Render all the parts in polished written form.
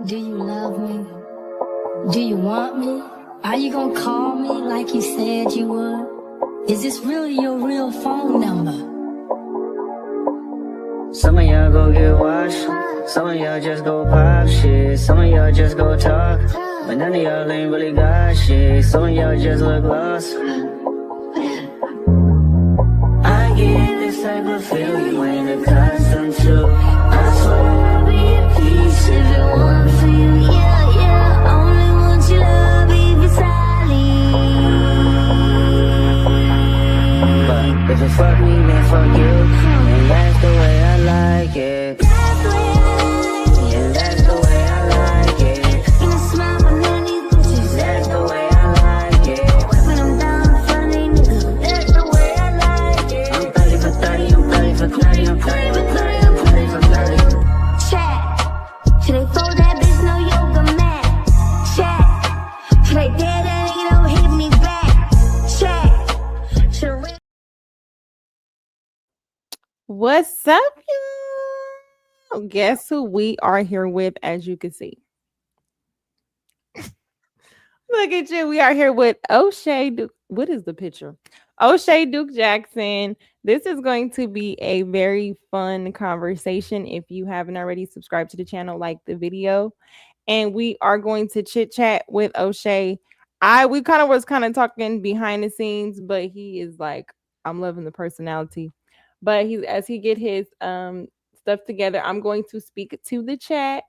Do you love me? Do you want me? Are you gonna call me like you said you would? Is this really your real phone number? Some of y'all go get washed, some of y'all just go pop shit, some of y'all just go talk, but none of y'all ain't really got shit, some of y'all just look lost. I get this type of feel you ain't accustomed to. I swear I'll be at peace if it weren't for you, yeah, yeah. I only want your love if it's silent. But if you fuck me, then fuck you, and that's the way I like it. That's the way I like it. Yeah, that's the way I like it. You can smile from underneath Gucci. That's the way I like it. When I'm down in front of these niggas. That's the way I like it. I'm 30 for 30, I'm 30 for 30, I'm 30 for 30, I'm 30 for 30. Chat. Should they fold that bitch no yoga mat? Chat. Should they dare that nigga don't hit me back? Chat. Should What's up, y'all? Guess who we are here with, as you can see. Look at you. We are here with O'Shea Duke. What is the picture? O'Shea Duke Jackson. This is going to be a very fun conversation. If you haven't already subscribed to the channel, like the video. And we are going to chit chat with O'Shea. We was talking behind the scenes, but he is like, I'm loving the personality. But as he get his stuff together, I'm going to speak to the chat.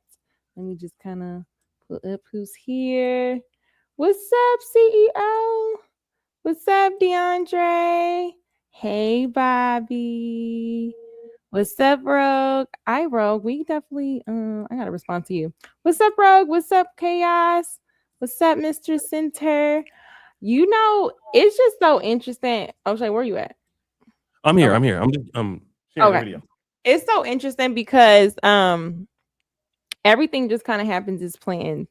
Let me just kind of pull up who's here. What's up, CEO? What's up, DeAndre? Hey, Bobby. What's up, Rogue? Rogue. We definitely, I got to respond to you. What's up, Rogue? What's up, Chaos? What's up, Mr. Center? You know, it's just so interesting. O'Shea, where you at? I'm here. I'm just sharing the video. It's so interesting because everything just kind of happens as planned.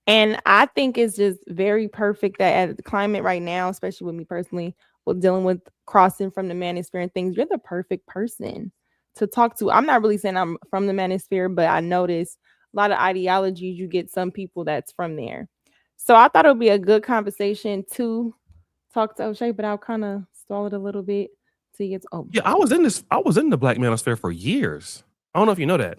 And I think it's just very perfect that at the climate right now, especially with me personally, with dealing with crossing from the Manosphere and things, you're the perfect person to talk to. I'm not really saying I'm from the Manosphere, but I notice a lot of ideologies, you get some people that's from there. So I thought it would be a good conversation to talk to O'Shea, but I'll kind of stall it a little bit. Yeah, I was in the Black Manosphere for years. I don't know if you know that.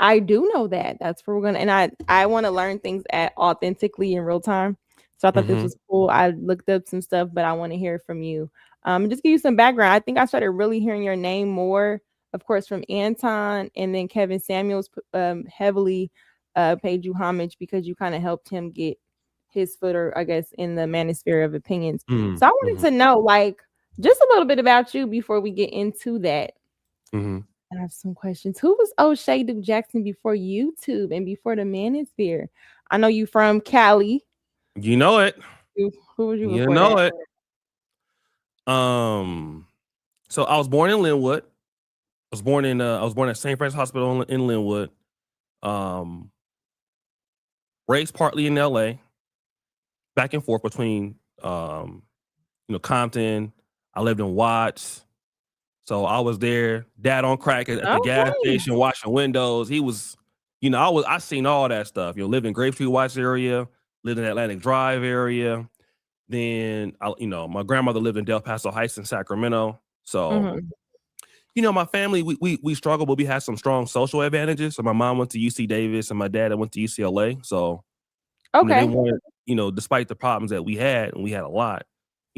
I do know that. That's where we're gonna, and I want to learn things authentically in real time. So I thought this was cool. I looked up some stuff, but I want to hear from you. Just give you some background. I think I started really hearing your name more, of course, from Anton, and then Kevin Samuels heavily paid you homage because you kind of helped him get his footer, I guess, in the Manosphere of opinions. So I wanted to know, like, just a little bit about you before we get into that. I have some questions. Who was O'Shea Duke Jackson before YouTube and before the Manosphere? I know you from Cali. You know it. Who was you? You know it. So I was born in Linwood. I was born at St. Francis Hospital in Linwood. Raised partly in LA. Back and forth between Compton. I lived in Watts. So I was there, dad on crack at the gas station, washing windows. He was, I seen all that stuff. Lived in Grape Street, Watts area, lived in Atlantic Drive area. Then, my grandmother lived in Del Paso Heights in Sacramento. So, my family, we struggled, but we had some strong social advantages. So my mom went to UC Davis and my dad went to UCLA. So, they wanted, despite the problems that we had, and we had a lot,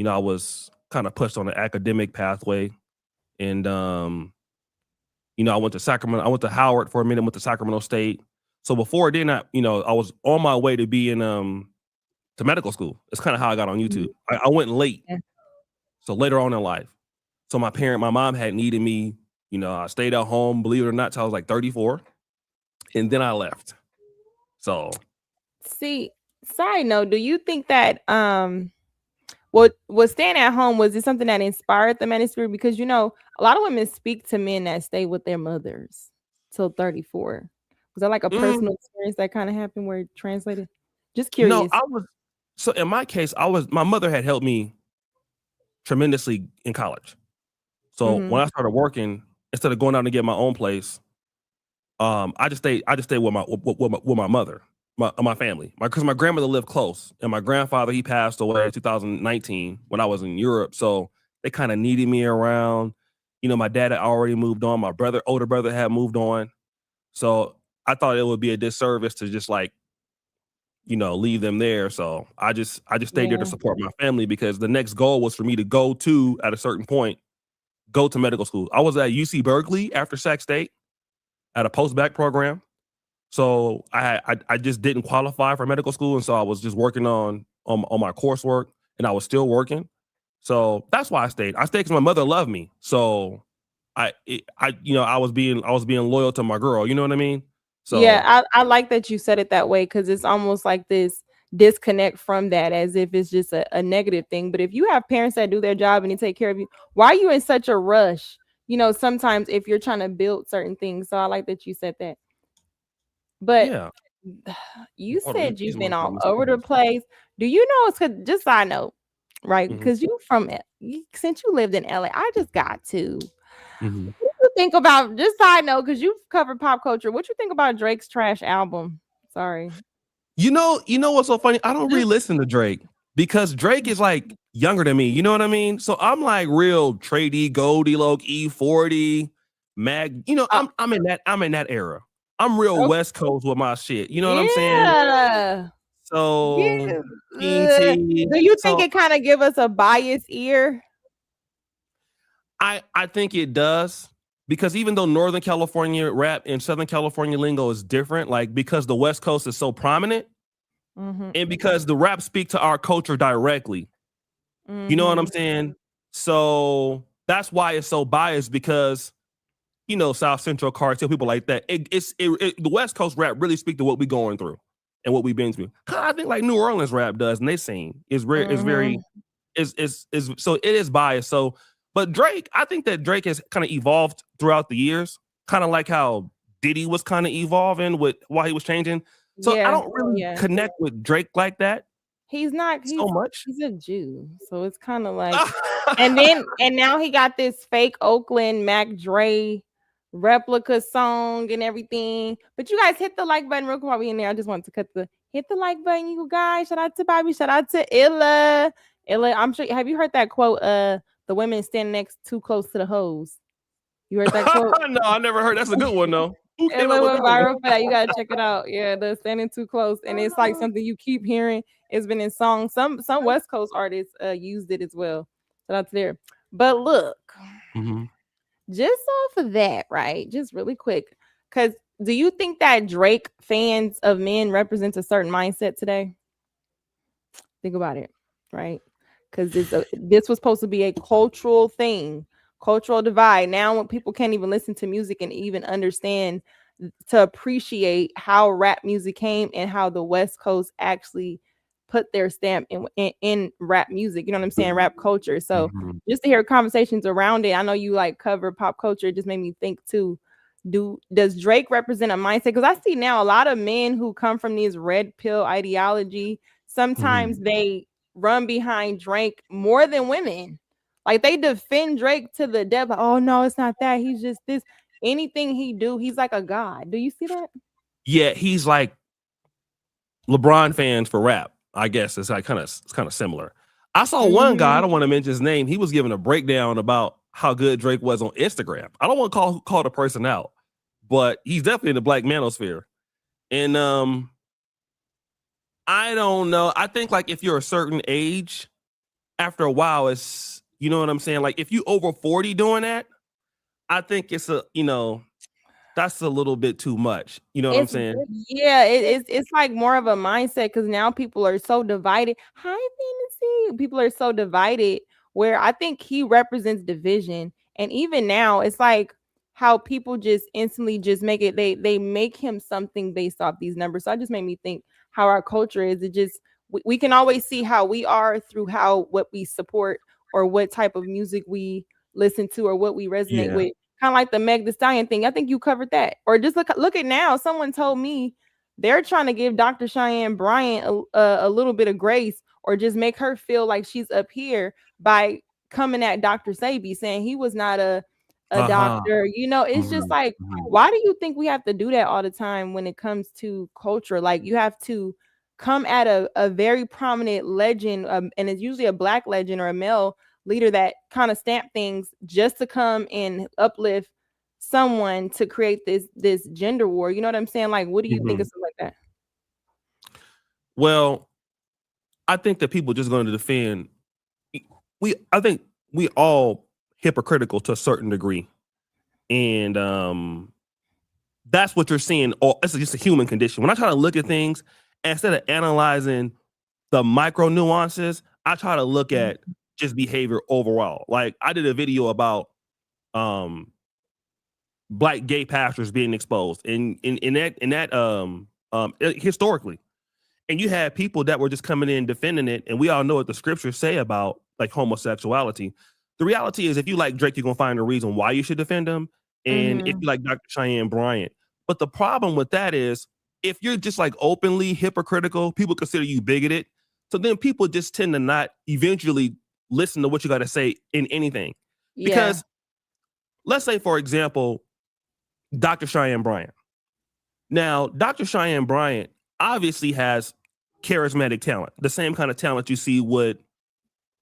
I was kind of pushed on the academic pathway. And, I went to Sacramento. I went to Howard for a minute, went to Sacramento State. So before then, I was on my way to be in to medical school. That's kind of how I got on YouTube. I went late. Yeah. So later on in life. So my mom had needed me. I stayed at home, believe it or not, till I was like 34. And then I left. So. See, side note, do you think that what was staying at home, was it something that inspired the Manosphere? Because a lot of women speak to men that stay with their mothers till 34. Was that like a personal experience that kind of happened where it translated? Just curious. No, so in my case, my mother had helped me tremendously in college. So when I started working, instead of going out to get my own place, I just stayed with my mother, my family, because my grandmother lived close, and my grandfather, he passed away in 2019 when I was in Europe, so they kind of needed me around. You know, my dad had already moved on, my older brother had moved on, so I thought it would be a disservice to just like, you know, leave them there. So I just stayed there to support my family, because the next goal was for me to go to, at a certain point, go to medical school. I was at UC Berkeley after Sac State at a post-bac program. So I just didn't qualify for medical school, and so I was just working on my coursework, and I was still working. So that's why I stayed. I stayed because my mother loved me. So I was being loyal to my girl. You know what I mean? So yeah, I like that you said it that way, because it's almost like this disconnect from that, as if it's just a negative thing. But if you have parents that do their job and they take care of you, why are you in such a rush? You know, sometimes if you're trying to build certain things. So I like that you said that. But yeah, you hold on, said you've these been all motherfuckers over the serious. place. Do you know it's just side note, right? Mhm. Because since you lived in LA, I just got to. Mhm. What you think about, just side note, because you've covered pop culture, what you think about Drake's trash album? Sorry. You know what's so funny? I don't really listen to Drake, because Drake is like younger than me. You know what I mean? So I'm like real Trady, Goldie, Loke, E40, Mag. You know, I'm in that era. I'm real Okay. West Coast with my shit. You know what I'm saying? Yeah. So Yeah. King T. Do you think So it kind of give us a biased ear? I think it does, because even though Northern California rap and Southern California lingo is different, like because the West Coast is so prominent, and because the rap speak to our culture directly. You know what I'm saying? So that's why it's so biased, because you know, South Central, Cartel, people like that. The West Coast rap really speak to what we going through and what we've been through. I think like New Orleans rap does, and they sing so it is biased. So, but Drake, I think that Drake has kind of evolved throughout the years, kind of like how Diddy was kind of evolving while he was changing. So I don't really connect with Drake like that. He's not. So much. He's a Jew, so it's kind of like. And now he got this fake Oakland Mac Dre replica song and everything. But you guys hit the like button real quick while we in there. I just want to hit the like button, you guys. Shout out to Bobby. Shout out to Illa. I'm sure. Have you heard that quote? The women stand next too close to the hoes. You heard that quote? No, I never heard. That's a good one though. It went viral for that. You gotta check it out. Yeah, the standing too close, and it's like something you keep hearing. It's been in songs. Some West Coast artists used it as well. So that's there. But look, just off of that, right? Just really quick, because do you think that Drake fans of men represents a certain mindset today? Think about it, right? Because this was supposed to be a cultural thing, cultural divide. Now, when people can't even listen to music and even understand to appreciate how rap music came and how the West Coast actually put their stamp in rap music. You know what I'm saying? Rap culture. So just to hear conversations around it, I know you like cover pop culture. It just made me think too. Does Drake represent a mindset? Because I see now a lot of men who come from these red pill ideology. Sometimes they run behind Drake more than women. Like they defend Drake to the death. Like, oh no, it's not that. He's just this. Anything he do, he's like a god. Do you see that? Yeah, he's like LeBron fans for rap. I guess it's kind of similar. I saw one guy, I don't want to mention his name. He was giving a breakdown about how good Drake was on Instagram. I don't want to call the person out, but he's definitely in the Black Manosphere. And I don't know. I think like if you're a certain age, after a while, it's, you know what I'm saying? Like if you over 40 doing that, I think it's that's a little bit too much. You know what I'm saying? Yeah, it's like more of a mindset, because now people are so divided. Hi, Fantasy. People are so divided, where I think he represents division. And even now, it's like how people just instantly just make it, they make him something based off these numbers. So it just made me think how our culture is. It just, we can always see how we are through what we support, or what type of music we listen to, or what we resonate with. Kind of like the Meg Thee Stallion thing. I think you covered that. Or just look at now. Someone told me they're trying to give Dr. Cheyenne Bryant a little bit of grace, or just make her feel like she's up here by coming at Dr. Sabi, saying he was not a a doctor. You know, it's just like, why do you think we have to do that all the time when it comes to culture? Like, you have to come at a very prominent legend, and it's usually a black legend or a male leader that kind of stamp things just to come and uplift someone to create this gender war. You know what I'm saying? Like, what do you think of something like that? Well, I think that people just going to defend. I think we all hypocritical to a certain degree, and that's what you're seeing. Or it's just a human condition. When I try to look at things, instead of analyzing the micro nuances, I try to look at just behavior overall. Like, I did a video about black gay pastors being exposed, and in that historically. And you had people that were just coming in defending it, and we all know what the scriptures say about like homosexuality. The reality is, if you like Drake, you're gonna find a reason why you should defend him, and if you like Dr. Cheyenne Bryant. But the problem with that is, if you're just like openly hypocritical, people consider you bigoted. So then people just tend to not eventually listen to what you got to say in anything. Because let's say, for example, Dr. Cheyenne Bryant. Now, Dr. Cheyenne Bryant obviously has charismatic talent, the same kind of talent you see with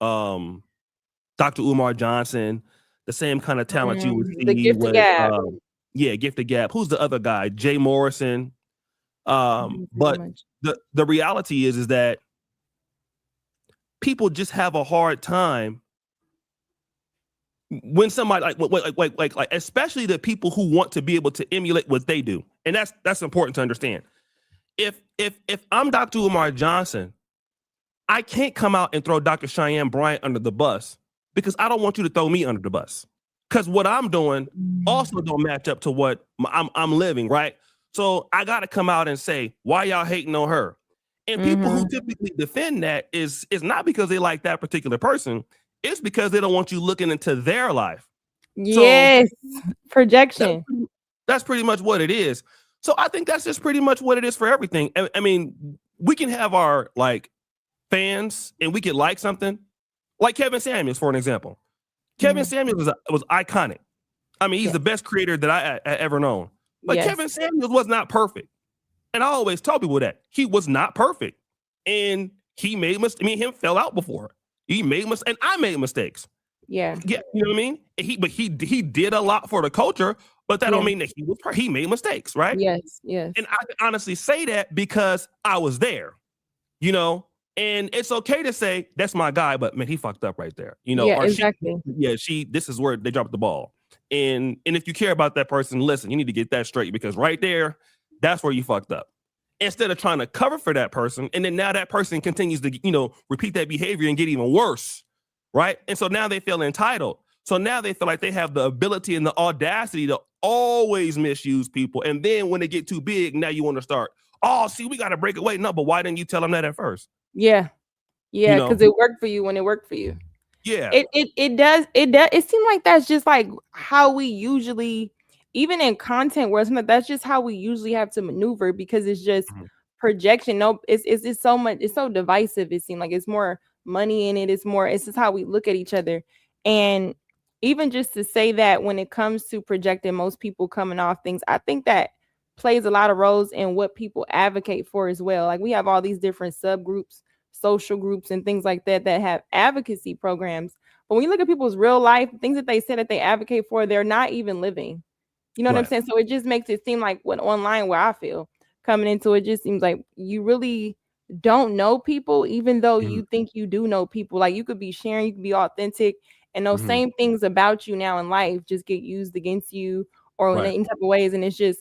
Dr. Umar Johnson, the same kind of talent you would see the Gifted Gab. Gifted Gab. Who's the other guy? Jay Morrison. But the reality is that people just have a hard time when somebody like especially the people who want to be able to emulate what they do, and that's important to understand. If I'm Dr. Umar Johnson, I can't come out and throw Dr. Cheyenne Bryant under the bus because I don't want you to throw me under the bus. Because what I'm doing also don't match up to what I'm living, right? So I got to come out and say, why y'all hating on her? And people who typically defend that is not because they like that particular person. It's because they don't want you looking into their life. Yes, so projection. That's pretty much what it is. So I think that's just pretty much what it is for everything. I mean, we can have our like fans and we can like something, like Kevin Samuels, for an example. Kevin Samuels was iconic. I mean, he's the best creator that I ever known. But Kevin Samuels was not perfect. And I always tell people that he was not perfect. And he made mistakes. I mean, him fell out before. He made mistakes, and I made mistakes. Yeah. You know what I mean? He did a lot for the culture, but that don't mean that he made mistakes, right? Yes. And I can honestly say that because I was there, you know. And it's okay to say that's my guy, but man, he fucked up right there, you know. Yeah, exactly. This is where they dropped the ball. And if you care about that person, listen, you need to get that straight, because right there, that's where you fucked up. Instead of trying to cover for that person, and then now that person continues to, you know, repeat that behavior and get even worse, right? And so now they feel entitled. So now they feel like they have the ability and the audacity to always misuse people. And then when they get too big, now you want to start, oh, see, we got to break away. No, but why didn't you tell them that at first? Yeah, because it worked for you when it worked for you. Yeah, it does. It seems like that's just like how we usually, even in content where that's just how we usually have to maneuver, because it's just projection. No, it's so much. It's so divisive. It seems like it's more money in it. It's just how we look at each other. And even just to say that when it comes to projecting most people coming off things, I think that plays a lot of roles in what people advocate for as well. Like, we have all these different subgroups, social groups, and things like that have advocacy programs. But when you look at people's real life, things that they say that they advocate for, they're not even living. You know what I'm saying? So it just makes it seem like when online, where I feel coming into it, just seems like you really don't know people, even though you think you do know people. Like, you could be sharing, you could be authentic, and those same things about you now in life just get used against you or in any type of ways. And it's just,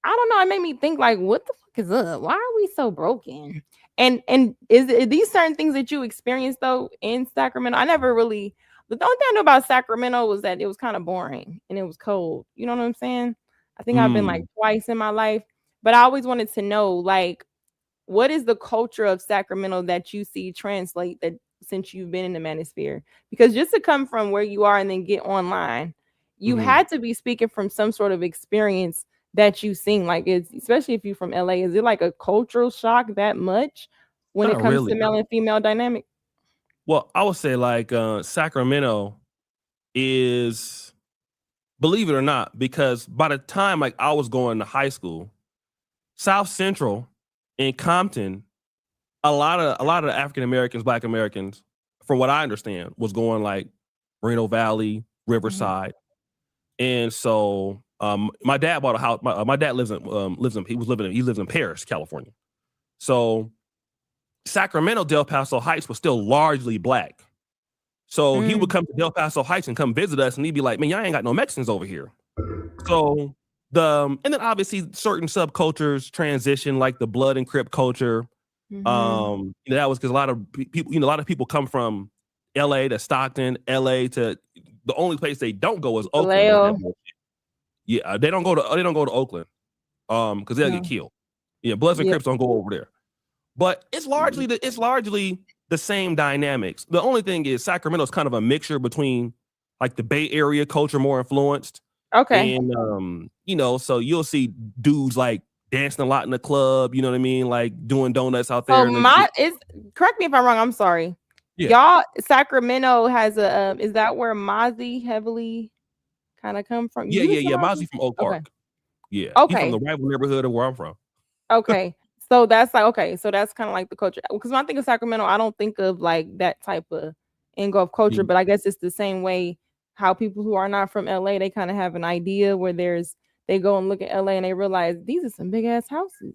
I don't know. It made me think, like, what the fuck is up? Why are we so broken? And is these certain things that you experienced though in Sacramento? I never really. The only thing I know about Sacramento was that it was kind of boring and it was cold. You know what I'm saying? I think I've been like twice in my life, but I always wanted to know, like, what is the culture of Sacramento that you see translate that since you've been in the Manosphere? Because just to come from where you are and then get online, you had to be speaking from some sort of experience that you've seen. Like, it's, especially if you're from LA, is it like a cultural shock that much when it comes to male and female dynamic? Well, I would say like Sacramento is believe it or not, because by the time like I was going to high school, South Central in Compton, a lot of African Americans, Black Americans, from what I understand, was going like Moreno Valley, Riverside, and so my dad bought a house. My dad lives in Paris, California. So Sacramento, Del Paso Heights was still largely Black. So he would come to Del Paso Heights and come visit us, and he'd be like, "Man, y'all ain't got no Mexicans over here." So and then obviously certain subcultures transition, like the Blood and Crip culture. That was because a lot of people come from LA to Stockton, LA to the only place they don't go is Oakland. Yeah, they don't go to Oakland because they'll get killed. Yeah, Bloods and Crips don't go over there. But it's largely the same dynamics. The only thing is Sacramento is kind of a mixture between like the Bay Area culture, more influenced. Okay. And so you'll see dudes like dancing a lot in the club, you know what I mean? Like doing donuts out there. Correct me if I'm wrong, I'm sorry. Yeah. Y'all, Sacramento has a is that where Mozzie heavily kind of come from? Yeah. Mozzie from Oak Park. Okay. Yeah. He's from the rival neighborhood of where I'm from. Okay. So that's like, so that's kind of like the culture. Because when I think of Sacramento, I don't think of like that type of in-go culture, but I guess it's the same way how people who are not from LA, they kind of have an idea where they go and look at LA and they realize these are some big ass houses,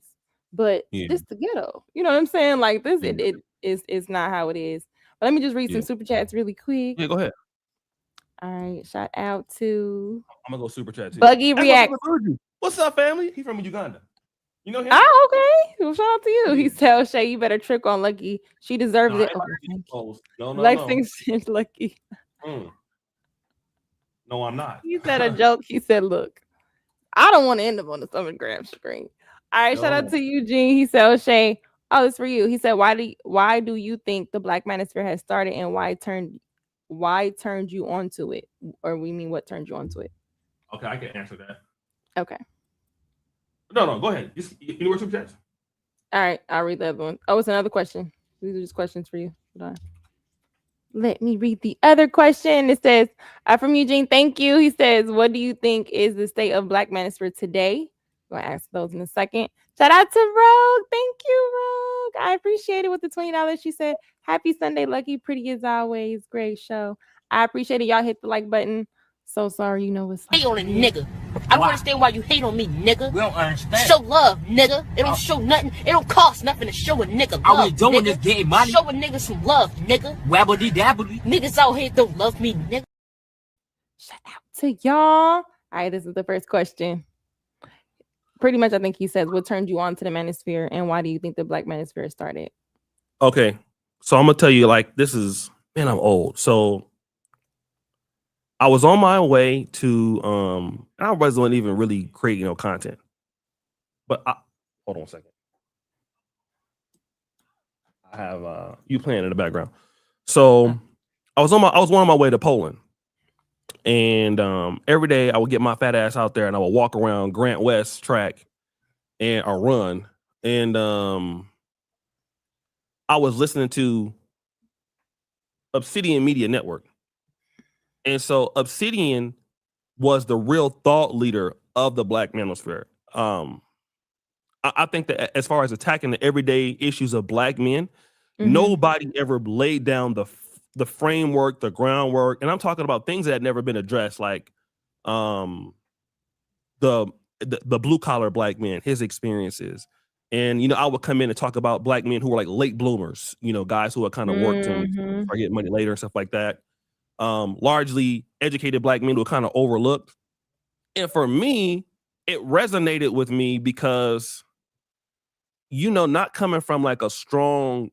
but this the ghetto. You know what I'm saying? Like this, it's not how it is. But let me just read some super chats really quick. Yeah, go ahead. All right, shout out to I'm gonna go super chat too. Buggy React. What's up, family? He's from Uganda. You know him? Oh, okay. Well, shout out to you. He tells Shay, you better trick on Lucki. She deserves it. No. Lex thinks she's lucky. No, I'm not. He said a joke. He said, look, I don't want to end up on the Summer Graham screen. All right, shout out to Eugene. He said, Shay, it's for you. He said, why do you think the Black Manosphere has started and why turned you onto it? Or we mean what turned you onto it? Okay, I can answer that. Okay. No, go ahead. You know where super chats? All right, I'll read the other one. Oh, it's another question. These are just questions for you. Hold on. Let me read the other question. It says, from Eugene, thank you. He says, what do you think is the state of Black Manosphere today? I'm going to ask those in a second. Shout out to Rogue. Thank you, Rogue. I appreciate it with the $20. She said, happy Sunday, Lucki. Pretty as always. Great show. I appreciate it. Y'all hit the like button. So sorry, you know what's hate on a nigga. I don't understand why you hate on me, nigga. We don't understand. Show love, nigga. It don't show nothing. It don't cost nothing to show a nigga love. All we doing is getting money. Show a nigga some love, nigga. Wabbly dabbly. Niggas out here don't love me, nigga. Shout out to y'all. All right, this is the first question. Pretty much, I think he says, what turned you on to the Manosphere and why do you think the Black Manosphere started? Okay, so I'm gonna tell you, like, I'm old. So I was on my way to I wasn't even really creating content. But hold on a second. I have you playing in the background. So I was on my way to Poland. And every day I would get my fat ass out there and I would walk around Grant West track and run. And I was listening to Obsidian Media Network. And so Obsidian was the real thought leader of the Black Manosphere. I think that as far as attacking the everyday issues of Black men, nobody ever laid down the framework, the groundwork, and I'm talking about things that had never been addressed, like the blue collar Black men, his experiences. And I would come in and talk about Black men who were like late bloomers, guys who had kind of worked and start getting money later and stuff like that. Largely educated Black men who were kind of overlooked. And for me, it resonated with me because, not coming from like a strong,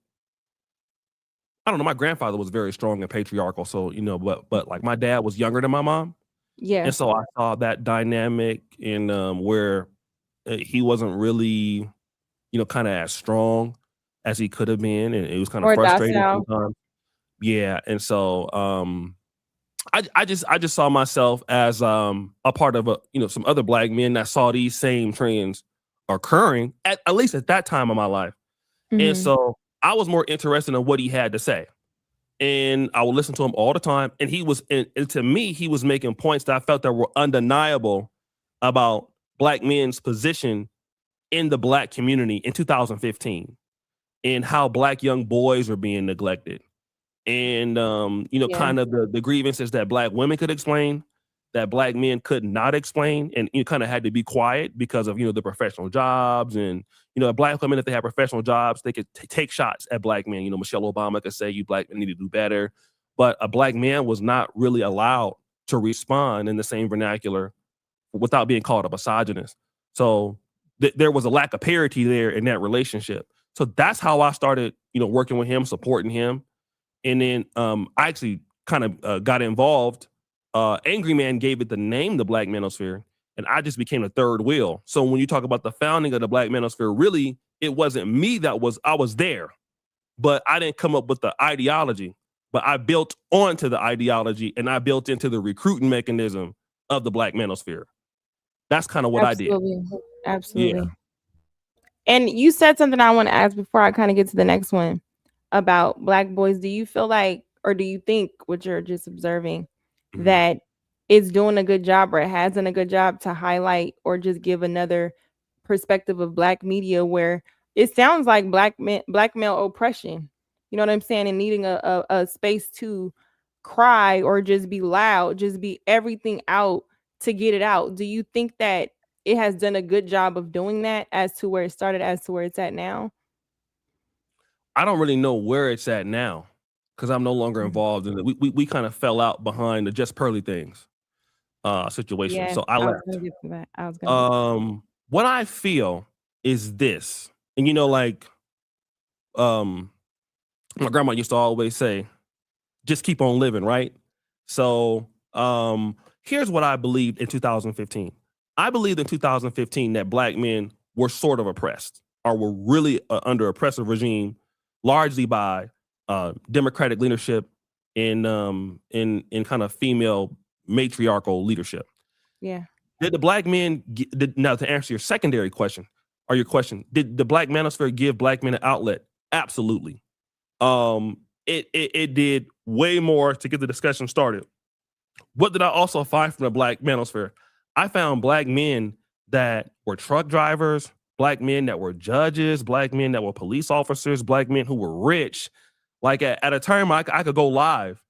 I don't know, my grandfather was very strong and patriarchal. So, but like my dad was younger than my mom. Yeah. And so I saw that dynamic in where he wasn't really, kind of as strong as he could have been. And it was kind of frustrating sometimes. Yeah. And so I just saw myself as a part of some other Black men that saw these same trends occurring at least at that time of my life. And so I was more interested in what he had to say. and I would listen to him all the time. And he was, and to me, he was making points that I felt that were undeniable about Black men's position in the Black community in 2015, and how Black young boys were being neglected, and kind of the grievances that Black women could explain, that Black men could not explain, and you kind of had to be quiet because of the professional jobs, and Black women, if they have professional jobs, they could take shots at Black men. Michelle Obama could say, "You Black men need to do better," but a Black man was not really allowed to respond in the same vernacular without being called a misogynist. So there was a lack of parity there in that relationship. So that's how I started, working with him, supporting him. And then I actually kind of got involved. Angry Man gave it the name, the Black Manosphere, and I just became the third wheel. So when you talk about the founding of the Black Manosphere, really, it wasn't me I was there, but I didn't come up with the ideology, but I built onto the ideology, and I built into the recruiting mechanism of the Black Manosphere. That's kind of what I did. Absolutely. Yeah. And you said something I want to ask before I kind of get to the next one about Black boys. Do you feel like, or do you think what you're just observing, that it's doing a good job, or it has done a good job to highlight or just give another perspective of Black media where it sounds like black male oppression, you know what I'm saying, and needing a space to cry or just be loud, just be everything out to get it out? Do you think that it has done a good job of doing that as to where it started, as to where it's at now? I don't really know where it's at now because I'm no longer involved in it. We kind of fell out behind the Just Pearly Things situation. Yeah, So I left. was gonna get to that. What I feel is this, and my grandma used to always say, just keep on living, right? So here's what I believed in 2015. I believed in 2015 that Black men were sort of oppressed, or were really under oppressive regime, largely by democratic leadership in kind of female matriarchal leadership. Yeah. Did the Black men now, to answer your secondary question, or your question, did the Black Manosphere give Black men an outlet? Absolutely. It did way more to get the discussion started. What did I also find from the Black Manosphere? I found Black men that were truck drivers, Black men that were judges, Black men that were police officers, Black men who were rich. Like at a time, I could go live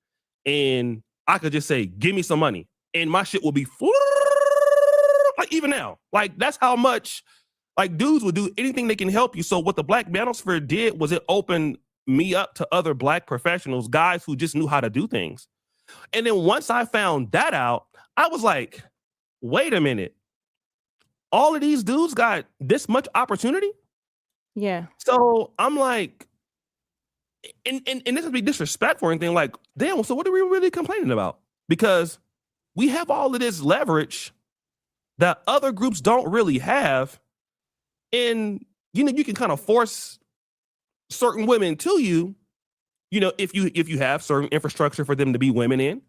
and I could just say, "Give me some money," and my shit would be full. Like even now, like that's how much like dudes would do anything they can help you. So what the Black Manosphere did was it opened me up to other Black professionals, guys who just knew how to do things. And then once I found that out, I was like, wait a minute. All of these dudes got this much opportunity? Yeah. So I'm like, and this would be disrespectful or anything, like, damn, so what are we really complaining about? Because we have all of this leverage that other groups don't really have. And, you can kind of force certain women to you, if you have certain infrastructure for them to be women in.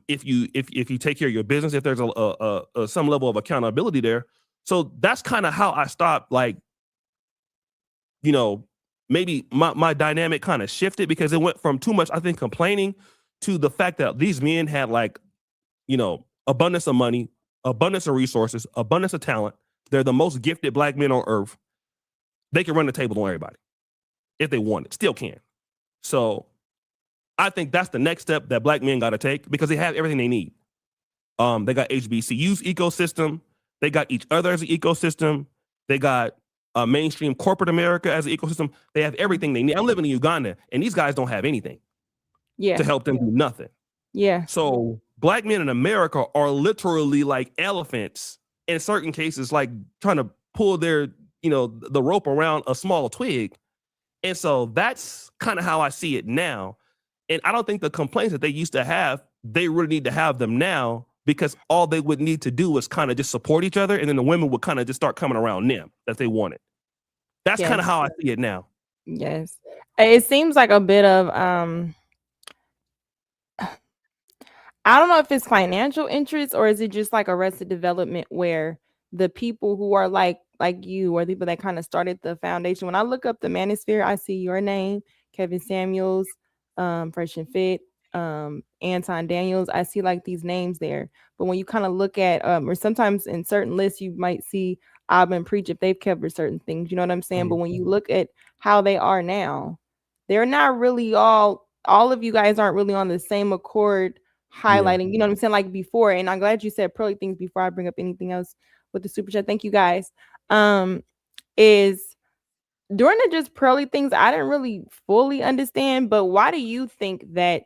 If you take care of your business, if there's a some level of accountability there. So that's kind of how I stopped, like, maybe my dynamic kind of shifted, because it went from too much, I think, complaining to the fact that these men had, like, abundance of money, abundance of resources, abundance of talent. They're the most gifted Black men on earth. They can run the table on everybody if they want it, still can. So I think that's the next step that Black men got to take, because they have everything they need. They got HBCU's ecosystem. They got each other as an ecosystem. They got mainstream corporate America as an ecosystem. They have everything they need. I'm living in Uganda, and these guys don't have anything to help them do nothing. Yeah. So Black men in America are literally like elephants in certain cases, like trying to pull their, the rope around a small twig. And so that's kind of how I see it now. And I don't think the complaints that they used to have, they really need to have them now, because all they would need to do is kind of just support each other. And then the women would kind of just start coming around them that they wanted. That's kind of how I see it now. Yes. It seems like a bit of, I don't know if it's financial interest, or is it just like Arrested Development, where the people who are like you, or the people that kind of started the foundation. When I look up the Manosphere, I see your name, Kevin Samuels, Fresh and Fit, Anton Daniels. I see like these names there. But when you kind of look at, or sometimes in certain lists, you might see Abba and Preach if they've covered certain things. You know what I'm saying? But when you look at how they are now, they're not really all of you guys aren't really on the same accord highlighting, you know what I'm saying, like before. And I'm glad you said pearly things before I bring up anything else with the super chat. Thank you guys. Is during the just pearly things, I didn't really fully understand, but why do you think that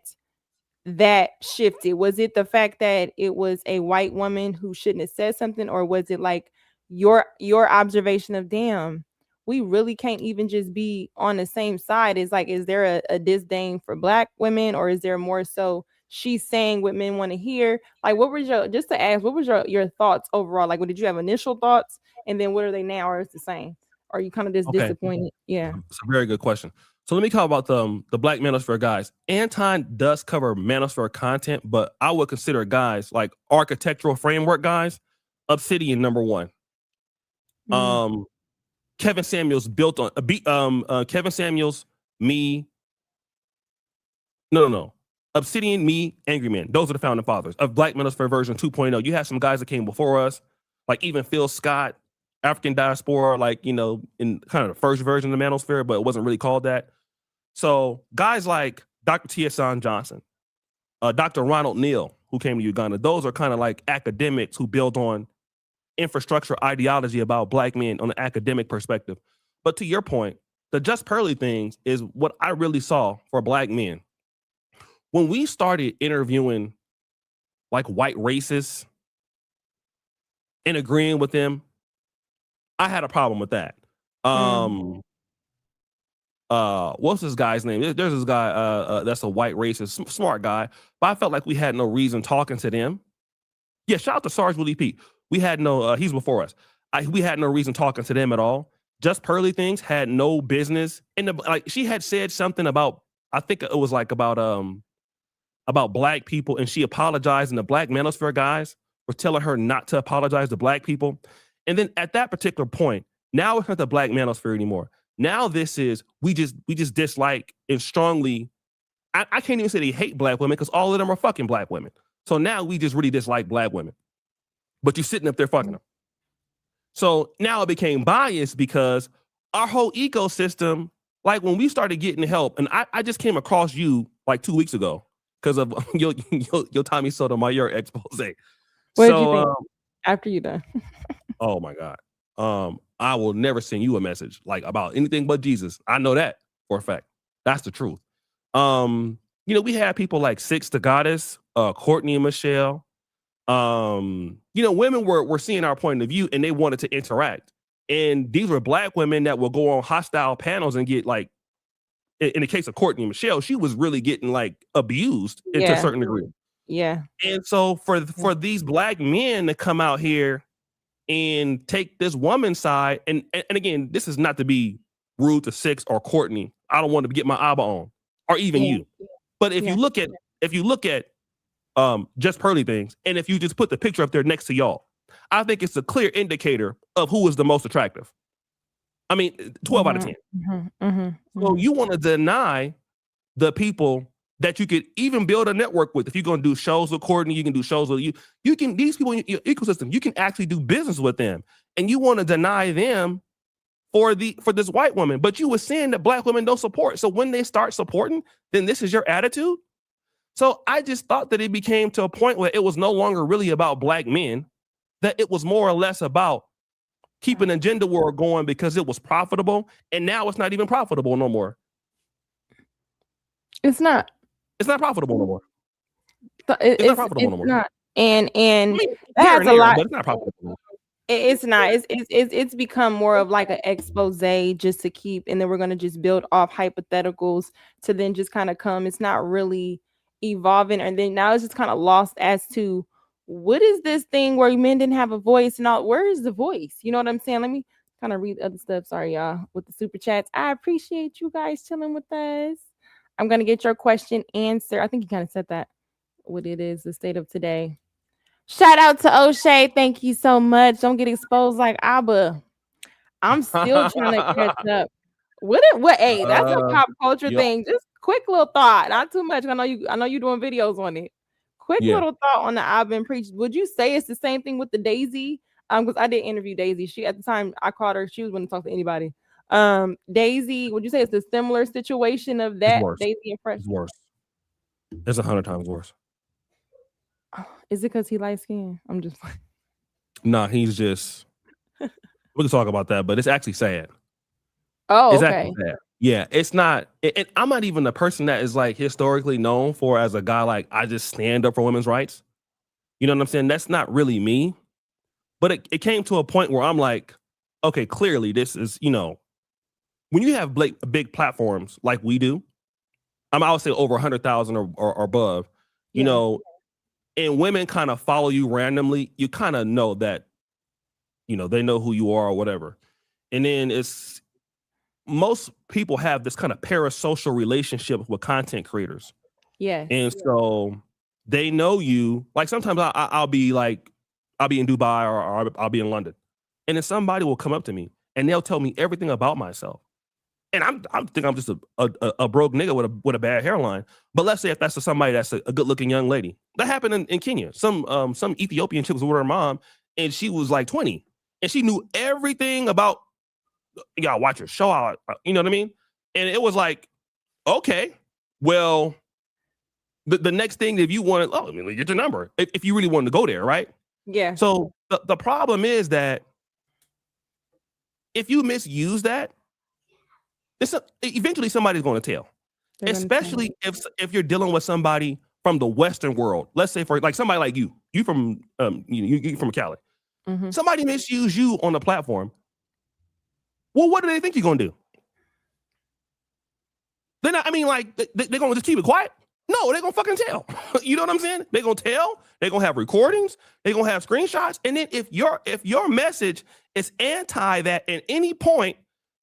shifted? Was it the fact that it was a white woman who shouldn't have said something, or was it like your observation of, damn, we really can't even just be on the same side? Is like, is there a disdain for black women, or is there more so she's saying what men want to hear? Like, what was your, just to ask, what was your thoughts overall? Like, what did you have initial thoughts, and then what are they now, or is it the same? Or are you kind of just disappointed? Yeah, it's a very good question. So let me talk about the Black Manosphere guys. Anton does cover Manosphere content, but I would consider guys like architectural framework guys, Obsidian #1. Kevin Samuels built on Kevin Samuels, me. No. Obsidian, me, Angry Man. Those are the founding fathers of Black Manosphere version 2.0. You have some guys that came before us, like even Phil Scott, African Diaspora, like, you know, in kind of the first version of the Manosphere, but it wasn't really called that. So guys like Dr. T.S. Johnson, Dr. Ronald Neal, who came to Uganda, those are kind of like academics who build on infrastructure ideology about black men on an academic perspective. But to your point, the just pearly things is what I really saw for black men. When we started interviewing like white racists and agreeing with them, I had a problem with that. What's this guy's name? There's this guy that's a white racist, smart guy, but I felt like we had no reason talking to them. Yeah, shout out to Sarge Willie Pete. We had no, he's before us. We had no reason talking to them at all. Just pearly things had no business. And like she had said something about, I think it was like about black people, and she apologized, and the Black Manosphere guys were telling her not to apologize to black people. And then at that particular point, now it's not the Black Manosphere anymore. Now this is, we just dislike and strongly, I can't even say they hate black women because all of them are fucking black women. So now we just really dislike black women. But you're sitting up there fucking them. So now it became biased because our whole ecosystem, like when we started getting help, and I just came across you like 2 weeks ago because of your Tommy Sotomayor expose. What did you think after you done? Oh my God. I will never send you a message like about anything but Jesus. I know that for a fact. That's the truth. You know, we had people like Six the Goddess, Courtney and Michelle. You know, women were seeing our point of view and they wanted to interact. And these were black women that will go on hostile panels and get like, in the case of Courtney and Michelle, she was really getting like abused to a certain degree. Yeah. And so for these black men to come out here and take this woman's side, and again, this is not to be rude to Six or Courtney. I don't want to get my Abba on, or even you. But if you look at just pearly things, and if you just put the picture up there next to y'all, I think it's a clear indicator of who is the most attractive. I mean, 12 out of 10. So you want to deny the people that you could even build a network with. If you're going to do shows with Courtney, you can do shows with you can, these people in your ecosystem, you can actually do business with them. And you want to deny them for this white woman. But you were saying that black women don't support. So when they start supporting, then this is your attitude. So I just thought that it became to a point where it was no longer really about black men, that it was more or less about keeping a gender war going because it was profitable. And now it's not even profitable no more. It's not profitable no more. It's not profitable no more. And I mean, that has a lot. But it's not profitable. It's not. It's become more of like an expose just to keep, and then we're gonna just build off hypotheticals to then just kind of come. It's not really evolving, and then now it's just kind of lost as to what is this thing where men didn't have a voice and all. Where is the voice? You know what I'm saying? Let me kind of read other stuff. Sorry, y'all, with the super chats. I appreciate you guys chilling with us. I'm going to get your question answered. I think you kind of said that, what it is, the state of today. Shout out to O'Shea. Thank you so much. Don't get exposed like Abba. I'm still trying to catch up. Hey, that's a pop culture thing. Just quick little thought, not too much. I know you're doing videos on it. Quick little thought on the I've been preached. Would you say it's the same thing with the Daisy? Because I did interview Daisy. She at the time I called her, she was going to talk to anybody. Daisy, would you say it's a similar situation of that? Daisy and Fresh? It's worse. It's 100 times worse. Is it because he light skinned? I'm just like, nah, he's just. We can talk about that, but it's actually sad. Oh, it's okay. Actually sad. Yeah, it's not. And I'm not even the person that is like historically known for as a guy like I just stand up for women's rights. You know what I'm saying? That's not really me. But it came to a point where I'm like, okay, clearly this is, you know, when you have big platforms like we do, I would say over 100,000 or above, you know, and women kind of follow you randomly, you kind of know that, you know, they know who you are or whatever. And then it's most people have this kind of parasocial relationship with content creators. Yeah. And so they know you. Like sometimes I'll be in Dubai or I'll be in London. And then somebody will come up to me and they'll tell me everything about myself. And I think I'm just a broke nigga with a bad hairline. But let's say if that's somebody that's a good looking young lady. That happened in Kenya. Some Ethiopian chick was with her mom and she was like 20. And she knew everything about, you gotta watch your show out. You know what I mean? And it was like, okay, well, the next thing, if you want to, get your number. If you really wanted to go there, right? Yeah. So the problem is that if you misuse that, eventually somebody's going to tell. Especially if you're dealing with somebody from the Western world. Let's say for like somebody like you from you from Cali. Mm-hmm. Somebody misuse you on the platform. Well, what do they think you're going to do? They're not. I mean, like they're going to just keep it quiet. No, they're going to fucking tell. You know what I'm saying? They're going to tell. They're going to have recordings. They're going to have screenshots. And then if your message is anti that at any point,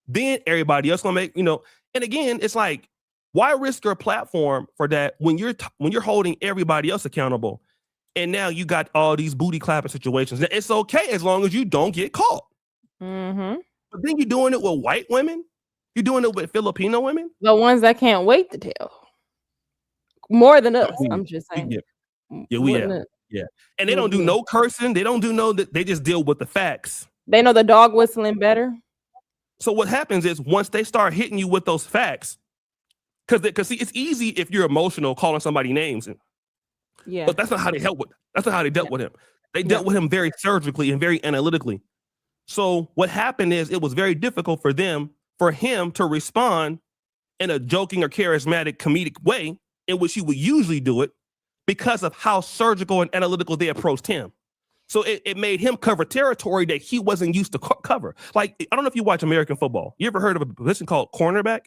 then everybody else going to make, you know. And again, it's like, why risk your platform for that when you're holding everybody else accountable? And now you got all these booty clapping situations. Now, it's okay as long as you don't get caught. Mm-hmm. But then you're doing it with white women. You're doing it with Filipino women. The ones that can't wait to tell. More than us. I'm just saying. Yeah, we have. Yeah. And they don't do no cursing. They don't do no, they just deal with the facts. They know the dog whistling better. So what happens is once they start hitting you with those facts, because see, it's easy if you're emotional calling somebody names. Yeah. But that's not how they dealt with him. They dealt with him very surgically and very analytically. So what happened is it was very difficult for him to respond in a joking or charismatic comedic way in which he would usually do it because of how surgical and analytical they approached him. So it made him cover territory that he wasn't used to cover. Like, I don't know if you watch American football. You ever heard of a position called cornerback?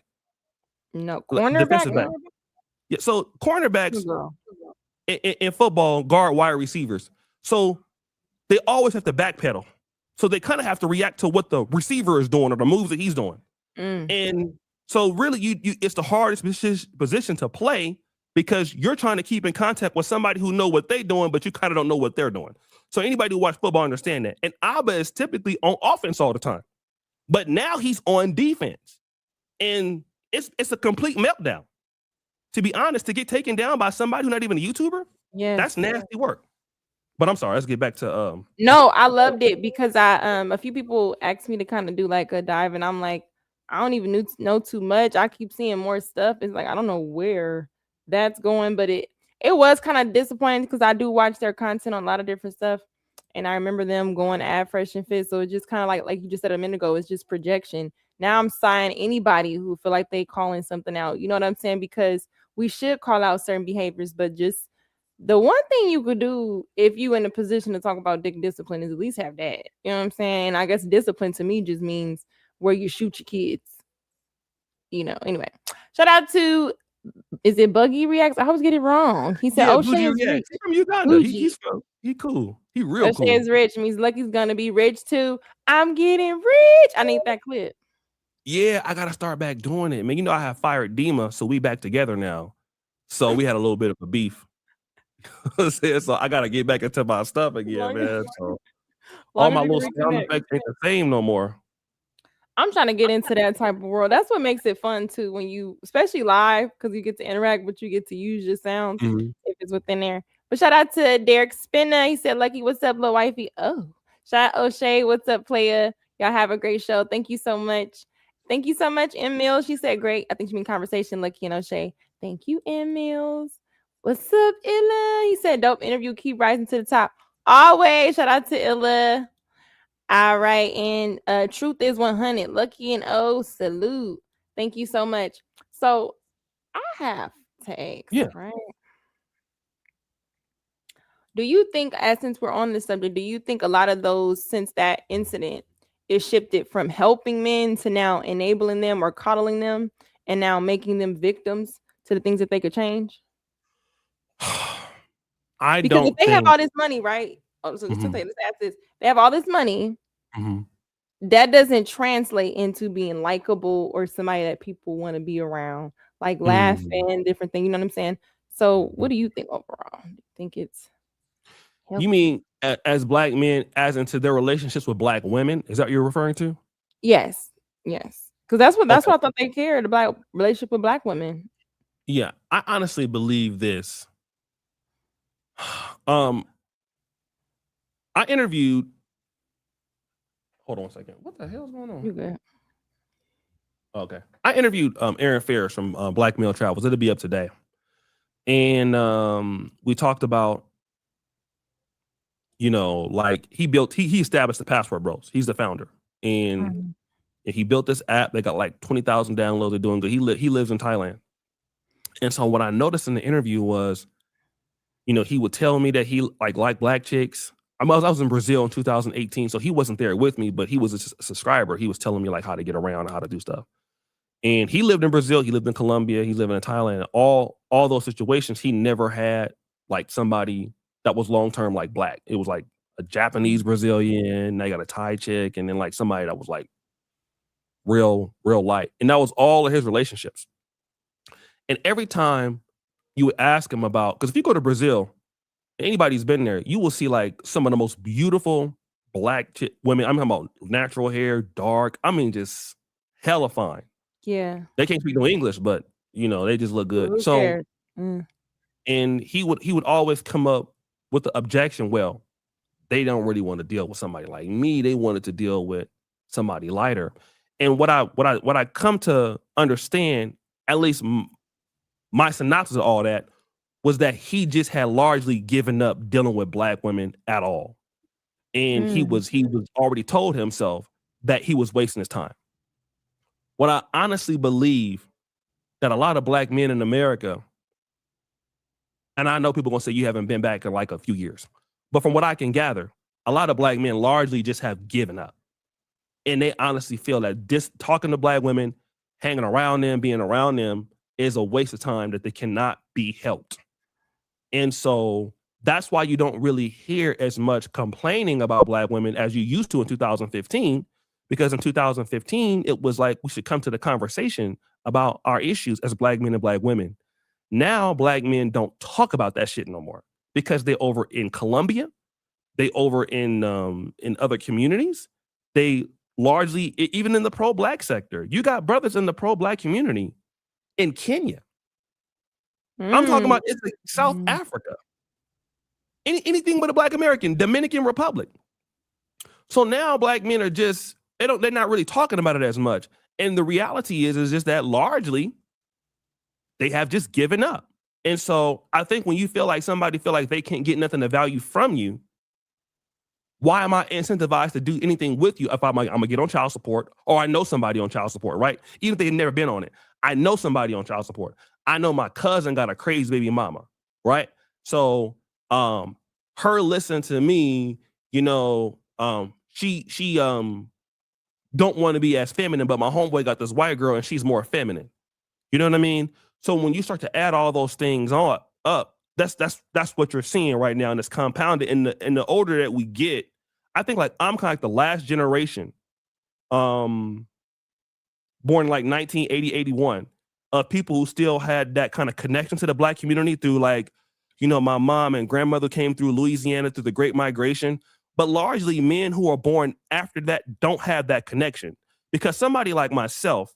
No, cornerback? Yeah, so cornerbacks in football guard wide receivers. So they always have to backpedal. So they kind of have to react to what the receiver is doing or the moves that he's doing. And so really, it's the hardest position to play because you're trying to keep in contact with somebody who know what they're doing, but you kind of don't know what they're doing. So anybody who watch football understand that. And Abba is typically on offense all the time, but now he's on defense, and it's a complete meltdown. To be honest, to get taken down by somebody who's not even a YouTuber, that's nasty work. But I'm sorry, let's get back to No, I loved it because a few people asked me to kind of do like a dive, and I'm like, I don't even know too much. I keep seeing more stuff. It's like I don't know where that's going, but it was kind of disappointing because I do watch their content on a lot of different stuff, and I remember them going ad fresh and fit. So it's just kind of like you just said a minute ago, it's just projection. Now I'm signing anybody who feel like they calling something out. You know what I'm saying? Because we should call out certain behaviors, but just the one thing you could do if you in a position to talk about dick discipline is at least have that. You know what I'm saying? I guess discipline to me just means where you shoot your kids. You know, anyway. Shout out to, is it Buggy Reacts? I always get it wrong. He said, O'Shea is rich. He's from Uganda. He's cool. He real cool. O'Shea is rich. Means Lucki's gonna be rich too. I'm getting rich. I need that clip. Yeah, I gotta start back doing it, man. You know, I have fired Dima, so we back together now. So we had a little bit of a beef. So I gotta get back into my stuff again, man. So all my little sound effects ain't the same no more. I'm trying to get into that type of world. That's what makes it fun too, when you, especially live, because you get to interact, but you get to use your sounds if it's within there. But shout out to Derek Spinner. He said, "Lucky, what's up, little wifey?" Oh, shout out O'Shea. What's up, player? Y'all have a great show. Thank you so much. Thank you so much, M Mills. She said, "Great." I think she mean conversation. Lucky and O'Shea. Thank you, M Mills. What's up, Illa? He said, "Dope interview. Keep rising to the top." Always. Shout out to Illa. All right, and truth is 100. Lucky and O, salute. Thank you so much. So I have to ask, right? Do you think, as since we're on this subject, do you think a lot of those, since that incident, is shifted from helping men to now enabling them or coddling them and now making them victims to the things that they could change? Because if they have all this money, right? Oh, so let's ask this. They have all this money. That doesn't translate into being likable or somebody that people want to be around, like laughing, different things. You know what I'm saying? So what do you think overall? Do you think it's helpful? You mean as black men, as into their relationships with black women? Is that what you're referring to? Yes. Because that's what I thought they cared about, relationship with black women. Yeah, I honestly believe this. I interviewed. Hold on a second. What the hell's going on? You good? Okay. I interviewed Aaron Ferris from Black Male Travels. It'll be up today. And we talked about, like he established the Passport Bros. He's the founder. And he built this app. They got like 20,000 downloads. They're doing good. He lives in Thailand. And so what I noticed in the interview was, he would tell me that he liked black chicks. I was in Brazil in 2018, so he wasn't there with me, but he was a subscriber. He was telling me like how to get around and how to do stuff. And he lived in Brazil, he lived in Colombia, he lived in Thailand. All those situations, he never had like somebody that was long-term like black. It was like a Japanese Brazilian, they got a Thai chick, and then like somebody that was like real light. And that was all of his relationships. And every time you would ask him about, because if you go to Brazil, anybody's been there, you will see like some of the most beautiful black women. I'm talking about natural hair, dark. I mean, just hella fine. Yeah. They can't speak no English, but they just look good. So, and he would always come up with the objection. Well, they don't really want to deal with somebody like me. They wanted to deal with somebody lighter. And what I come to understand, at least my synopsis of all that, was that he just had largely given up dealing with black women at all. And he was already told himself that he was wasting his time. What I honestly believe that a lot of black men in America, and I know people are going to say you haven't been back in like a few years, but from what I can gather, a lot of black men largely just have given up. And they honestly feel that just talking to black women, hanging around them, being around them is a waste of time, that they cannot be helped. And so that's why you don't really hear as much complaining about black women as you used to in 2015, because in 2015, it was like we should come to the conversation about our issues as black men and black women. Now, black men don't talk about that shit no more because they over in Colombia, they over in other communities. They largely, even in the pro-black sector, you got brothers in the pro-black community in Kenya. I'm talking about it's like South Africa. Anything but a black American, Dominican Republic. So now black men are just, they're not really talking about it as much. And the reality is just that largely they have just given up. And so I think when you feel like somebody feel like they can't get nothing of value from you, why am I incentivized to do anything with you if I'm gonna get on child support, or I know somebody on child support, right? Even if they've never been on it. I know somebody on child support. I know my cousin got a crazy baby mama, right? So her listen to me, she don't want to be as feminine, but my homeboy got this white girl and she's more feminine. You know what I mean? So when you start to add all those things up, that's what you're seeing right now, and it's compounded. And the older that we get, I think like I'm kind of like the last generation, born like 1980, 81, of people who still had that kind of connection to the black community through like, my mom and grandmother came through Louisiana through the Great Migration, but largely men who are born after that don't have that connection. Because somebody like myself,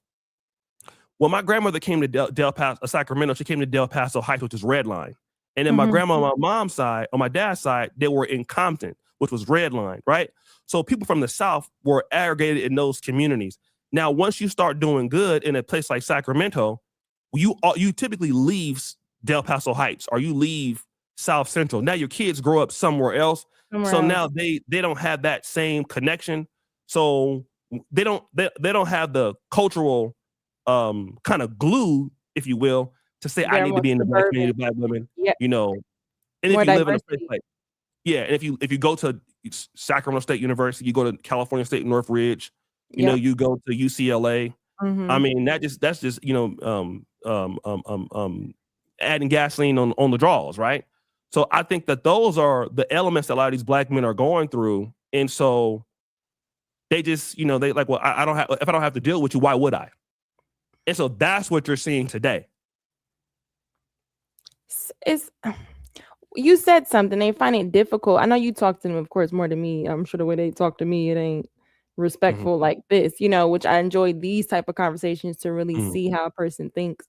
when my grandmother came to Del Paso, Sacramento, she came to Del Paso Heights, which is red line. And then my grandma on my mom's side, on my dad's side, they were in Compton, which was red line, right? So people from the South were aggregated in those communities. Now, once you start doing good in a place like Sacramento, you typically leave Del Paso Heights or you leave South Central. Now your kids grow up somewhere else. Now they don't have that same connection. So they don't have the cultural kind of glue, if you will, to say I need to be in the black community, black women, you know. And if you live in a place like, and if you go to Sacramento State University, you go to California State Northridge, you know, you go to UCLA. I mean, that's just you know adding gasoline on the draws, right? So I think that those are the elements that a lot of these black men are going through, and so they just, you know, they like, well, I don't have, if I don't have to deal with you, why would I? And so that's what you're seeing today. You said something. They find it difficult. I know you talk to them, of course, more than me. I'm sure the way they talk to me, it ain't respectful like this, you know, which I enjoy these type of conversations to really see how a person thinks.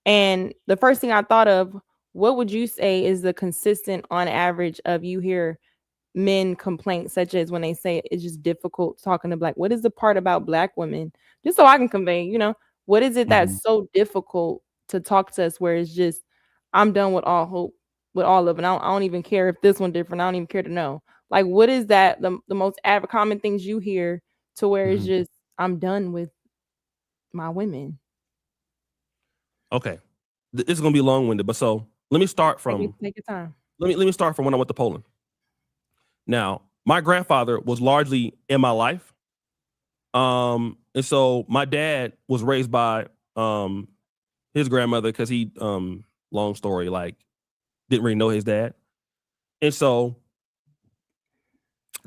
And the first thing I thought of, what would you say is the consistent on average of you hear men complaints, such as when they say it's just difficult talking to black? What is the part about black women? Just so I can convey, you know, what is it that's so difficult to talk to us where it's just, I'm done with all hope, with all of it. I don't even care if this one different. I don't even care to know. Like, what is that the most common things you hear to where it's just, I'm done with my women? Okay, this is gonna be long-winded, but so let me start from. Take your time. Let me start from when I went to Poland. Now, my grandfather was largely in my life, and so my dad was raised by his grandmother because he long story, like, didn't really know his dad. And so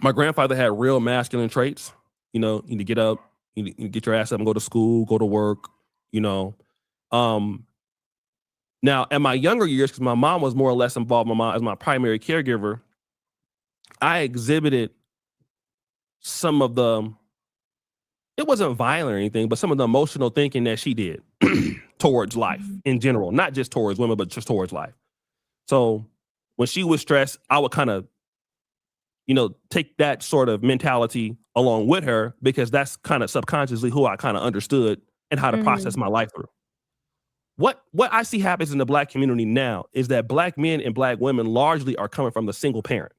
my grandfather had real masculine traits. You know, you need to get up, you need to get your ass up and go to school, go to work, you know. Now, in my younger years, because my mom was more or less involved, my mom as my primary caregiver, I exhibited some of the, it wasn't violent or anything, but some of the emotional thinking that she did towards life in general, not just towards women, but just towards life. So when she was stressed, I would kind of, you know, take that sort of mentality along with her, because that's kind of subconsciously who I kind of understood and how to process my life through. What I see happens in the black community now is that black men and black women largely are coming from the single parent.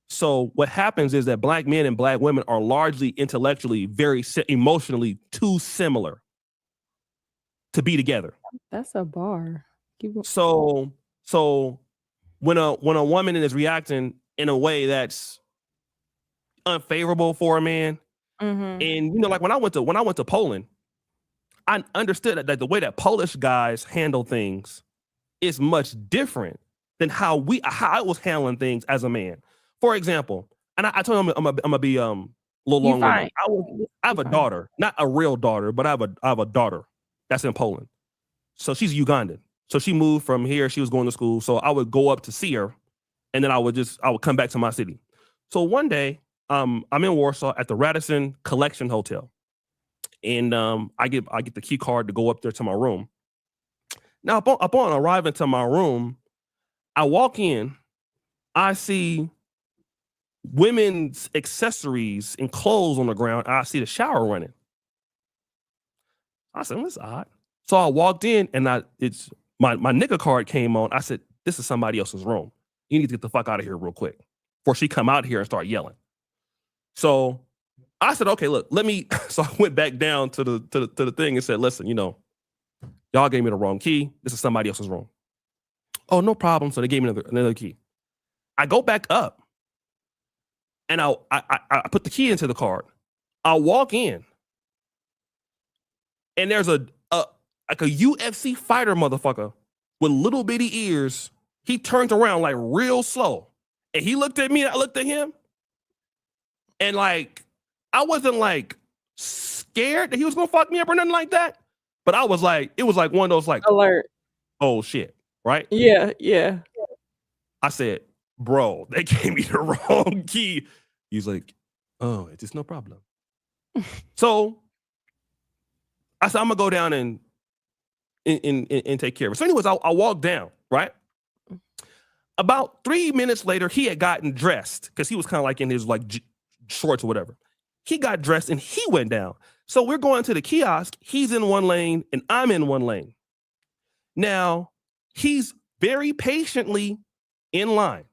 So what happens is that black men and black women are largely intellectually, very emotionally too similar to be together. That's a bar. So when a woman is reacting in a way that's unfavorable for a man, and you know, like when I went to Poland, I understood that the way that Polish guys handle things is much different than how I was handling things as a man. For example, and I told him I'm gonna be a little long. I have a daughter, not a real daughter, but I have a daughter that's in Poland. So she's Ugandan. So she moved from here. She was going to school. So I would go up to see her, and then I would come back to my city. So one day, I'm in Warsaw at the Radisson Collection Hotel, and I get the key card to go up there to my room. Now, upon arriving to my room, I walk in, I see women's accessories and clothes on the ground. I see the shower running. I said, "That's odd." So I walked in, and it's my nigga card came on. I said, "This is somebody else's room. You need to get the fuck out of here real quick before she come out here and start yelling." So I said, "Okay, look, let me." So I went back down to the thing and said, "Listen, you know, y'all gave me the wrong key. This is somebody else's room." "Oh, no problem." So they gave me another key. I go back up, and I put the key into the card. I walk in, and there's a UFC fighter motherfucker with little bitty ears. He turns around like real slow, and he looked at me, and I looked at him, and like I wasn't like scared that he was gonna fuck me up or nothing like that, but I was like, it was like one of those like alert. Oh shit, right? Yeah. I said, "Bro, they gave me the wrong key." He's like, "Oh, it's just no problem." So I said, I'm gonna go down and take care of it. So anyways, I walked down, right? About 3 minutes later, he had gotten dressed because he was kind of like in his like shorts or whatever. He got dressed and he went down. So we're going to the kiosk. He's in one lane and I'm in one lane. Now, he's very patiently in line,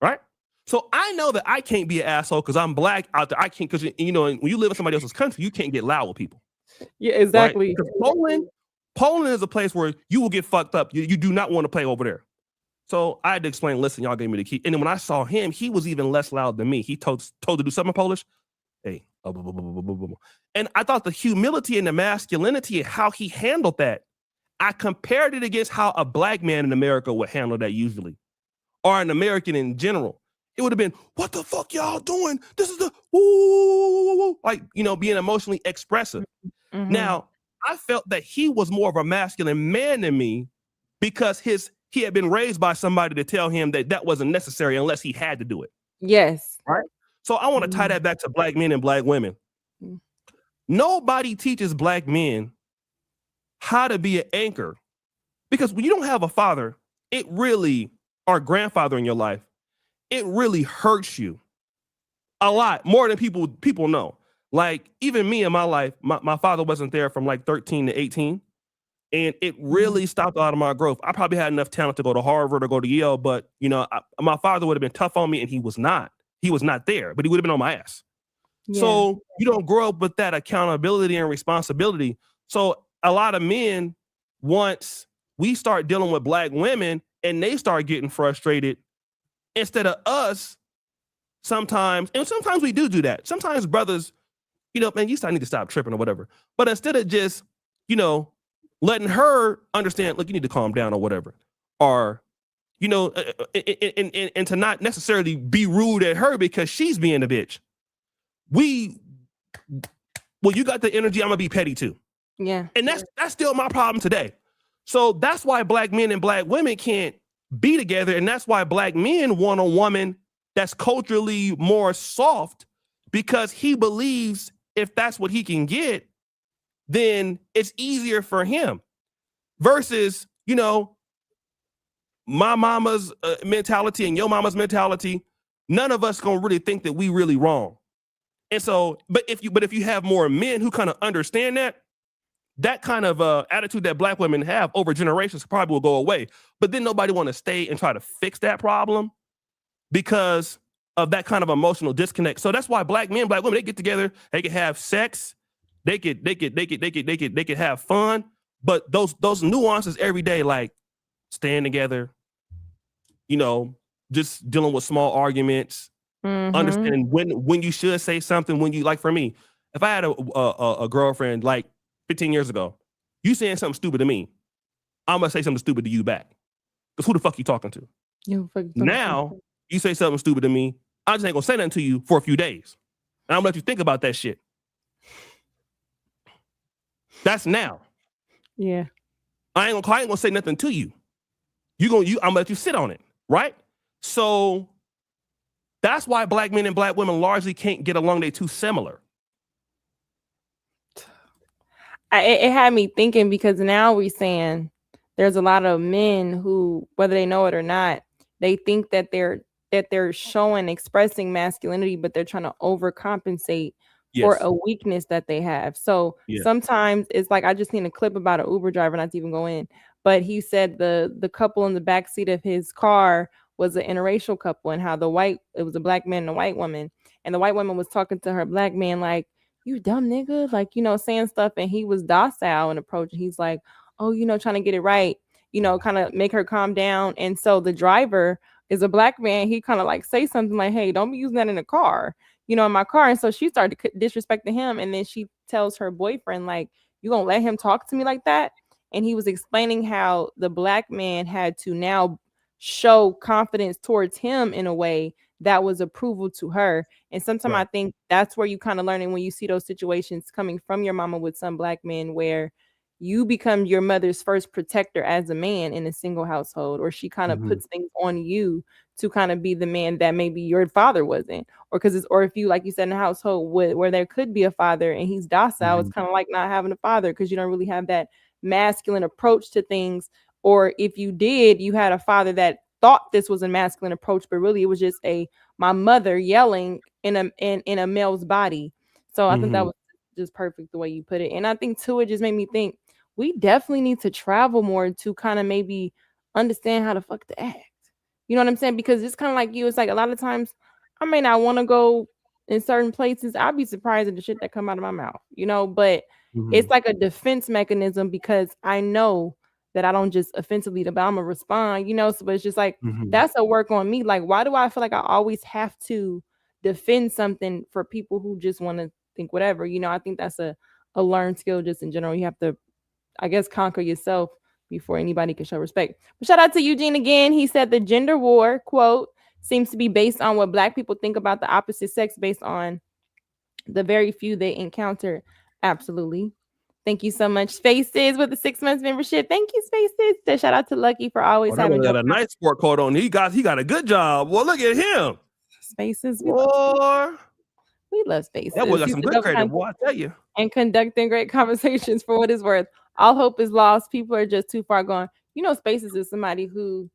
right? So I know that I can't be an asshole because I'm black out there. I can't, because, you know, when you live in somebody else's country, you can't get loud with people. Yeah, exactly. Right? Poland is a place where you will get fucked up. You do not want to play over there. So I had to explain, listen, y'all gave me the key. And then when I saw him, he was even less loud than me. He told to do something in Polish. Hey. And I thought the humility and the masculinity and how he handled that, I compared it against how a black man in America would handle that usually, or an American in general. It would have been, what the fuck y'all doing? This is the woo, like, you know, being emotionally expressive. Mm-hmm. Now, I felt that he was more of a masculine man than me because he had been raised by somebody to tell him that wasn't necessary unless he had to do it. Yes. Right? So I want to tie that back to black men and black women. Nobody teaches black men how to be an anchor, because when you don't have a father, it really, or grandfather in your life, it really hurts you a lot more than people know. Like even me in my life, my father wasn't there from like 13 to 18. And it really stopped a lot of my growth. I probably had enough talent to go to Harvard or go to Yale, but you know, my father would have been tough on me, and he was not. He was not there, but he would have been on my ass. Yeah. So you don't grow up with that accountability and responsibility. So a lot of men, once we start dealing with black women and they start getting frustrated, instead of us, sometimes we do that. Sometimes brothers, you know, man, you need to stop tripping or whatever. But instead of just, you know, letting her understand, look, you need to calm down or whatever, or, you know, and to not necessarily be rude at her because she's being a bitch. You got the energy, I'm gonna be petty too. Yeah. And that's still my problem today. So that's why black men and black women can't be together. And that's why black men want a woman that's culturally more soft, because he believes if that's what he can get, then it's easier for him versus, you know, my mama's mentality and your mama's mentality. None of us gonna really think that we really wrong. And so, but if you have more men who kind of understand that kind of attitude that black women have over generations probably will go away. But then nobody want to stay and try to fix that problem because of that kind of emotional disconnect. So that's why black men, black women, they get together, they can have sex, they could have fun, but those nuances every day, like staying together, you know, just dealing with small arguments, understanding when you should say something, when you, like for me, if I had a girlfriend like 15 years ago, you saying something stupid to me, I'm gonna say something stupid to you back. Because who the fuck you talking to? Now you say something stupid to me, I just ain't gonna say nothing to you for a few days. And I'm gonna let you think about that shit. That's now. Yeah. I ain't gonna say nothing to you. I'm gonna let you sit on it, right? So that's why black men and black women largely can't get along. They're too similar. It had me thinking, because now we're saying there's a lot of men who, whether they know it or not, they think that they're expressing masculinity, but they're trying to overcompensate for a weakness that they have. So sometimes it's like, I just seen a clip about an Uber driver, not to even go in, but he said the couple in the backseat of his car was an interracial couple, and how it was a black man and a white woman, and the white woman was talking to her black man like, you dumb nigga, like, you know, saying stuff, and he was docile and approaching. He's like, oh, you know, trying to get it right, you know, kind of make her calm down. And so the driver is a black man. He kind of like say something like, hey, don't be using that in the car, you know, in my car. And so she started disrespecting him. And then she tells her boyfriend, like, you gonna let him talk to me like that? And he was explaining how the black man had to now show confidence towards him in a way that was approval to her. And sometimes I think that's where you kind of learning when you see those situations coming from your mama with some black men, where you become your mother's first protector as a man in a single household, or she kind of puts things on you to kind of be the man that maybe your father wasn't, or if you, like you said, in a household where there could be a father and he's docile, it's kind of like not having a father because you don't really have that masculine approach to things. Or if you did, you had a father that thought this was a masculine approach, but really it was just my mother yelling in a male's body. So I think that was just perfect the way you put it. And I think too, it just made me think we definitely need to travel more to kind of maybe understand how to fuck to act. You know what I'm saying? Because it's kind of like you. It's like a lot of times I may not want to go in certain places. I'd be surprised at the shit that come out of my mouth, but it's like a defense mechanism because I know that I don't just offensively, but I'm gonna respond, So, but it's just like that's a work on me. Like, why do I feel like I always have to defend something for people who just want to think whatever? I think that's a learned skill just in general. You have to, I guess, conquer yourself before anybody can show respect. But shout out to Eugene again. He said the gender war, quote, seems to be based on what Black people think about the opposite sex based on the very few they encounter. Absolutely. Thank you so much, Spaces, with the 6 months membership. Thank you, Spaces. So shout out to Lucki for always having got a nice sport coat on. He got a good job. Well, look at him. Spaces. We love Spaces. That boy got some good credit, boy, I tell you. And conducting great conversations for what it's worth. All hope is lost. People are just too far gone. Spaces is somebody who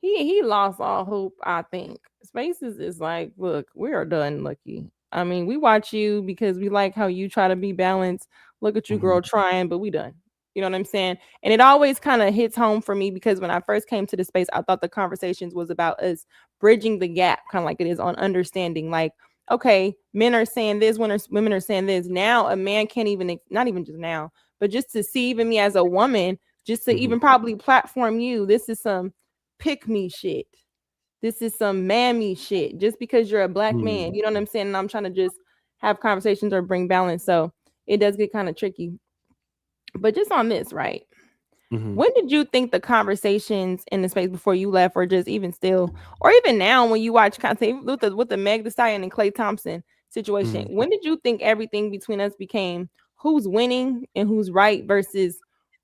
he lost all hope, I think. Spaces is like, look, we are done, Lucki. I mean, we watch you because we like how you try to be balanced. Look at you, girl, trying, but we done. You know what I'm saying? And it always kind of hits home for me because when I first came to the space, I thought the conversations was about us bridging the gap, kind of like it is on understanding. Like, okay, men are saying this, women are saying this. Now a man can't even, not even just now, but just to see even me as a woman, just to even probably platform you. This is some pick me shit. This is some mammy shit. Just because you're a Black man, you know what I'm saying? And I'm trying to just have conversations or bring balance. So it does get kind of tricky. But just on this, right? When did you think the conversations in the space before you left, or just even still, or even now when you watch content with the Meg Thee Stallion and Klay Thompson situation, when did you think everything between us became who's winning and who's right versus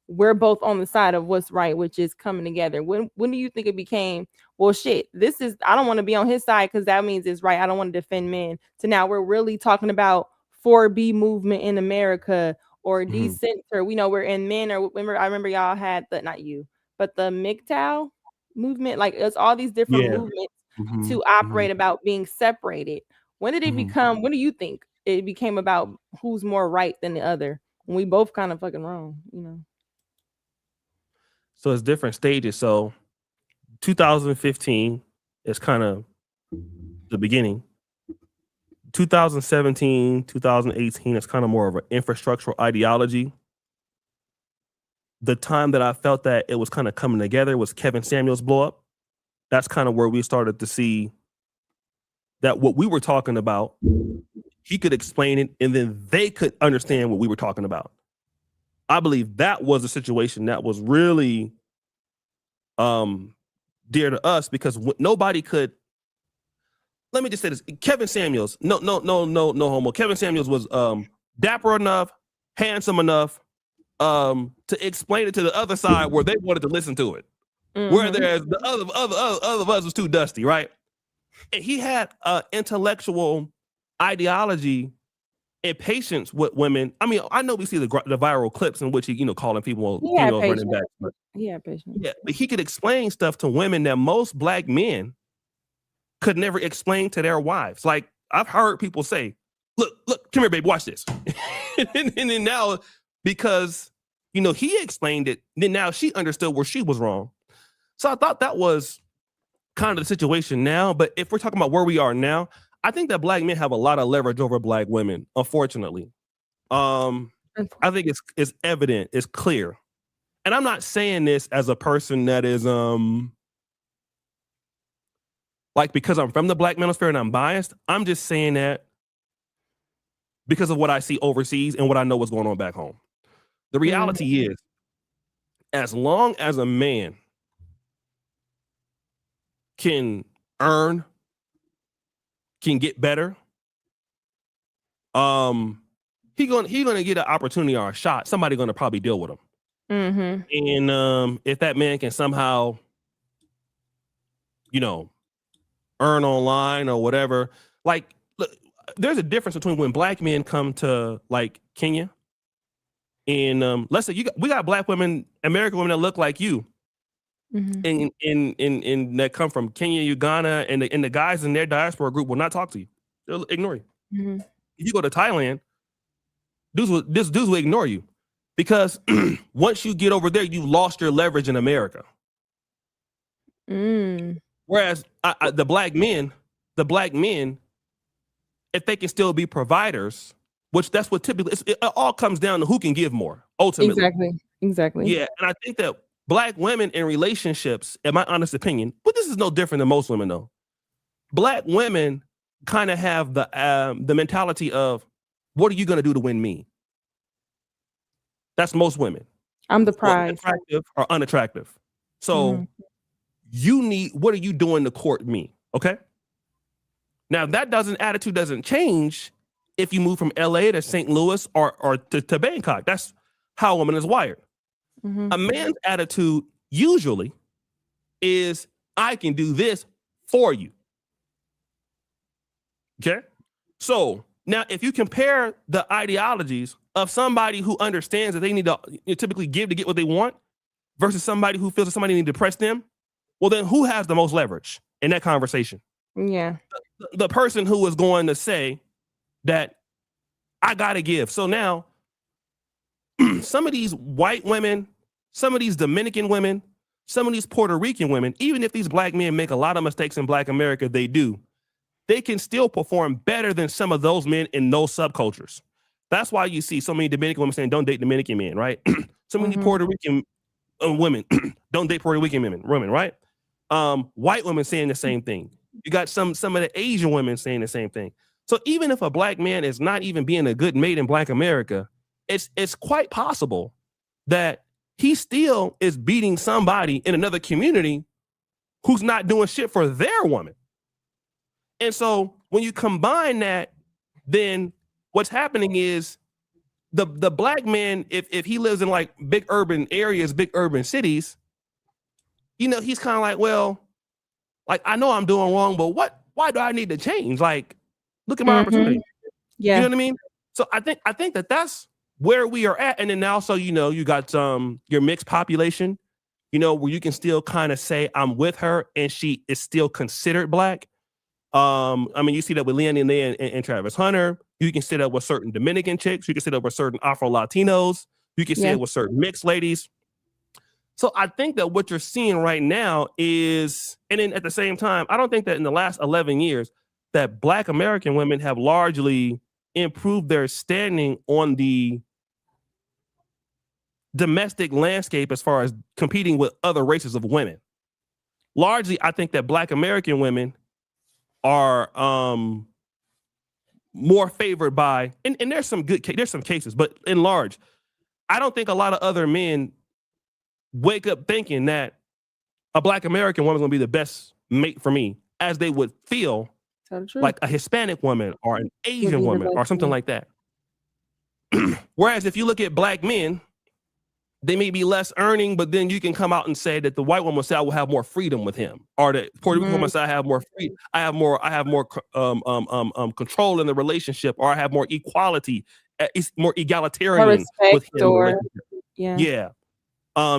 we're both on the side of what's right, which is coming together? When do you think it became, well, shit, I don't want to be on his side because that means it's right. I don't want to defend men. So now we're really talking about 4B movement in America or decenter. We know we're in men, or I remember y'all had not you, but the MGTOW movement. Like it's all these different movements to operate about being separated. When did it become, when do you think it became about who's more right than the other? When we both kind of fucking wrong, So it's different stages. So 2015 is kind of the beginning. 2017, 2018 is kind of more of an infrastructural ideology. The time that I felt that it was kind of coming together was Kevin Samuels' blow up. That's kind of where we started to see that what we were talking about, he could explain it, and then they could understand what we were talking about. I believe that was a situation that was really dear to us because nobody could. Let me just say this: Kevin Samuels, no homo. Kevin Samuels was dapper enough, handsome enough to explain it to the other side where they wanted to listen to it. Whereas the other of us was too dusty, right? And he had intellectual ideology and patience with women. I mean, I know we see the viral clips in which he, calling people females running back. But patience. Yeah, but he could explain stuff to women that most Black men could never explain to their wives. Like I've heard people say, look, come here, babe, watch this. and then now, because, he explained it, then now she understood where she was wrong. So I thought that was kind of the situation now. But if we're talking about where we are now, I think that Black men have a lot of leverage over Black women, unfortunately. I think it's evident, it's clear. And I'm not saying this as a person that is like because I'm from the Black Manosphere and I'm biased. I'm just saying that because of what I see overseas and what I know what's going on back home. The reality is, as long as a man can earn, can get better, he gonna get an opportunity or a shot. Somebody gonna probably deal with him. And if that man can somehow, earn online or whatever, like, look, there's a difference between when black men come to like Kenya, and let's say we got black women, American women that look like you, in that come from Kenya, Uganda, and the guys in their diaspora group will not talk to you. They'll ignore you. If you go to Thailand, dudes will ignore you because once you get over there, you lost your leverage in America. Whereas the black men, if they can still be providers, which that's what typically it all comes down to who can give more ultimately. Exactly. Yeah, and I think that black women in relationships, in my honest opinion, but this is no different than most women though. Black women kind of have the mentality of, what are you going to do to win me? That's most women. I'm the prize. Attractive or unattractive. So what are you doing to court me? Okay. Now that attitude doesn't change if you move from LA to St. Louis or to Bangkok. That's how a woman is wired. A man's attitude usually is, I can do this for you. Okay. So now if you compare the ideologies of somebody who understands that they need to typically give to get what they want versus somebody who feels that somebody needs to press them, well, then who has the most leverage in that conversation? Yeah. The person who is going to say that I got to give. So now some of these white women, some of these Dominican women, some of these Puerto Rican women, even if these black men make a lot of mistakes in Black America, they can still perform better than some of those men in those subcultures. That's why you see so many Dominican women saying, don't date Dominican men, right? So many Puerto Rican women, don't date Puerto Rican women, right? White women saying the same thing. You got some of the Asian women saying the same thing. So even if a black man is not even being a good mate in Black America, it's quite possible that he still is beating somebody in another community who's not doing shit for their woman. And so when you combine that, then what's happening is the black man, if he lives in like big urban areas, big urban cities, he's kind of like, well, like, I know I'm doing wrong, but why do I need to change? Like, look at my opportunity. Yeah. You know what I mean? So I think that that's where we are at. And then also, you got your mixed population, where you can still kind of say I'm with her and she is still considered black. You see that with Leon and Travis Hunter. You can see that with certain Dominican chicks. You can see that with certain Afro Latinos. You can see it with certain mixed ladies. So I think that what you're seeing right now is, and then at the same time, I don't think that in the last 11 years that Black American women have largely improved their standing on the domestic landscape as far as competing with other races of women. Largely, I think that Black American women are more favored by, and there's some cases, but in large, I don't think a lot of other men wake up thinking that a Black American woman is going to be the best mate for me, as they would feel like a Hispanic woman or an Asian woman or something like that. Whereas if you look at black men, they may be less earning, but then you can come out and say that the white woman will say I will have more freedom with him, or the Puerto Rican woman say I have more free, I have more control in the relationship, or I have more equality, it's more egalitarian with him.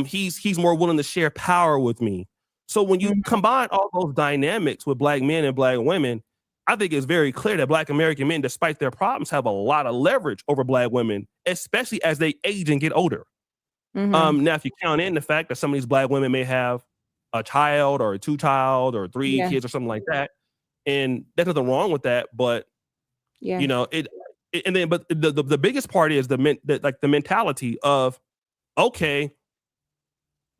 He's more willing to share power with me. So when you combine all those dynamics with black men and black women, I think it's very clear that Black American men, despite their problems, have a lot of leverage over black women, especially as they age and get older. Now, if you count in the fact that some of these black women may have a child or two child or three kids or something like that, and there's nothing wrong with that, but but the biggest part is the mentality of, okay,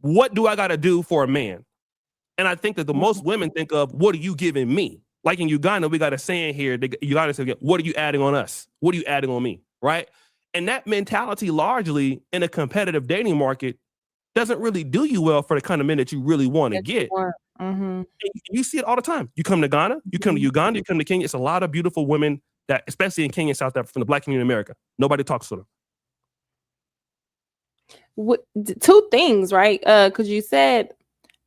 what do I got to do for a man? And I think that the most women think of, what are you giving me? Like in Uganda, we got a saying here, Uganda says, what are you adding on us? What are you adding on me? Right? And that mentality largely in a competitive dating market doesn't really do you well for the kind of men that you really want to get. You see it all the time. You come to Ghana, you come to Uganda, you come to Kenya. It's a lot of beautiful women that, especially in Kenya and South Africa, from the black community in America, nobody talks to them. two things, right? Because you said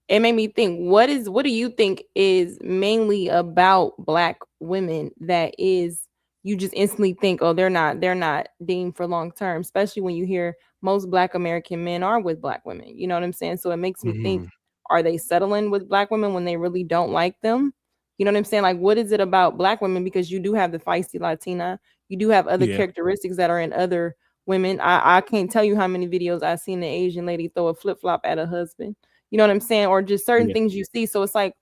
it made me think. What do you think is mainly about Black women that is you just instantly think, oh, they're not deemed for long term, especially when you hear most Black American men are with Black women. You know what I'm saying? So it makes me think, are they settling with Black women when they really don't like them? You know what I'm saying? Like, what is it about Black women? Because you do have the feisty Latina, you do have other characteristics that are in other women. I can't tell you how many videos I've seen an Asian lady throw a flip flop at a husband. You know what I'm saying? Or just certain things you see. So it's like,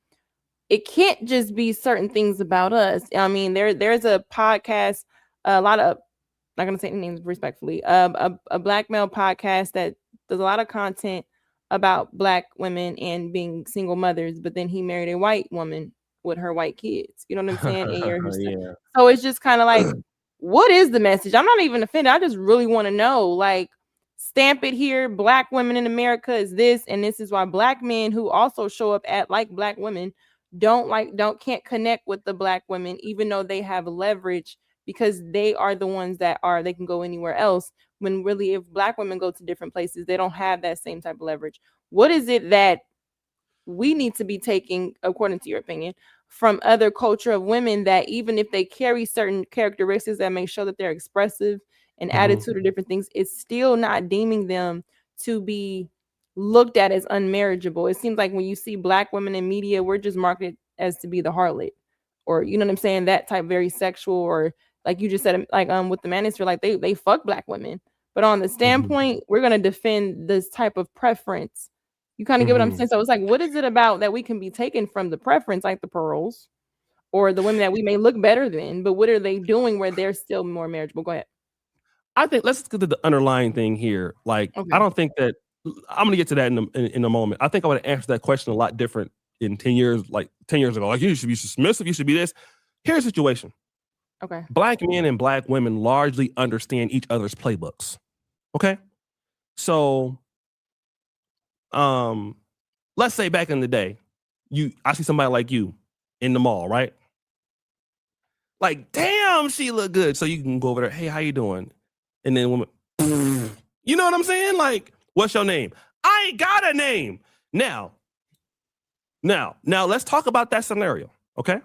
it can't just be certain things about us. I mean, there's a podcast, a lot of, not gonna say any names respectfully, a Black male podcast that does a lot of content about Black women and being single mothers, but then he married a white woman with her white kids. You know what I'm saying? So it's just kind of like, what is the message? I'm not even offended. I just really want to know, like, stamp it here. Black women in America is this, and this is why Black men who also show up at like Black women can't connect with the Black women, even though they have leverage because they are the ones that they can go anywhere else. When really, if Black women go to different places, they don't have that same type of leverage. What is it that we need to be taking, according to your opinion, from other culture of women that even if they carry certain characteristics that may show that they're expressive and attitude or different things, it's still not deeming them to be looked at as unmarriageable? It seems like when you see Black women in media, we're just marketed as to be the harlot, or you know what I'm saying, that type, very sexual, or like you just said, like with the Manosphere, like they fuck Black women. But on the standpoint, we're gonna defend this type of preference. You kind of get what I'm saying? So it's like, what is it about that we can be taken from the preference, like the pearls, or the women that we may look better than, but what are they doing where they're still more marriageable? Go ahead. I think let's get to the underlying thing here. Like, I don't think that I'm going to get to that in a moment. I think I would answer that question a lot different in 10 years, like 10 years ago. Like, you should be submissive. You should be this. Here's the situation. Okay. Black men and Black women largely understand each other's playbooks. Okay. So, let's say back in the day, I see somebody like you in the mall, right? Like, damn, she look good. So you can go over there. Hey, how you doing? And then woman, you know what I'm saying? Like, what's your name? I ain't got a name. Now, let's talk about that scenario, okay?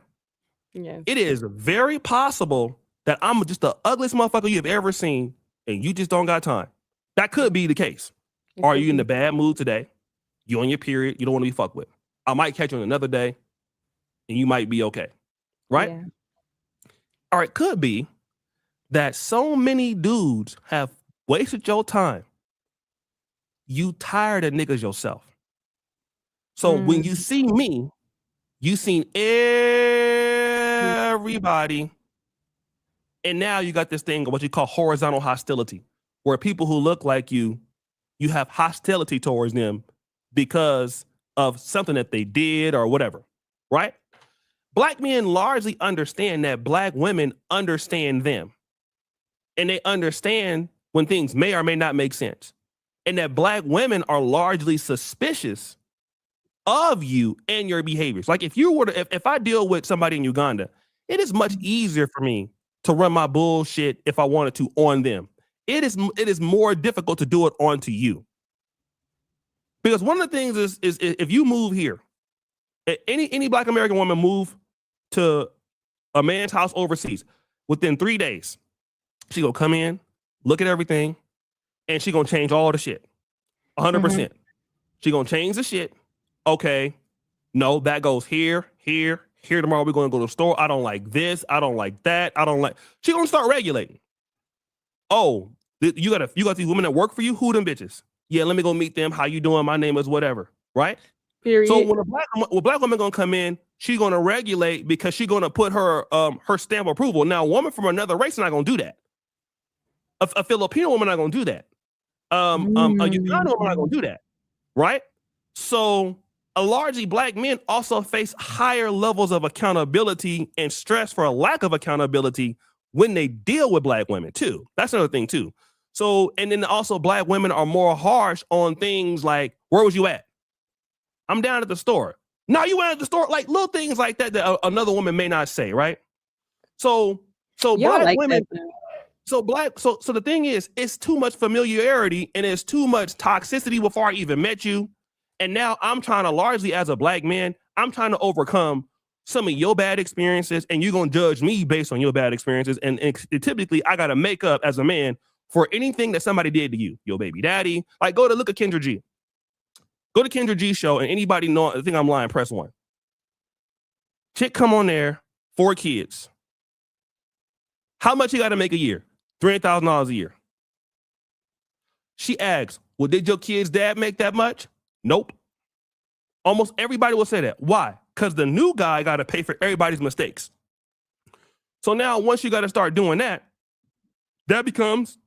Yeah. It is very possible that I'm just the ugliest motherfucker you've ever seen, and you just don't got time. That could be the case. Are you in a bad mood today? You on your period? You don't want to be fucked with. I might catch you on another day, and you might be okay, right? Yeah. Or it could be that so many dudes have wasted your time. You tired of niggas yourself. So when you see me, you seen everybody. And now you got this thing, what you call horizontal hostility, where people who look like you have hostility towards them because of something that they did or whatever, right? Black men largely understand that Black women understand them. And they understand when things may or may not make sense. And that Black women are largely suspicious of you and your behaviors. Like, if you were to, if I deal with somebody in Uganda, it is much easier for me to run my bullshit if I wanted to on them. It is more difficult to do it onto you. Because one of the things is if you move here, any Black American woman move to a man's house overseas, within 3 days, she gonna come in, look at everything, and she gonna change all the shit. 100%. She gonna change the shit. Okay, no, that goes here. Tomorrow we're gonna go to the store. I don't like this. I don't like that. She gonna start regulating. Oh, you got these women that work for you? Who them bitches? Yeah, let me go meet them. How you doing? My name is whatever, right? Period. So when a black woman gonna come in, she's gonna regulate because she's gonna put her stamp of approval. Now, a woman from another race is not gonna do that. A Filipino woman not gonna do that. A Uganda woman not gonna do that, right? So, largely Black men also face higher levels of accountability and stress for a lack of accountability when they deal with Black women too. That's another thing too. So, and then also Black women are more harsh on things like, where was you at? I'm down at the store. No, you went at the store. Like little things like that that another woman may not say, right? So Black women, So the thing is, it's too much familiarity and it's too much toxicity before I even met you. And now I'm trying to largely, as a black man, I'm trying to overcome some of your bad experiences, and you're gonna judge me based on your bad experiences. And typically, I gotta make up as a man for anything that somebody did to you, your baby daddy. Like, go to look at Kendra G. Go to Kendra G show, and anybody know? I think I'm lying. Press 1. Chick come on there, 4 kids. How much you got to make a year? $300,000 a year. She asks, well, did your kid's dad make that much? Nope. Almost everybody will say that. Why? Because the new guy got to pay for everybody's mistakes. So now once you got to start doing that, that becomes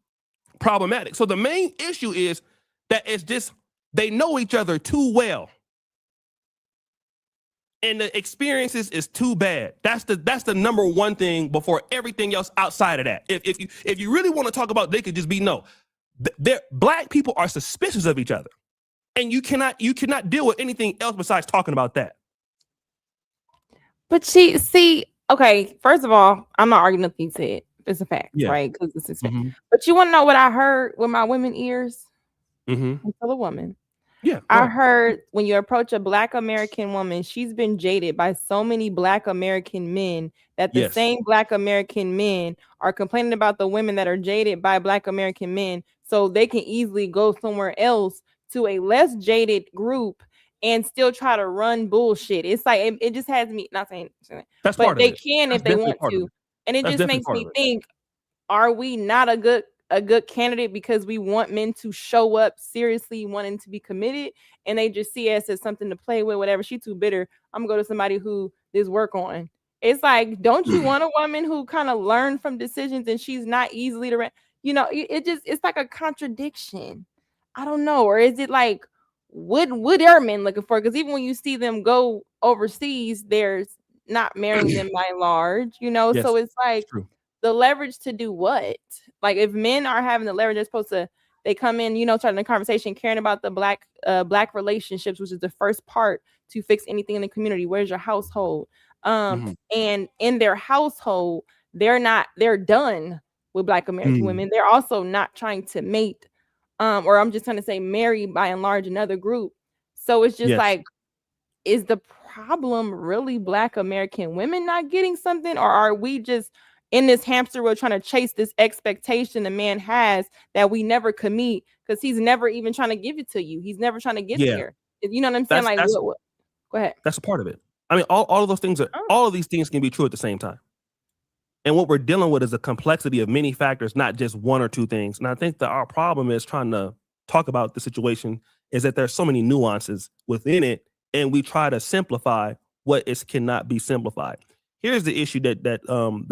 problematic. So the main issue is that it's just, they know each other too well. And the experiences is too bad. That's the number one thing before everything else outside of that. If you really want to talk about, they could just be no. Black people are suspicious of each other, and you cannot deal with anything else besides talking about that. But okay. First of all, I'm not arguing nothing you said. It's a fact, right? Because it's a fact. Mm-hmm. But you want to know what I heard with my women ears? Mm-hmm. I'm still a woman. Yeah, I heard when you approach a Black American woman, she's been jaded by so many Black American men that the same Black American men are complaining about the women that are jaded by Black American men, so they can easily go somewhere else to a less jaded group and still try to run bullshit. It's like it just has me not saying that's but part they of it. can That's if they want to, and it just makes me think: are we not a good candidate because we want men to show up seriously wanting to be committed, and they just see us as something to play with? Whatever, she too bitter, I'm gonna go to somebody who there's work on. It's like, don't you want a woman who kind of learn from decisions and she's not easily to, it's like a contradiction. I don't know. Or is it like, what are men looking for? Because even when you see them go overseas, there's not marrying them by and large, Yes, so it's like the leverage to do what? Like, if men are having the leverage, they're supposed to, they come in, starting the conversation, caring about the black relationships, which is the first part to fix anything in the community. Where's your household? And in their household, they're done with Black American women. They're also not trying to mate, or I'm just trying to say marry by and large another group. So it's just like, is the problem really Black American women not getting something, or are we just in this hamster wheel trying to chase this expectation a man has that we never could meet, because he's never even trying to give it to you. He's never trying to get there. You know what I'm saying? What? Go ahead. That's a part of it. I mean, all of those things all of these things can be true at the same time. And what we're dealing with is a complexity of many factors, not just one or two things. And I think that our problem is trying to talk about the situation is that there's so many nuances within it, and we try to simplify what cannot be simplified. Here's the issue that I'm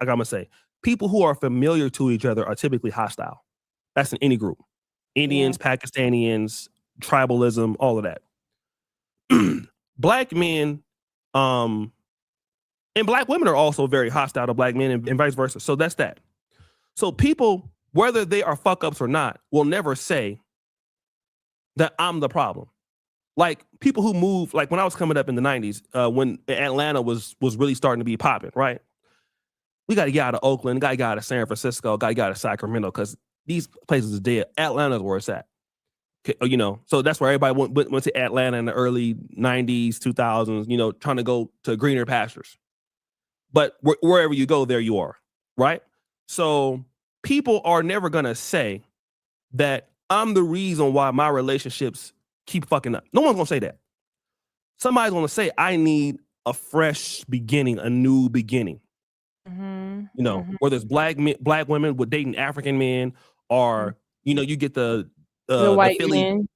gonna say: people who are familiar to each other are typically hostile. That's in any group. Indians, Pakistanians, tribalism, all of that. Black men, and Black women are also very hostile to Black men, and vice versa. So that's that. So people, whether they are fuck ups or not, will never say that I'm the problem. Like, people who move, like when I was coming up in the 90s, when Atlanta was really starting to be popping, right? We got to get out of Oakland, got to get out of San Francisco, got to get out of Sacramento, because these places are dead. Atlanta's where it's at. So that's where everybody went to Atlanta in the early 90s, 2000s, trying to go to greener pastures. But wherever you go, there you are, right? So people are never going to say that I'm the reason why my relationships keep fucking up. No one's going to say that. Somebody's going to say, I need a fresh beginning, a new beginning. Whether it's black women with dating African men, or you get the white Philly men.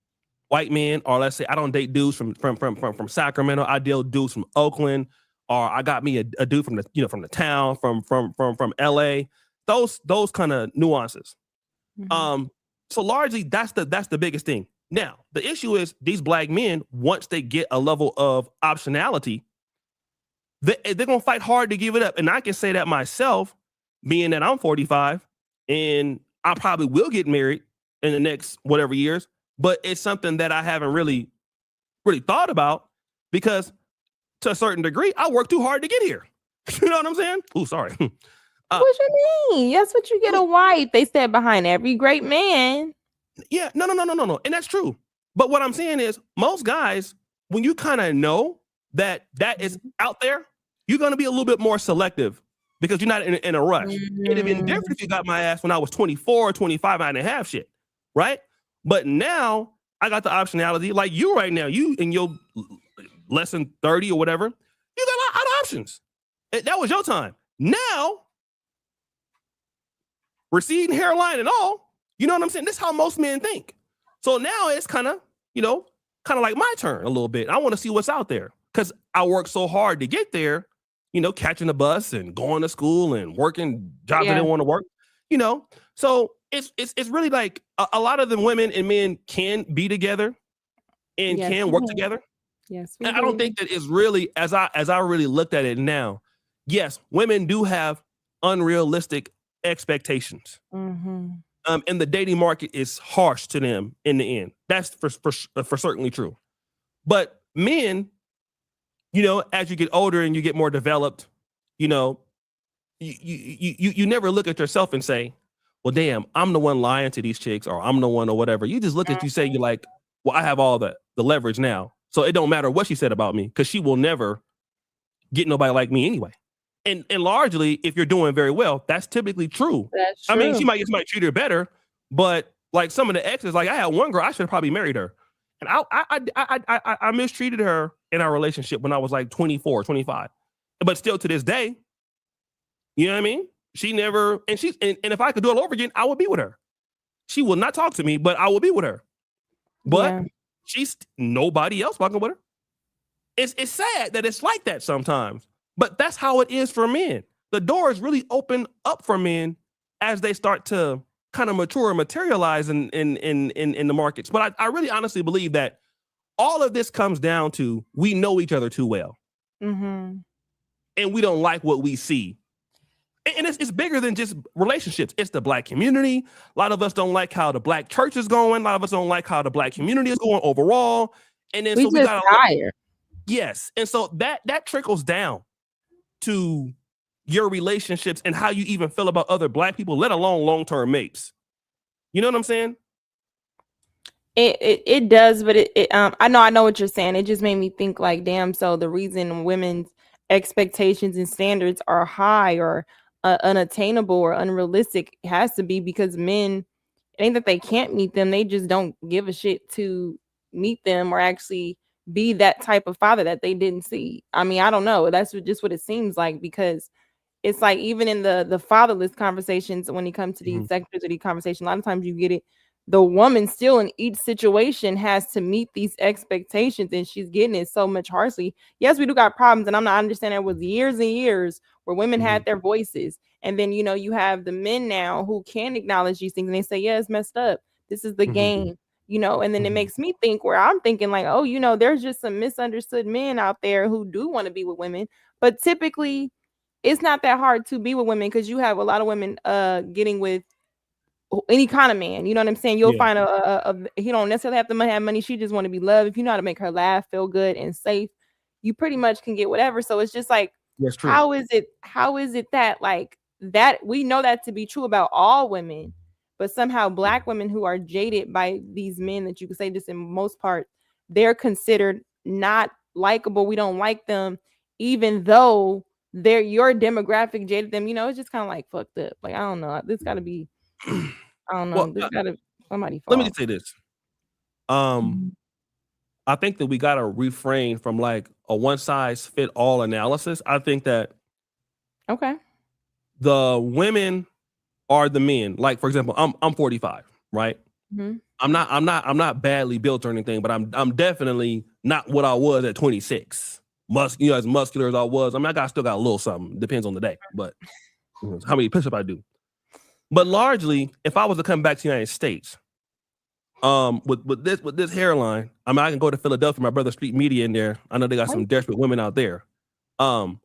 White men, or let's say I don't date dudes from Sacramento. I deal dudes from Oakland, or I got me a dude from the town from LA. Those kind of nuances. So largely that's the biggest thing. Now the issue is these Black men, once they get a level of optionality, they're gonna fight hard to give it up. And I can say that myself, being that I'm 45, and I probably will get married in the next whatever years, but it's something that I haven't really thought about, because to a certain degree, I worked too hard to get here. You know what I'm saying? Oh, sorry. What you mean? That's what you get a wife. They said behind every great man. Yeah, no. And that's true. But what I'm saying is most guys, when you kind of know that is out there, you're going to be a little bit more selective because you're not in a rush. It'd have been different if you got my ass when I was 24 or 25, I didn't have shit, right? But now I got the optionality, like you right now, you in your less than 30 or whatever, you got a lot of options. That was your time. Now, receding hairline and all, you know what I'm saying? This is how most men think. So now it's kind of, like my turn a little bit. I want to see what's out there because I worked so hard to get there, catching the bus and going to school and working jobs I didn't want to work, So it's really like a lot of the women and men can be together and can work together. Yes. And I don't think that it's really, as I really looked at it now, yes, women do have unrealistic expectations. And the dating market is harsh to them in the end. That's for certainly true. But men, as you get older and you get more developed, you never look at yourself and say, well, damn, I'm the one lying to these chicks or I'm the one or whatever. You just look at you say, you're like, well, I have all the leverage now. So it don't matter what she said about me because she will never get nobody like me anyway. And largely, if you're doing very well, that's typically true. That's true. I mean, she might treat her better, but like some of the exes, like I had one girl, I should have probably married her. And I mistreated her in our relationship when I was like 24, 25. But still to this day, you know what I mean? She never, and if I could do it all over again, I would be with her. She will not talk to me, but I will be with her. But she's nobody else walking with her. It's sad that it's like that sometimes, but that's how it is for men. The door is really open up for men as they start to kind of mature and materialize in the markets. But I really honestly believe that all of this comes down to we know each other too well. And we don't like what we see. And it's bigger than just relationships. It's the Black community. A lot of us don't like how the Black church is going. A lot of us don't like how the Black community is going overall. And then we got tired. Yes. And so that trickles down to your relationships and how you even feel about other Black people, let alone long-term mates. You know what I'm saying? It does, but I know what you're saying. It just made me think like, damn, so the reason women's expectations and standards are high or unattainable or unrealistic has to be because men, it ain't that they can't meet them, they just don't give a shit to meet them or actually be that type of father that they didn't see. I mean, I don't know. That's just what it seems like, because it's like even in the fatherless conversations, when it comes to these sectors of the conversation, a lot of times you get it. The woman still in each situation has to meet these expectations, and she's getting it so much harshly. Yes, we do got problems, and I'm not understanding. It was years and years where women had their voices, and then you have the men now who can acknowledge these things, and they say, "Yeah, it's messed up. This is the game." And then it makes me think where I'm thinking like, oh, there's just some misunderstood men out there who do want to be with women, but typically it's not that hard to be with women because you have a lot of women getting with any kind of man. You know what I'm saying? You'll find he don't necessarily have to have money. She just want to be loved. If you know how to make her laugh, feel good, and safe, you pretty much can get whatever. So it's just like, how is it that like that we know that to be true about all women, but somehow Black women who are jaded by these men that you could say just in most part, they're considered not likable. We don't like them, even though your demographic jaded them. It's just kind of like fucked up. Like, I don't know. This got to be. I don't know. This gotta somebody. Let me just say this. I think that we gotta refrain from like a one size fit all analysis. I think that the women are the men. Like, for example, I'm 45, right? I'm not badly built or anything, but I'm definitely not what I was at 26. As muscular as I was. I mean, still got a little something. Depends on the day, but how many push-ups I do. But largely, if I was to come back to the United States, with this hairline, I mean, I can go to Philadelphia, my brother Street Media in there. I know they got some desperate women out there. I'm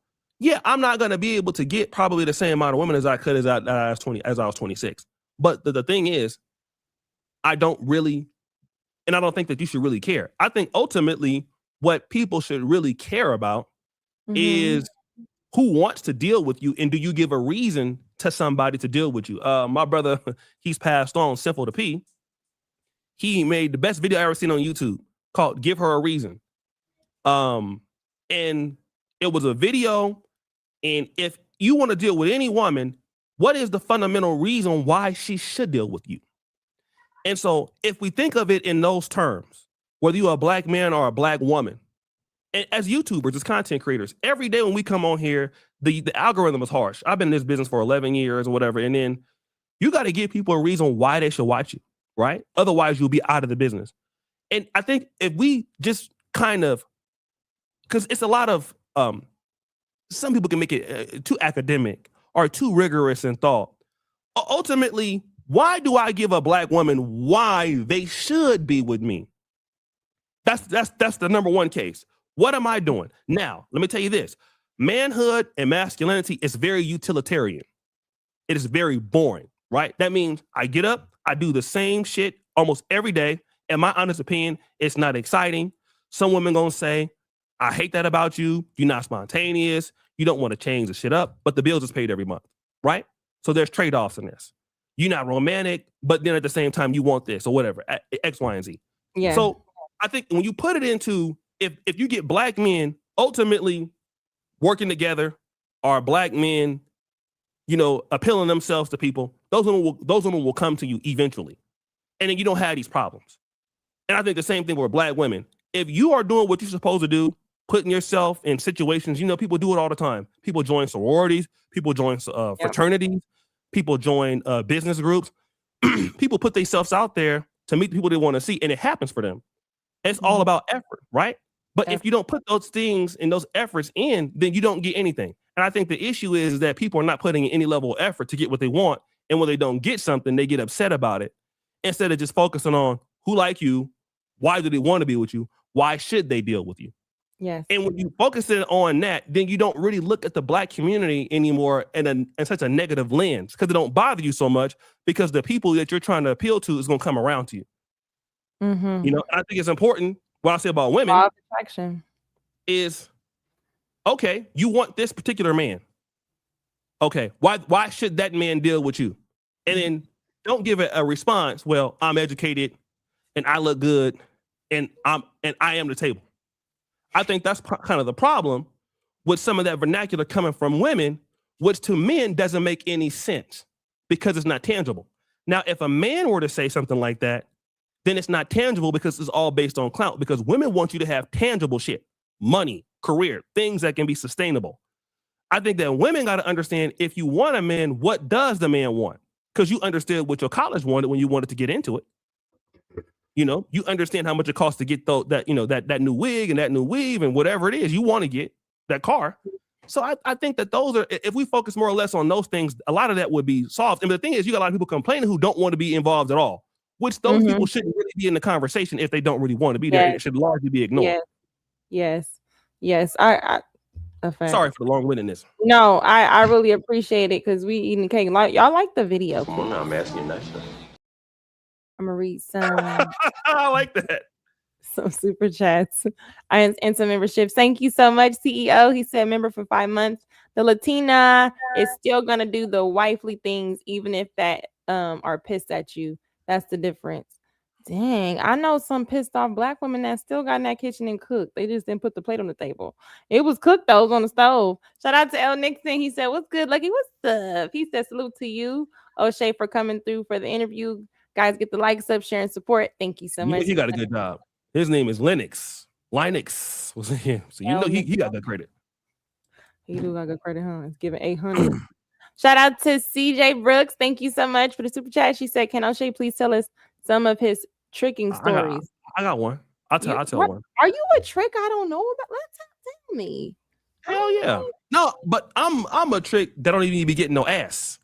not gonna be able to get probably the same amount of women as I could as I was 26. But the thing is, I don't really, and I don't think that you should really care. I think ultimately what people should really care about is who wants to deal with you, and do you give a reason to somebody to deal with you? My brother, he's passed on, Simple to P. He made the best video I ever seen on YouTube called "Give Her a Reason." And it was a video. And if you want to deal with any woman, what is the fundamental reason why she should deal with you? And so if we think of it in those terms, whether you're a black man or a black woman, and as YouTubers, as content creators, every day when we come on here, the algorithm is harsh. I've been in this business for 11 years or whatever. And then you got to give people a reason why they should watch you, right? Otherwise, you'll be out of the business. And I think if we just kind of, because it's a lot of, some people can make it too academic or too rigorous in thought. Ultimately, why do I give a black woman why they should be with me? That's the number one case. What am I doing? Now, let me tell you this. Manhood and masculinity is very utilitarian. It is very boring, right? That means I get up, I do the same shit almost every day. In my honest opinion, it's not exciting. Some women gonna say, I hate that about you. You're not spontaneous. You don't want to change the shit up, but the bills is paid every month, right? So there's trade-offs in this. You're not romantic, but then at the same time, you want this or whatever, X, Y, and Z. Yeah. So I think when you put it into, if you get black men ultimately working together, or black men, appealing themselves to people, those women will come to you eventually. And then you don't have these problems. And I think the same thing with black women. If you are doing what you're supposed to do, putting yourself in situations, people do it all the time. People join sororities, people join fraternities, people join business groups. People put themselves out there to meet the people they want to see, and it happens for them. It's all about effort, right? But if you don't put those things and those efforts in, then you don't get anything. And I think the issue is that people are not putting in any level of effort to get what they want. And when they don't get something, they get upset about it. Instead of just focusing on who like you, why do they want to be with you, why should they deal with you? Yes. And when you focus it on that, then you don't really look at the black community anymore in such a negative lens, because it don't bother you so much, because the people that you're trying to appeal to is going to come around to you. Mm-hmm. I think it's important. What I say about women is, okay, you want this particular man. Okay, why should that man deal with you? And then don't give it a response. Well, I'm educated and I look good and I am the table. I think that's kind of the problem with some of that vernacular coming from women, which to men doesn't make any sense because it's not tangible. Now, if a man were to say something like that, then it's not tangible because it's all based on clout, because women want you to have tangible shit, money, career, things that can be sustainable. I think that women got to understand, if you want a man, what does the man want? Because you understood what your college wanted when you wanted to get into it. You understand how much it costs to get that new wig and that new weave and whatever it is you want to get, that car. So I think that those are, if we focus more or less on those things, a lot of that would be solved. And the thing is, you got a lot of people complaining who don't want to be involved at all, which those people shouldn't really be in the conversation if they don't really want to be there. It should largely be ignored. Yes. Sorry for the long-windedness. No, I really appreciate it, because we eating cake. Y'all like the video. Come on now, I'm asking you nice stuff. I'm gonna read some. I like that. Some super chats and some memberships. Thank you so much, CEO. He said member for 5 months. The Latina is still gonna do the wifely things, even if that are pissed at you. That's the difference. Dang, I know some pissed off black women that still got in that kitchen and cooked. They just didn't put the plate on the table. It was cooked though, it was on the stove. Shout out to L Nixon. He said, "What's good, Lucky? What's up?" He said, "Salute to you, O'Shea, for coming through for the interview. Guys, get the likes up, share, and support. Thank you so much." He got a good job. His name is Linux was him. So he got good credit. He do got good credit, huh? It's giving 800. Shout out to CJ Brooks. Thank you so much for the super chat. She said, "Can O'Shea please tell us some of his tricking stories?" I got one. I'll tell one. Are you a trick I don't know about? Tell me. Hell yeah. No, but I'm a trick that don't even be getting no ass.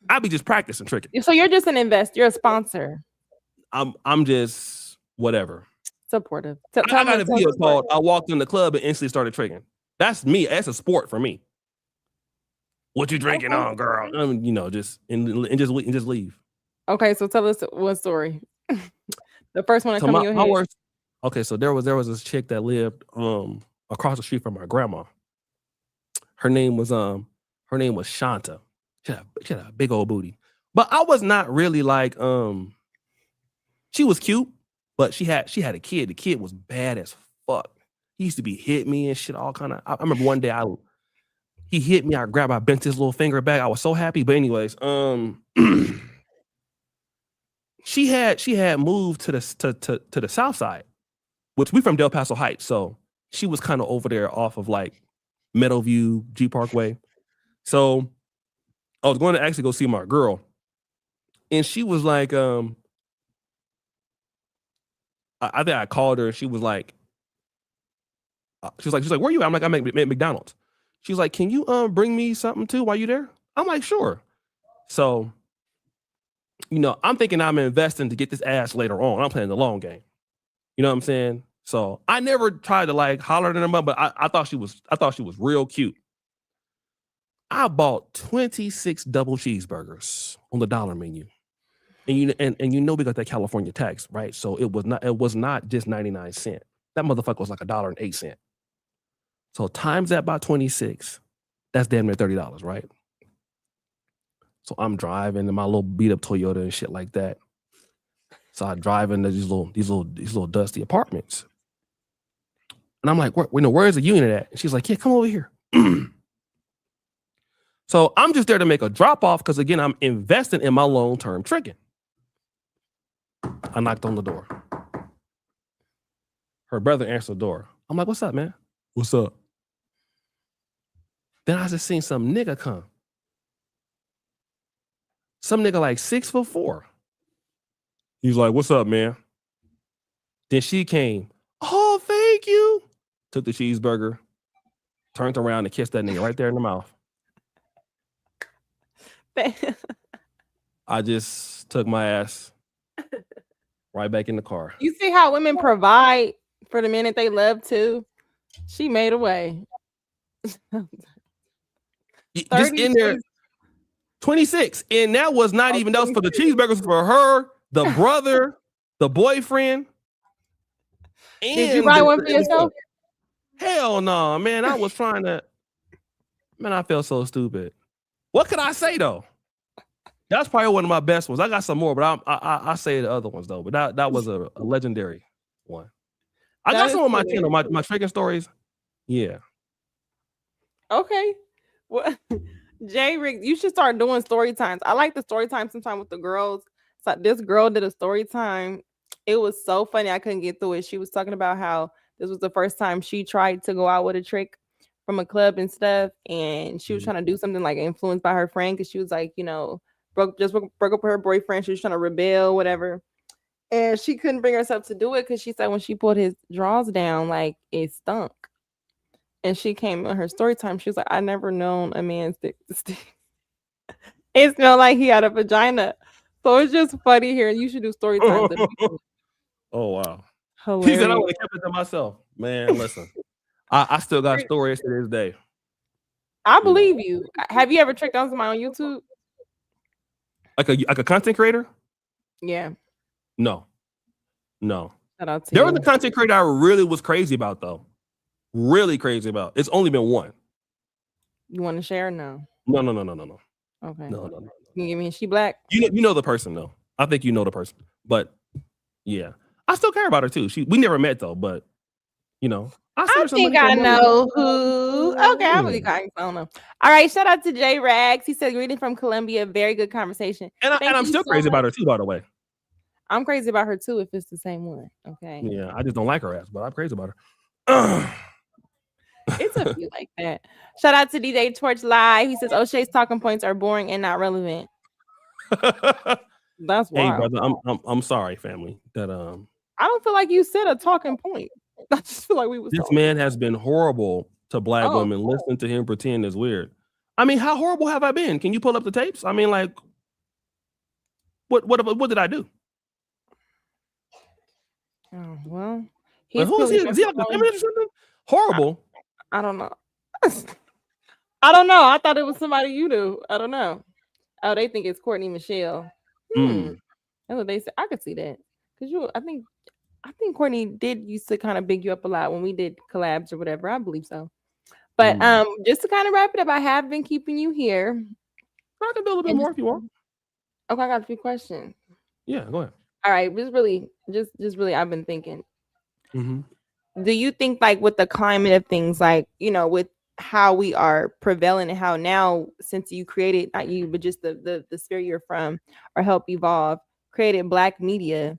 I be just practicing tricking. So you're just an investor. You're a sponsor. I'm just whatever. Supportive. I got a video called "I walked in the club and instantly started tricking." That's me. That's a sport for me. What you drinking on, girl? Just leave. Okay, so tell us one story. The first one that come in your head. Okay, so there was this chick that lived across the street from my grandma, Her name was Shanta. She had a big old booty. But I was not really like she was cute, but she had a kid. The kid was bad as fuck. He used to be hit me and shit, all kind of. I remember one day he hit me. I bent his little finger back. I was so happy. But anyways, she had moved to the south side, which we from Del Paso Heights. So she was kind of over there off of like Meadowview, G Parkway. So I was going to actually go see my girl, and she was like, I think I called her, and she was like, where you at? I'm like, I'm at McDonald's. She's like, can you bring me something too while you there? I'm like, sure. So, I'm thinking I'm investing to get this ass later on. I'm playing the long game. You know what I'm saying? So I never tried to like holler at her, but I thought she was real cute. I bought 26 double cheeseburgers on the dollar menu. And we got that California tax, right? So it was not just 99 cents. That motherfucker was like $1.08. So times that by 26, that's damn near $30, right? So I'm driving in my little beat up Toyota and shit like that. So I drive into these little dusty apartments. And I'm like, where's the unit at? And she's like, yeah, come over here. So I'm just there to make a drop off because again, I'm investing in my long-term tricking. I knocked on the door. Her brother answered the door. I'm like, what's up, man? What's up? Then I just seen some nigga come. Some nigga like 6'4". He's like, what's up, man? Then she came. Oh, thank you. Took the cheeseburger, turned around and kissed that nigga right there in the mouth. I just took my ass right back in the car. You see how women provide for the men that they love too? She made a way. Just in there, 26. And that was not even, that was for the cheeseburgers for her, the brother, the boyfriend. And did you buy one for yourself? Hell no, man. I was trying to, man, I felt so stupid. What could I say though? That's probably one of my best ones. I got some more, but I say the other ones though. But that was a legendary one. I got some of my channel, my tricking stories. Yeah. Okay. Well, Jay Rick, you should start doing story times. I like the story time sometimes with the girls. So this girl did a story time. It was so funny. I couldn't get through it. She was talking about how this was the first time she tried to go out with a trick from a club and stuff. And she was trying to do something like influenced by her friend. Cause she was like, broke up with her boyfriend. She was trying to rebel, whatever. And she couldn't bring herself to do it. Cause she said when she pulled his drawers down, like it stunk. And she came in her story time. She was like, I never known a man stick to stick. It smelled like he had a vagina. So it's just funny here. You should do story time. Oh, wow. Hilarious. He said I would have kept it to myself. Man, listen. I still got stories to this day. I believe you. Have you ever tricked on somebody on YouTube? Like a content creator? Yeah. No. Shout out to there you. was a content creator I really was crazy about, though. Really crazy about. It's only been one. You want to share? No. No. Okay. No. Can you give me? She black? You know the person though. I think you know the person, but yeah, I still care about her too. We never met though, but I think I know who. Okay, I'm really kind. I don't know. All right, shout out to J Rags. He said, "Greeting from Colombia. Very good conversation." And I'm still crazy about her too, by the way. I'm crazy about her too. If it's the same one, okay. Yeah, I just don't like her ass, but I'm crazy about her. It's a few like that. Shout out to DJ Torch Live. He says O'Shea's talking points are boring and not relevant. That's wild. Hey, brother, I'm sorry, family. That I don't feel like you said a talking point. I just feel like we was. This man has been horrible to black women. Listening to him pretend is weird. I mean, how horrible have I been? Can you pull up the tapes? I mean, like, what did I do? Oh, well, is he like the feminist or something? Horrible. I don't know. I don't know. I thought it was somebody you knew. I don't know. Oh, they think it's Courtney Michelle. That's what they said. I could see that because I think Courtney did used to kind of big you up a lot when we did collabs or whatever. I believe so. But just to kind of wrap it up, I have been keeping you here. I can do a little bit more if you want. Okay, I got a few questions. Yeah, go ahead. All right, just really, I've been thinking. Mm-hmm. Do you think, like, with the climate of things, like, you know, with how we are prevalent and how now, since you created, not you, but just the sphere you're from, or help evolve, created Black media,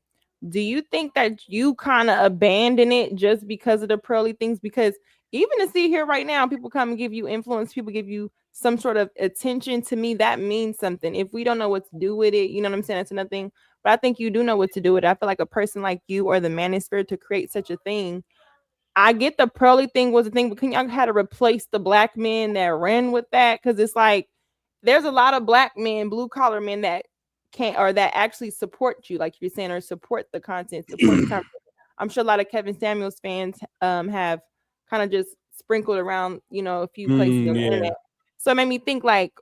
do you think that you kind of abandon it just because of the pearly things? Because even to see here right now, people come and give you influence, people give you some sort of attention. To me, that means something. If we don't know what to do with it, you know what I'm saying? That's another thing. But I think you do know what to do with it. I feel like a person like you or the Manosphere to create such a thing. I get the pearly thing was a thing, but can y'all had to replace the Black men that ran with that? Because it's like there's a lot of Black men, blue collar men that can't, or that actually support you, like you're saying, or support the content, support the content. I'm sure a lot of Kevin Samuels fans have kind of just sprinkled around, you know, a few places on the internet. So it made me think, like,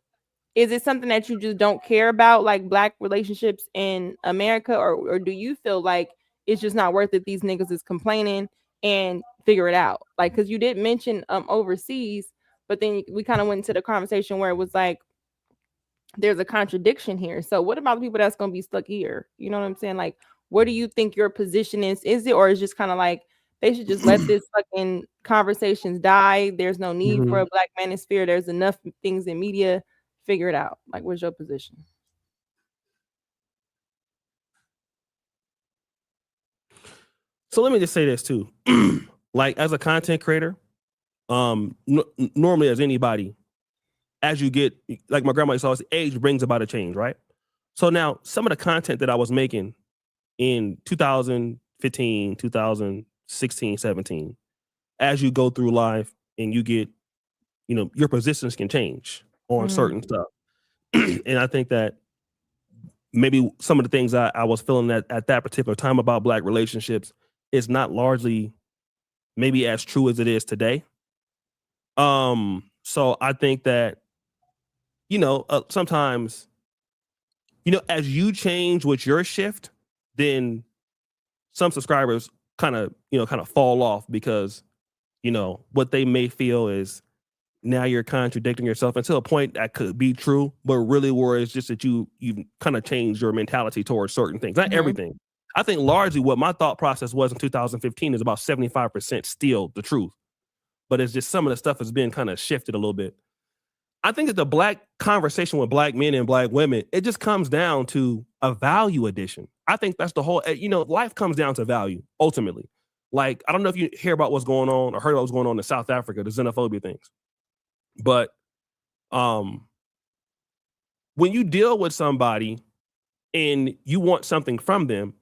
is it something that you just don't care about, like Black relationships in America, or do you feel like it's just not worth it? These niggas is complaining and figure it out. Like, because you did mention overseas, but then we kind of went into the conversation where it was like there's a contradiction here. So what about the people that's going to be stuck here? You know what I'm saying? Like, what do you think your position is? Is it, or is just kind of like they should just let this fucking conversations die? There's no need for a Black Manosphere. There's enough things in media. Figure it out. Like, what's your position? So let me just say this too. Like, as a content creator, normally as anybody, as you get, like my grandma used to always say, age brings about a change, right? So now some of the content that I was making in 2015, 2016, 17, as you go through life and you get, you know, your positions can change on certain stuff. And I think that maybe some of the things I was feeling at that particular time about Black relationships is not largely maybe as true as it is today. So I think that, you know, sometimes, you know, as you change with your shift, then some subscribers kind of fall off because, you know, what they may feel is now you're contradicting yourself, and to a point that could be true, but really where it's just that you've kind of changed your mentality towards certain things, not everything. I think largely what my thought process was in 2015 is about 75% still the truth, but it's just some of the stuff has been kind of shifted a little bit. I think that the Black conversation with Black men and Black women, it just comes down to a value addition. I think that's the whole, you know, life comes down to value ultimately. Like, I don't know if you hear about what's going on or heard about what's going on in South Africa, the xenophobia things. But when you deal with somebody and you want something from them,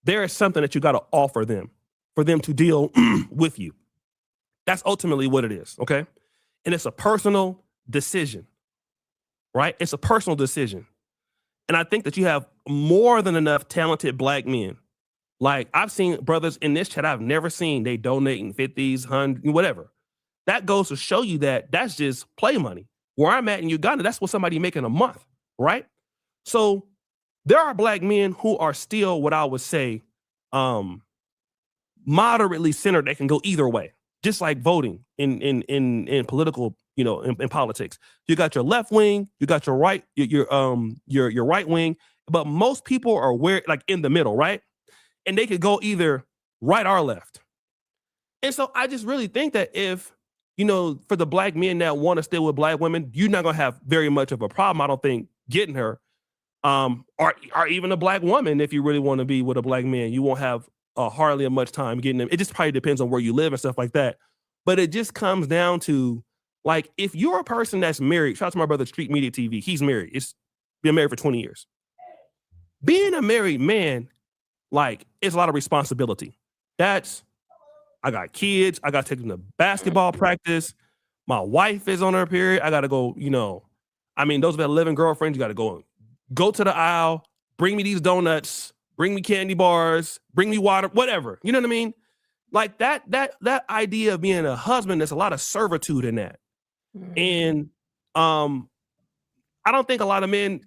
there is something that you got to offer them for them to deal with you. That's ultimately what it is, okay? And it's a personal decision, right? It's a personal decision. And I think that you have more than enough talented Black men. Like, I've seen brothers in this chat I've never seen. They donating 50s, 100s, whatever. That goes to show you that that's just play money. Where I'm at in Uganda, that's what somebody making a month, right? So there are Black men who are still what I would say moderately centered that can go either way, just like voting in political, you know, in politics. You got your left wing, you got your right, your right wing, but most people are where, like, in the middle, right? And they could go either right or left. And so I just really think that if, you know, for the Black men that want to stay with Black women, you're not going to have very much of a problem, I don't think, getting her. Or even a Black woman, if you really want to be with a Black man, you won't have hardly much time getting them. It just probably depends on where you live and stuff like that. But it just comes down to, like, if you're a person that's married, shout out to my brother, Street Media TV, he's married. It's been married for 20 years. Being a married man, like, it's a lot of responsibility. I got kids. I got to take them to basketball practice. My wife is on her period. I got to go, you know, I mean, those that living girlfriends, you got to go to the aisle, bring me these donuts, bring me candy bars, bring me water, whatever. You know what I mean? Like that idea of being a husband, there's a lot of servitude in that. And I don't think a lot of men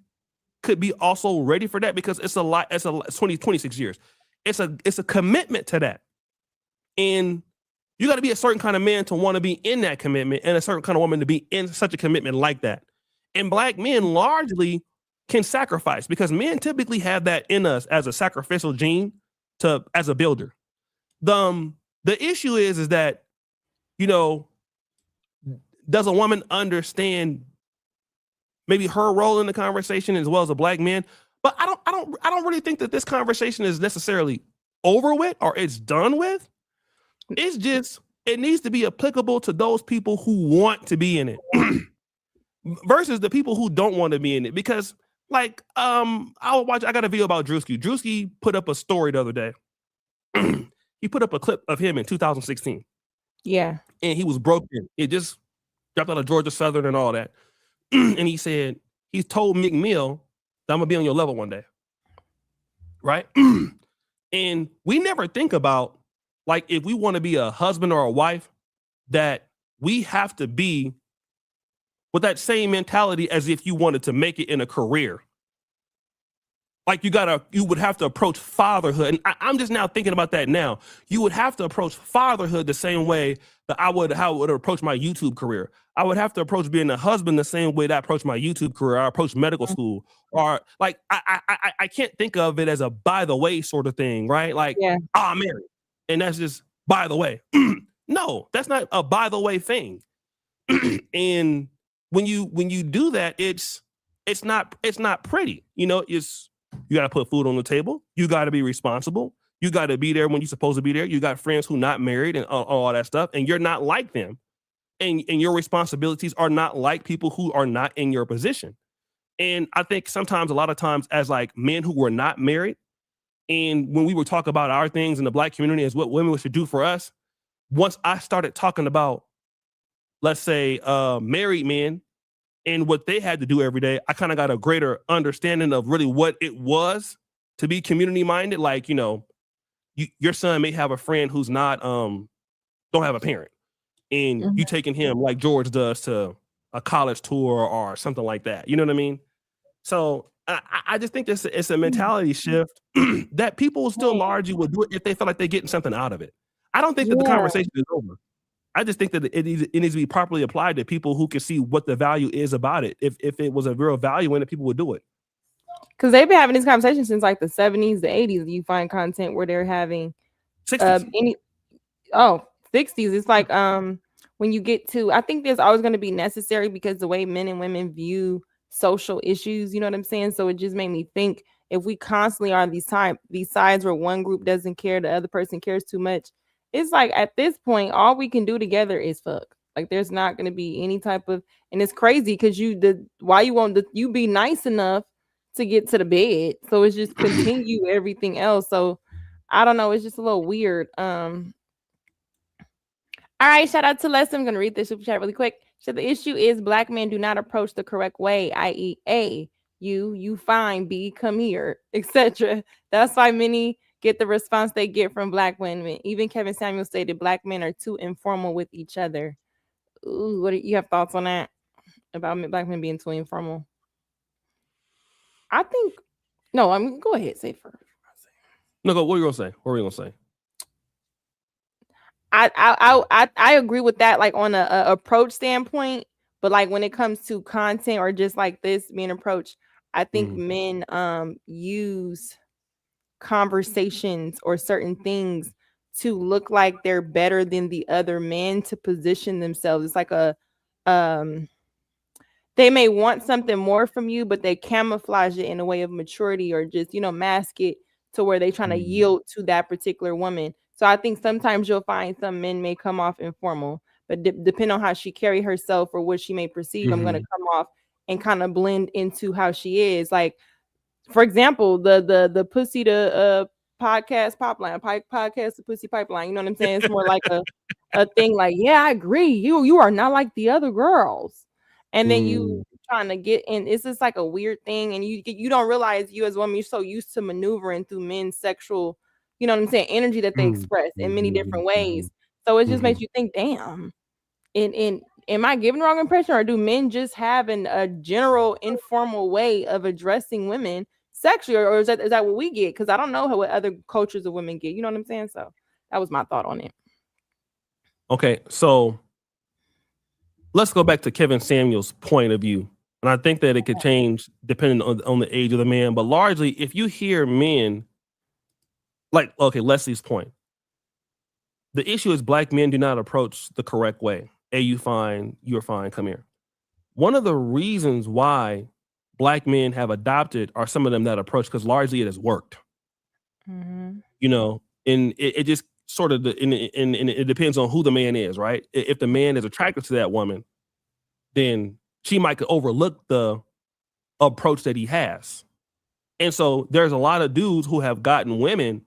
could be also ready for that, because it's 26 years. It's a commitment to that. And You got to be a certain kind of man to want to be in that commitment, and a certain kind of woman to be in such a commitment like that. And black men largely can sacrifice, because men typically have that in us as a sacrificial gene as a builder. The issue is that, you know, does a woman understand maybe her role in the conversation as well as a black man? But I don't really think that this conversation is necessarily over with or it's done with. It's just, it needs to be applicable to those people who want to be in it versus the people who don't want to be in it. Because like, I got a video about Drewski. Drewski put up a story the other day. He put up a clip of him in 2016. Yeah. And he was broken. It just dropped out of Georgia Southern and all that. And he said, he told Meek Mill that I'm gonna be on your level one day. Right? And we never think about, like, if we want to be a husband or a wife, that we have to be with that same mentality as if you wanted to make it in a career. Like you would have to approach fatherhood. And I'm just now thinking about that now. You would have to approach fatherhood the same way that how I would approach my YouTube career. I would have to approach being a husband the same way that I approach my YouTube career. I approach medical school, or like, I can't think of it as a by the way sort of thing, right? Like, I'm married, and that's just by the way. No, that's not a by the way thing. And when you do that, it's not pretty. You know, you got to put food on the table. You got to be responsible. You got to be there when you're supposed to be there. You got friends who not married and all that stuff, and you're not like them. And your responsibilities are not like people who are not in your position. And I think sometimes, a lot of times, as like men who were not married, and when we would talk about our things in the black community as what women should do for us, once I started talking about, let's say, married men and what they had to do every day, I kind of got a greater understanding of really what it was to be community minded. Like, you know, your son may have a friend who's not, don't have a parent, and you taking him like George does to a college tour or something like that. You know what I mean? So I just think it's a mentality shift that people still largely would do it if they feel like they're getting something out of it. I don't think that the conversation is over. I just think that it needs to be properly applied to people who can see what the value is about it. If it was a real value in it, people would do it. Because they've been having these conversations since like the 70s, the 80s. You find content where they're having 60s. 60s. It's like when you get to, I think there's always going to be necessary because the way men and women view social issues, you know what I'm saying? So it just made me think, if we constantly are on these sides where one group doesn't care, the other person cares too much, it's like at this point, all we can do together is fuck. Like there's not going to be any type of, and it's crazy because you be nice enough to get to the bed. So it's just continue everything else. So I don't know. It's just a little weird. All right. Shout out to Leslie. I'm going to read this super chat really quick. So the issue is black men do not approach the correct way, i.e. A, you fine, B, come here, etc. That's why many get the response they get from black women. Even Kevin Samuel stated black men are too informal with each other. Ooh, what do you have thoughts on that? About black men being too informal? I think no. I mean, go ahead, say it first. No, go. What are you gonna say? What are you gonna say? I agree with that, like on a approach standpoint, but like when it comes to content or just like this being approached, I think men use conversations or certain things to look like they're better than the other men to position themselves. It's like they may want something more from you, but they camouflage it in a way of maturity or just, mask it to where they're trying to yield to that particular woman. So I think sometimes you'll find some men may come off informal, but depending on how she carry herself or what she may perceive, I'm going to come off and kind of blend into how she is. Like, for example, the pussy to podcast pipeline, podcast to pussy pipeline. You know what I'm saying? It's more like a thing like, yeah, I agree. You are not like the other girls. And then you trying to get in. It's just like a weird thing. And you don't realize you as a woman, you're so used to maneuvering through men's sexual, you know what I'm saying, energy that they express in many different ways. So it just makes you think, damn, am I giving the wrong impression, or do men just have a general informal way of addressing women sexually, or is that what we get? Because I don't know what other cultures of women get. You know what I'm saying? So that was my thought on it. Okay, so let's go back to Kevin Samuel's point of view. And I think that it could change depending on the age of the man. But largely, if you hear men, like, okay, Leslie's point, the issue is black men do not approach the correct way. Hey, you're fine, come here. One of the reasons why black men have adopted are some of them that approach, because largely it has worked. Mm-hmm. You know, and it just sort of, and it depends on who the man is, right? If the man is attracted to that woman, then she might overlook the approach that he has. And so there's a lot of dudes who have gotten women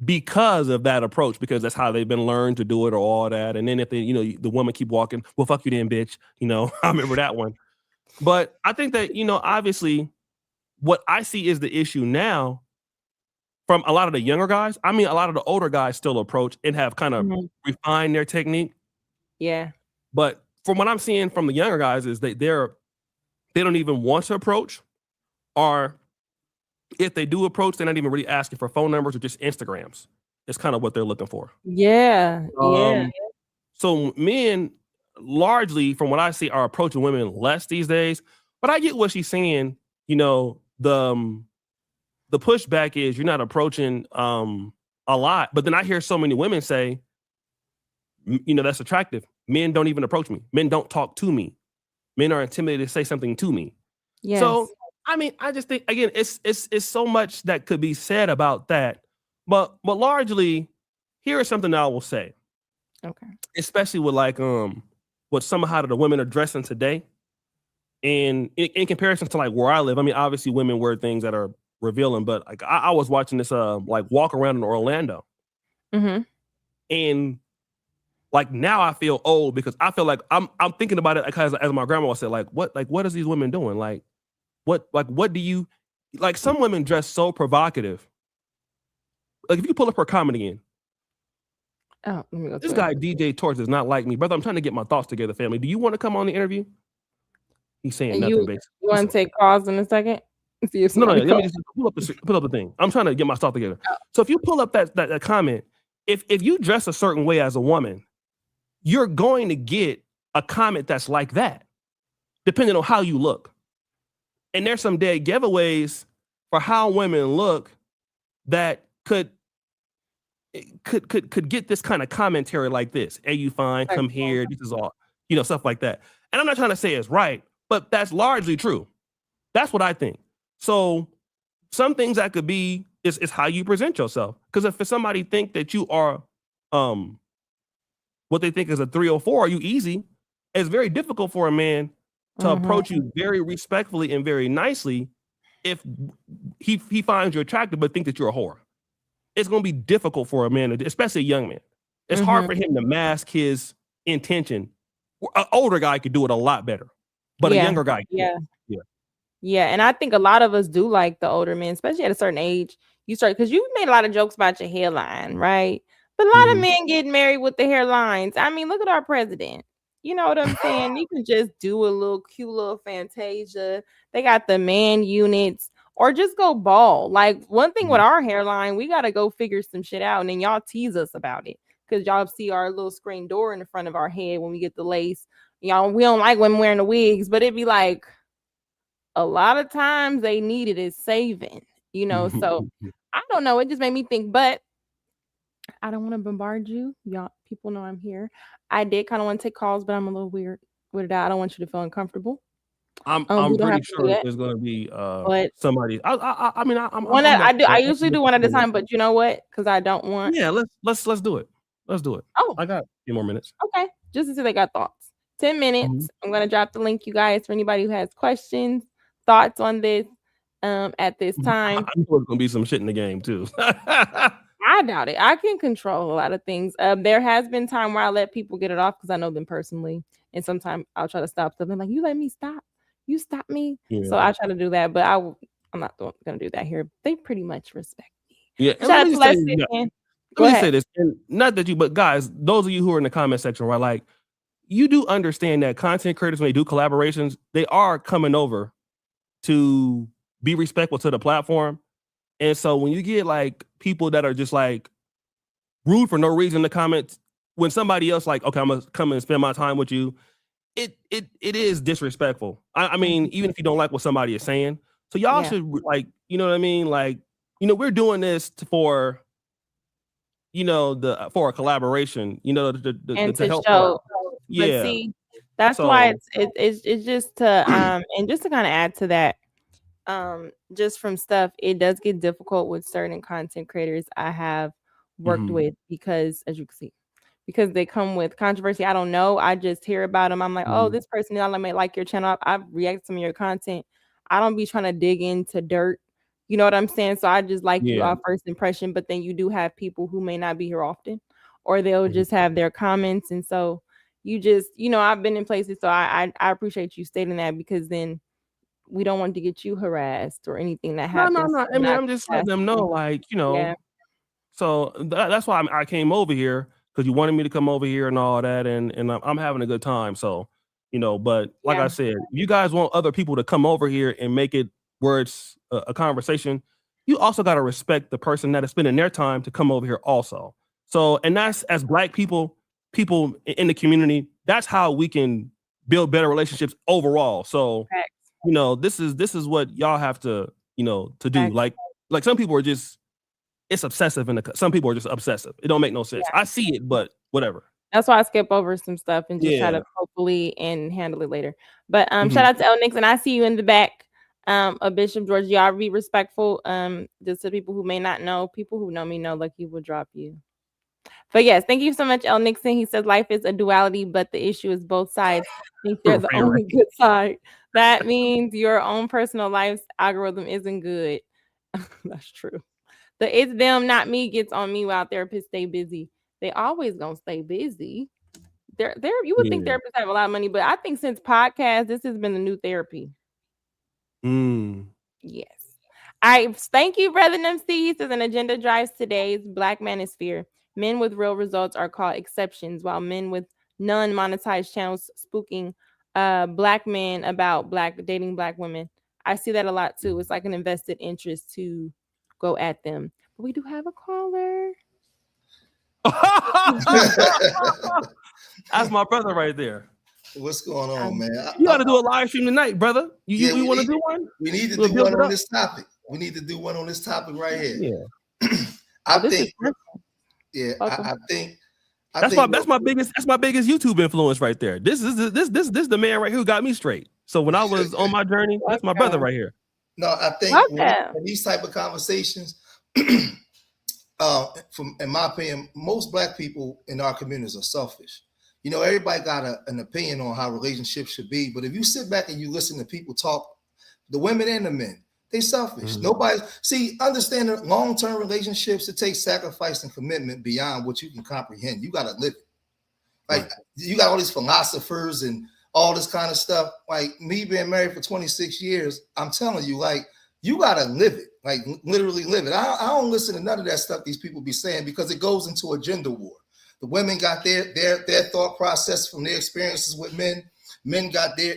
because of that approach, because that's how they've been learned to do it or all that. And then if they, the woman keep walking, well, fuck you then, bitch. I remember that one. But I think that, obviously what I see is the issue now from a lot of the younger guys. I mean, a lot of the older guys still approach and have kind of refined their technique. Yeah. But from what I'm seeing from the younger guys is that they don't even want to approach, or if they do approach, they're not even really asking for phone numbers or just Instagrams. It's kind of what they're looking for. Yeah. So men largely, from what I see, are approaching women less these days. But I get what she's saying. The pushback is you're not approaching a lot. But then I hear so many women say, that's attractive. Men don't even approach me. Men don't talk to me. Men are intimidated to say something to me. Yes. So, I mean, I just think, again, it's so much that could be said about that. But largely, here is something that I will say. Okay. Especially with what somehow the women are dressing today. And in comparison to where I live, I mean, obviously women wear things that are revealing, but I was watching this walk around in Orlando. Mm-hmm. And now I feel old because I feel like I'm thinking about it because as my grandma said, what is these women doing? What do you some women dress so provocative. If you pull up her comment again. Oh, let me go this guy DJ Torch does not like me. Brother, I'm trying to get my thoughts together, family. Do you want to come on the interview? He's saying nothing, basically. You want to take calls in a second? See if no, let me just pull up the thing. I'm trying to get my thoughts together. Oh. So if you pull up that comment, if you dress a certain way as a woman, you're going to get a comment that's like that, depending on how you look. And there's some dead giveaways for how women look that could get this kind of commentary like this. Hey, you fine, come here. This is all, stuff like that. And I'm not trying to say it's right, but that's largely true. That's what I think. So some things that could be is how you present yourself. Because if somebody think that you are what they think is a 3 or 4, are you easy? It's very difficult for a man to approach you very respectfully and very nicely if he finds you attractive but think that you're a whore. It's going to be difficult for a man, especially a young man. It's hard for him to mask his intention. An older guy could do it a lot better, but a younger guy can't. Yeah, and I think a lot of us do like the older men, especially at a certain age. You start, because you made a lot of jokes about your hairline, right? But a lot of men get married with the hairlines. I mean, look at our president. You know what I'm saying? You can just do a little cute little Fantasia. They got the man units, or just go bald. One thing with our hairline, we got to go figure some shit out. And then y'all tease us about it because y'all see our little screen door in the front of our head when we get the lace. Y'all, we don't like women wearing the wigs, but it'd be like a lot of times they need it as saving, So I don't know. It just made me think, but I don't want to bombard you. Y'all, people know I'm here. I did kind of want to take calls, but I'm a little weirded out. I don't want you to feel uncomfortable. I'm pretty sure there's going to be somebody. I usually do one at a time, but you know what? Because I don't want. Yeah, let's do it. Let's do it. Oh, I got a few more minutes. Okay, just to see they got thoughts. 10 minutes. I'm gonna drop the link, you guys, for anybody who has questions, thoughts on this. At this time, I know there's gonna be some shit in the game too. I doubt it. I can control a lot of things. There has been time where I let people get it off because I know them personally, and sometimes I'll try to stop them. I'm like, you let me stop. You stop me. Yeah. So I try to do that, but I'm not gonna do that here. They pretty much respect me. Yeah. Let me say this, and not that you, but guys, those of you who are in the comment section, right? You do understand that content creators, when they do collaborations, they are coming over to be respectful to the platform. And so when you get people that are just rude for no reason in the comments, when somebody else like, okay, I'm gonna come and spend my time with you, it is disrespectful. I mean, even if you don't like what somebody is saying, so y'all should like, you know what I mean? Like, you know, we're doing this for, you know, for a collaboration, you know, to help show. Yeah. But see, that's why it's just to and just to kind of add to that, just from stuff, it does get difficult with certain content creators I have worked with because, as you can see, because they come with controversy. I don't know. I just hear about them. I'm like, oh, this person, I may like your channel. I've reacted to some of your content. I don't be trying to dig into dirt. You know what I'm saying? So I just like you off first impression, but then you do have people who may not be here often, or they'll just have their comments. And so you just, you know, I've been in places. So I appreciate you stating that, because then we don't want to get you harassed or anything that happens. No. I mean, I'm just letting them know, like, you know. Yeah. So that's why I came over here, because you wanted me to come over here and all that, and I'm having a good time. So, you know, but like I said, if you guys want other people to come over here and make it where it's a conversation, you also got to respect the person that is spending their time to come over here also. So, and that's, as Black people in the community, that's how we can build better relationships overall. So, you know, this is what y'all have to, you know, to do. Like some people are just, it's obsessive, and some people are just obsessive. It don't make no sense. I see it, but whatever. That's why I skip over some stuff and just try to hopefully and handle it later. But shout out to El Nix, and I see you in the back. Of Bishop George, y'all be respectful. Just to people who may not know, people who know me know Lucki will drop you. But yes, thank you so much, El Nixon. He says life is a duality, but the issue is both sides think they're the only good side. That means your own personal life's algorithm isn't good. That's true. The it's them, not me gets on me while therapists stay busy. They always gonna stay busy. They're you would think therapists have a lot of money, but I think since podcasts, this has been the new therapy. Yes. Thank you, Brother MC. Says an agenda drives today's Black Manosphere. Men with real results are called exceptions, while men with non-monetized channels spooking Black men about dating Black women. I see that a lot too. It's like an invested interest to go at them. But we do have a caller. That's my brother right there. What's going on, man? You got to do a live stream tonight, brother. You want to do one? We need to do one on this topic. We need to do one on this topic right here. Yeah. I think that's my biggest YouTube influence right there. This is the man right here who got me straight. So when I was on my journey, that's my brother right here. No, I think in these type of conversations, in my opinion, most Black people in our communities are selfish. You know, everybody got an opinion on how relationships should be, but if you sit back and you listen to people talk, the women and the men, they selfish. Understand that long-term relationships, it takes sacrifice and commitment beyond what you can comprehend. You got to live it. Like you got all these philosophers and all this kind of stuff. Like me being married for 26 years, I'm telling you, like, you got to live it, like literally live it. I don't listen to none of that stuff these people be saying, because it goes into a gender war. The women got their thought process from their experiences with men. Men got their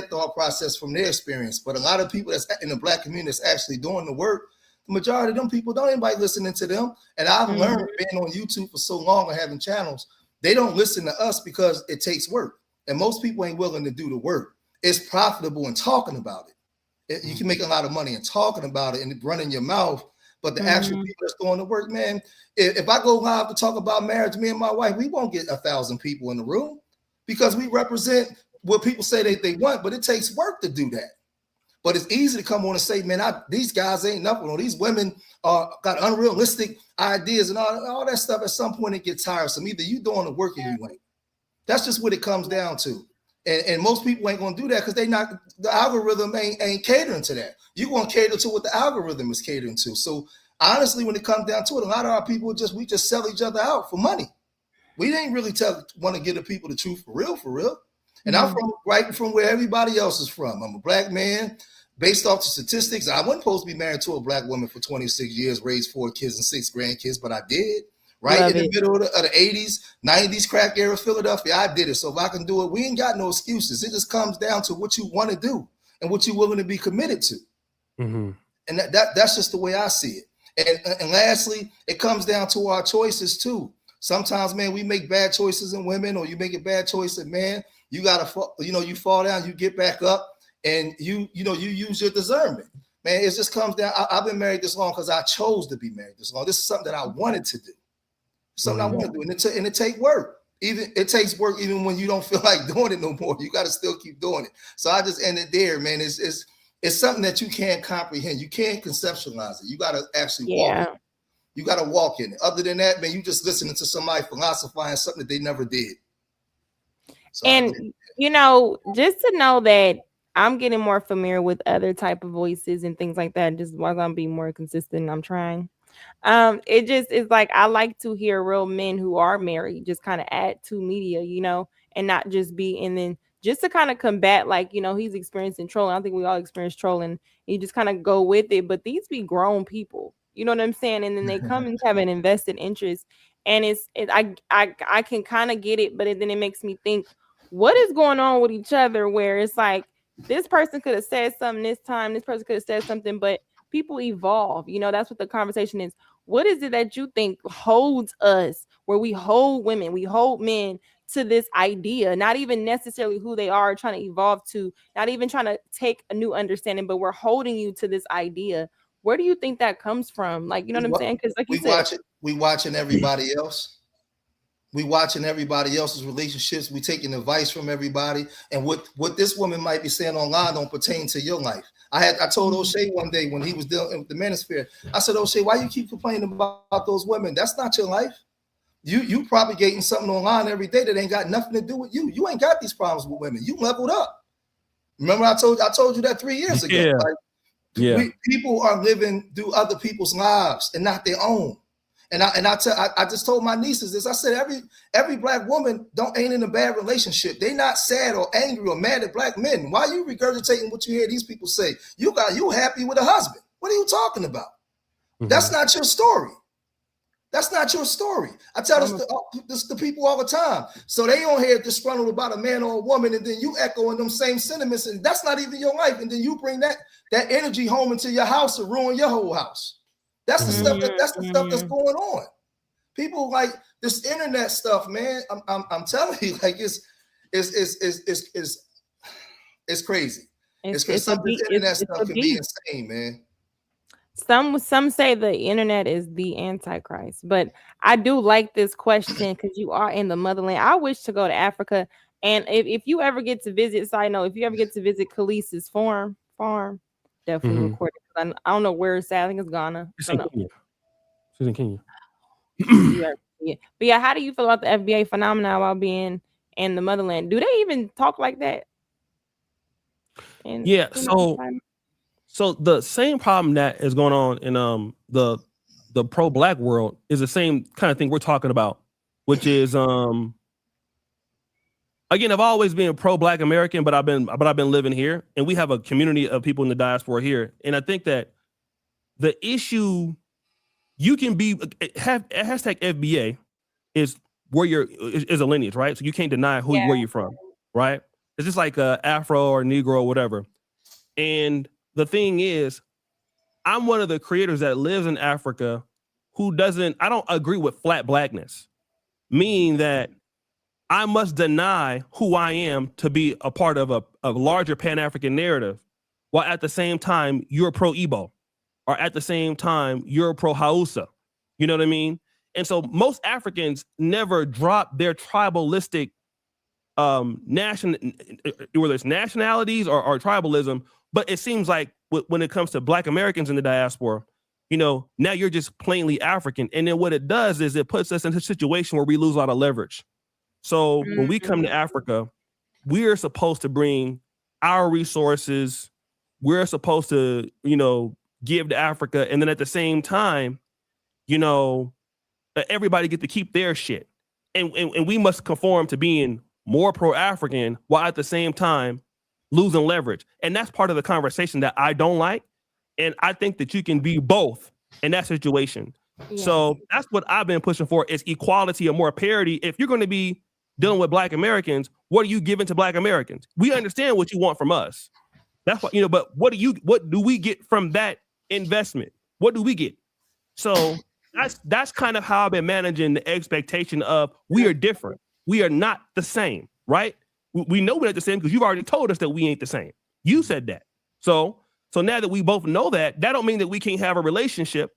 thought process from their experience. But a lot of people that's in the Black community that's actually doing the work, the majority of them people don't anybody listening to them. And I've learned being on YouTube for so long and having channels, they don't listen to us because it takes work. And most people ain't willing to do the work. It's profitable in talking about it. You can make a lot of money in talking about it and running your mouth. But the actual people that's doing the work, man, if I go live to talk about marriage, me and my wife, we won't get 1,000 people in the room, because we represent what people say they want, but it takes work to do that. But it's easy to come on and say, man, these guys ain't nothing, or these women got unrealistic ideas and all that stuff. At some point, it gets tiresome. Either you doing the work or you ain't. That's just what it comes down to. And most people ain't going to do that because the algorithm ain't catering to that. You're going to cater to what the algorithm is catering to. So honestly, when it comes down to it, a lot of our people we just sell each other out for money. We didn't really want to give the people the truth for real. And I'm from where everybody else is from. I'm a Black man. Based off the statistics, I wasn't supposed to be married to a Black woman for 26 years, raised 4 kids and 6 grandkids, but I did. Right in the middle of the 80s, 90s crack era Philadelphia, I did it. So if I can do it, we ain't got no excuses. It just comes down to what you want to do and what you're willing to be committed to. And that's just the way I see it. And lastly, it comes down to our choices too. Sometimes, man, we make bad choices in women, or you make a bad choice in man. You gotta, you fall down, you get back up, and you use your discernment. Man, it just comes down. I've been married this long because I chose to be married this long. This is something that I wanted to do. Something I want to do, and it takes work. It takes work even when you don't feel like doing it no more. You got to still keep doing it. So I just ended there, man. It's something that you can't comprehend. You can't conceptualize it. You got to actually walk it. You got to walk in it. Other than that, man, you just listening to somebody philosophizing something that they never did. So and just to know that I'm getting more familiar with other type of voices and things like that. Just while I'm being more consistent, I'm trying. It just is like I like to hear real men who are married just kind of add to media, and not just be, and then just to kind of combat, like, he's experiencing trolling. I think we all experience trolling. You just kind of go with it, but these be grown people, you know what I'm saying? And then they come and have an invested interest, and I can kind of get it, but then it makes me think, what is going on with each other? Where it's like this person could have said something this time, this person could have said something, but people evolve. That's what the conversation is. What is it that you think holds us, where we hold women, we hold men to this idea, not even necessarily who they are trying to evolve to, not even trying to take a new understanding, but we're holding you to this idea. Where do you think that comes from? Like, you know what I'm saying? Because like you said, we watching everybody else. We watching everybody else's relationships. We taking advice from everybody. And what this woman might be saying online don't pertain to your life. I told O'Shea one day when he was dealing with the Manosphere, I said, O'Shea, why you keep complaining about those women? That's not your life. You propagating something online every day that ain't got nothing to do with you. You ain't got these problems with women. You leveled up. Remember I told you that 3 years ago. Yeah. People are living through other people's lives and not their own. And I just told my nieces this. I said every black woman ain't in a bad relationship. They not sad or angry or mad at black men. Why are you regurgitating what you hear these people say? You happy with a husband. What are you talking about? Mm-hmm. That's not your story. That's not your story. I tell this to people all the time. So they on here disgruntled about a man or a woman, and then you echoing them same sentiments, and that's not even your life. And then you bring that energy home into your house and ruin your whole house. That's the stuff that's going on. People like this internet stuff, man. I'm telling you, like it's crazy. It's crazy. Some of this internet stuff can be insane, man. Some say the internet is the Antichrist, but I do like this question because you are in the motherland. I wish to go to Africa, and if you ever get to visit, side note, if you ever get to visit Khalees's farm, definitely record it. I don't know where it's at. I think it's Ghana. She's in Kenya. Yeah. But yeah, how do you feel about the FBA phenomenon while being in the motherland? Do they even talk like that? So the same problem that is going on in the pro-black world is the same kind of thing we're talking about, which is again, I've always been pro-black American, but I've been living here, and we have a community of people in the diaspora here. And I think that the issue you can have hashtag FBA is where is a lineage, right? So you can't deny where you're from, right? It's just like Afro or Negro or whatever. And the thing is, I'm one of the creators that lives in Africa I don't agree with flat blackness, meaning that I must deny who I am to be a part of a larger Pan-African narrative, while at the same time you're pro-Igbo, or at the same time you're pro-Hausa. You know what I mean? And so most Africans never drop their tribalistic whether it's nationalities or tribalism, but it seems like when it comes to Black Americans in the diaspora, now you're just plainly African. And then what it does is it puts us in a situation where we lose a lot of leverage. So when we come to Africa, we are supposed to bring our resources. We're supposed to, give to Africa. And then at the same time, everybody get to keep their shit. And we must conform to being more pro-African while at the same time losing leverage. And that's part of the conversation that I don't like. And I think that you can be both in that situation. Yeah. So that's what I've been pushing for, is equality and more parity. If you're going to be dealing with Black Americans, what are you giving to Black Americans? We understand what you want from us. That's what, but what do we get from that investment? What do we get? So that's kind of how I've been managing the expectation of we are different. We are not the same, right? We know we're not the same because you've already told us that we ain't the same. You said that. So now that we both know that don't mean that we can't have a relationship,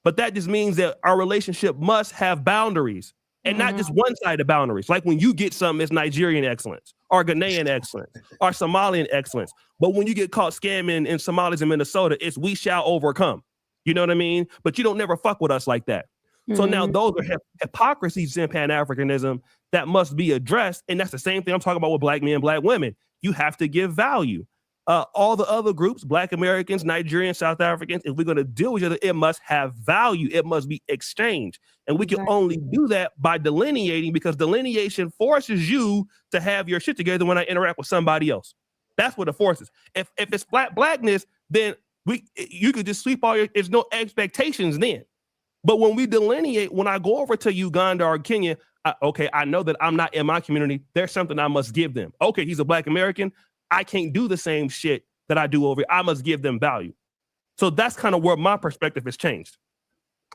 but that just means that our relationship must have boundaries and not just one-sided boundaries. Like when you get something, it's Nigerian excellence or Ghanaian excellence or Somalian excellence. But when you get caught scamming in Somalis in Minnesota, it's we shall overcome. You know what I mean? But you don't never fuck with us like that. So now those are hypocrisies in Pan-Africanism that must be addressed. And that's the same thing I'm talking about with black men, black women. You have to give value. All the other groups, Black Americans, Nigerians, South Africans, if we're going to deal with each other, it must have value. It must be exchanged. And we can only do that by delineating, because delineation forces you to have your shit together when I interact with somebody else. That's what it forces. If it's blackness, then you could just sweep all there's no expectations then. But when we delineate, when I go over to Uganda or Kenya, I know that I'm not in my community. There's something I must give them. Okay, he's a Black American. I can't do the same shit that I do over here. I must give them value. So that's kind of where my perspective has changed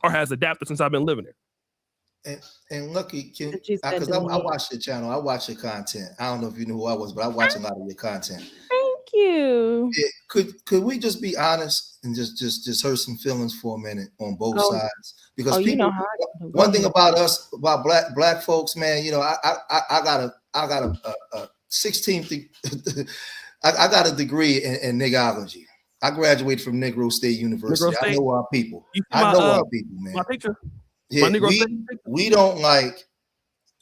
or has adapted since I've been living there. And Lucki, because I watch your channel, I watch your content. I don't know if you knew who I was, but I watch a lot of your content. Thank you. Yeah, could we just be honest and just hurt some feelings for a minute on both sides? Because people, one thing about us, about black folks, man, you know, I got a 16th. I got a degree in nigology. I graduated from Negro State University. I know our people. Our people, man. My picture. Yeah, we don't like.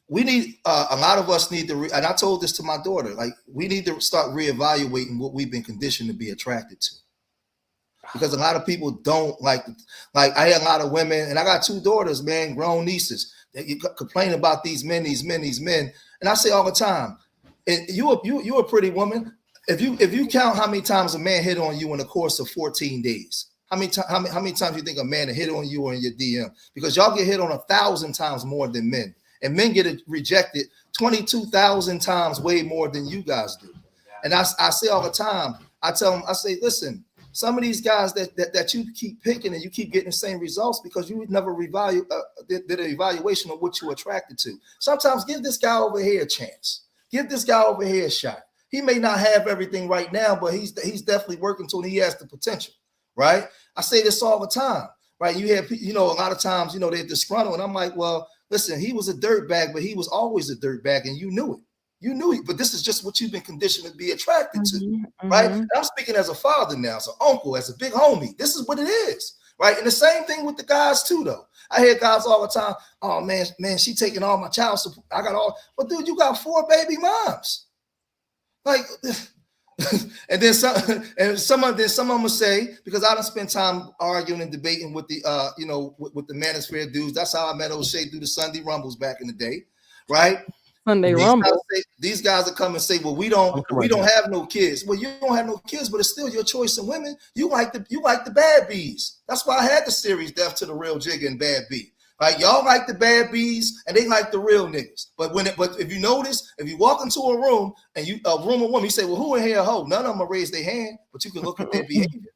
We need a lot of us need to, and I told this to my daughter. Like, we need to start reevaluating what we've been conditioned to be attracted to, because a lot of people don't like. Like, I had a lot of women, and I got 2 daughters, man, grown nieces. They complain about these men, and I say all the time, and you a pretty woman. If you count how many times a man hit on you in the course of 14 days, how many times you think a man hit on you or in your DM? Because y'all get hit on 1,000 times more than men, and men get rejected 22,000 times way more than you guys do. And I say all the time, I tell them, I say, listen, some of these guys that you keep picking and you keep getting the same results because you never did an evaluation of what you're attracted to. Sometimes give this guy over here a chance. Give this guy over here a shot. He may not have everything right now, but he's definitely working till he has the potential, right? I say this all the time, right? You have, a lot of times, they're disgruntled, and I'm like, well, listen, he was a dirtbag, but he was always a dirtbag, and you knew it. You knew it, but this is just what you've been conditioned to be attracted to, right? And I'm speaking as a father now, as an uncle, as a big homie. This is what it is, right? And the same thing with the guys too, though. I hear guys all the time, oh man, she taking all my child support. But dude, you got 4 baby moms. Like, and then some of them will say, because I don't spend time arguing and debating with the with the Manosphere dudes. That's how I met O'Shea through the Sunday Rumbles back in the day, right? These guys will come and say, well, we don't have no kids. Well, you don't have no kids, but it's still your choice in women. You like the bad bees. That's why I had the series Death to the Real Jigga and Bad B. Right? Y'all like the bad bees and they like the real niggas. But if you notice, if you walk into a room and a room of women, you say, well, who in here a hoe? None of them will raise their hand, but you can look at their behavior.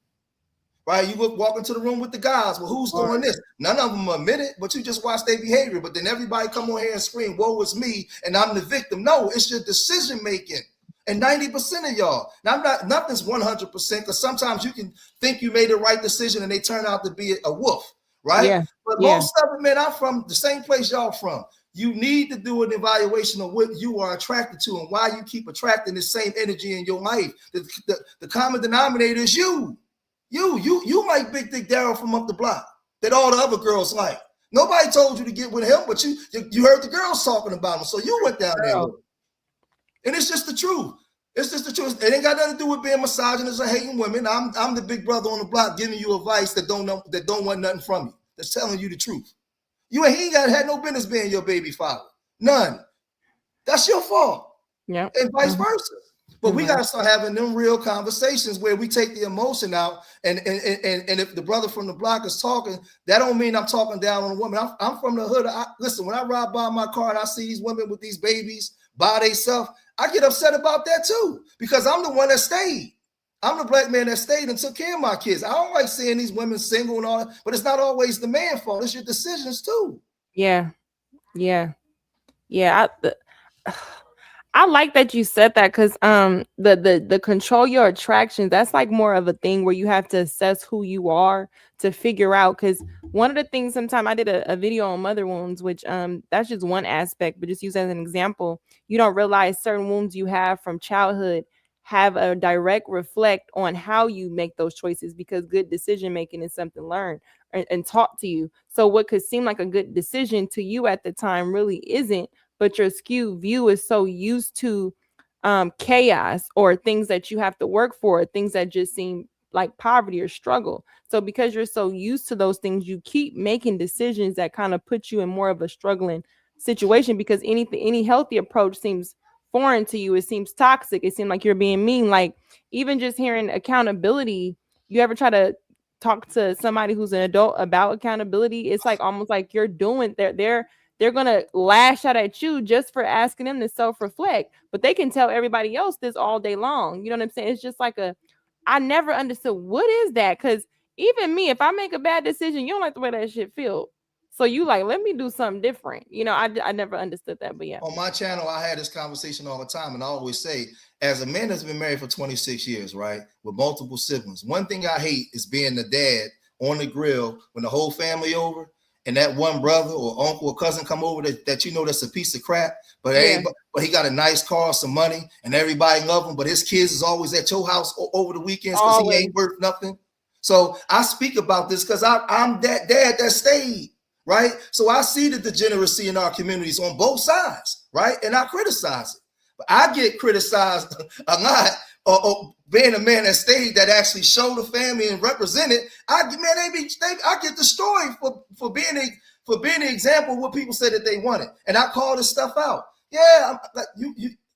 Right? You walk into the room with the guys. Well, who's doing this? None of them admit it, but you just watch their behavior. But then everybody come on here and scream, woe is me, and I'm the victim. No, it's your decision making. And 90% of y'all. Now, nothing's 100%, because sometimes you can think you made the right decision and they turn out to be a wolf. Right? Yeah. But most of them, man, I'm from the same place y'all from. You need to do an evaluation of what you are attracted to and why you keep attracting the same energy in your life. The common denominator is you. You like Big Dick Daryl from up the block that all the other girls like. Nobody told you to get with him, but you heard the girls talking about him, so you went down there. And it's just the truth. It's just the truth. It ain't got nothing to do with being misogynist or hating women. I'm the big brother on the block giving you advice that don't want nothing from you. That's telling you the truth. He ain't had no business being your baby father. None. That's your fault. Yeah. And vice versa. But we gotta start having them real conversations where we take the emotion out. And if the brother from the block is talking, that don't mean I'm talking down on a woman. I'm from the hood. Listen, when I ride by my car and I see these women with these babies by themselves, I get upset about that too, because I'm the one that stayed. I'm the black man that stayed and took care of my kids. I don't like seeing these women single and all that, but it's not always the man's fault. It's your decisions too. Yeah. I like that you said that, because the control your attractions, that's like more of a thing where you have to assess who you are to figure out. Because one of the things, sometimes I did a video on mother wounds, which that's just one aspect, but just use as an example. You don't realize certain wounds you have from childhood have a direct reflect on how you make those choices, because good decision making is something learned and taught to you. So what could seem like a good decision to you at the time really isn't, but your skewed view is so used to chaos or things that you have to work for, things that just seem like poverty or struggle. So because you're so used to those things, you keep making decisions that kind of put you in more of a struggling situation, because any healthy approach seems foreign to you. It seems toxic. It seems like you're being mean. Like, even just hearing accountability, you ever try to talk to somebody who's an adult about accountability? It's like almost like you're doing they're gonna lash out at you just for asking them to self-reflect, but they can tell everybody else this all day long. You know what I'm saying? It's just like I never understood what is that, because even me, if I make a bad decision, you don't like the way that shit feel. So you like, let me do something different. You know, I never understood that, but yeah. On my channel, I had this conversation all the time, and I always say, as a man that's been married for 26 years, right, with multiple siblings, one thing I hate is being the dad on the grill when the whole family over, and that one brother or uncle or cousin come over that you know that's a piece of crap, but but he got a nice car, some money, and everybody love him, but his kids is always at your house over the weekends because he ain't worth nothing. So I speak about this because I'm that dad that stayed. Right. So I see the degeneracy in our communities on both sides. Right. And I criticize it. But I get criticized a lot or being a man that stayed, that actually showed the family and represented. I get destroyed for being an example of what people said that they wanted. And I call this stuff out. Yeah,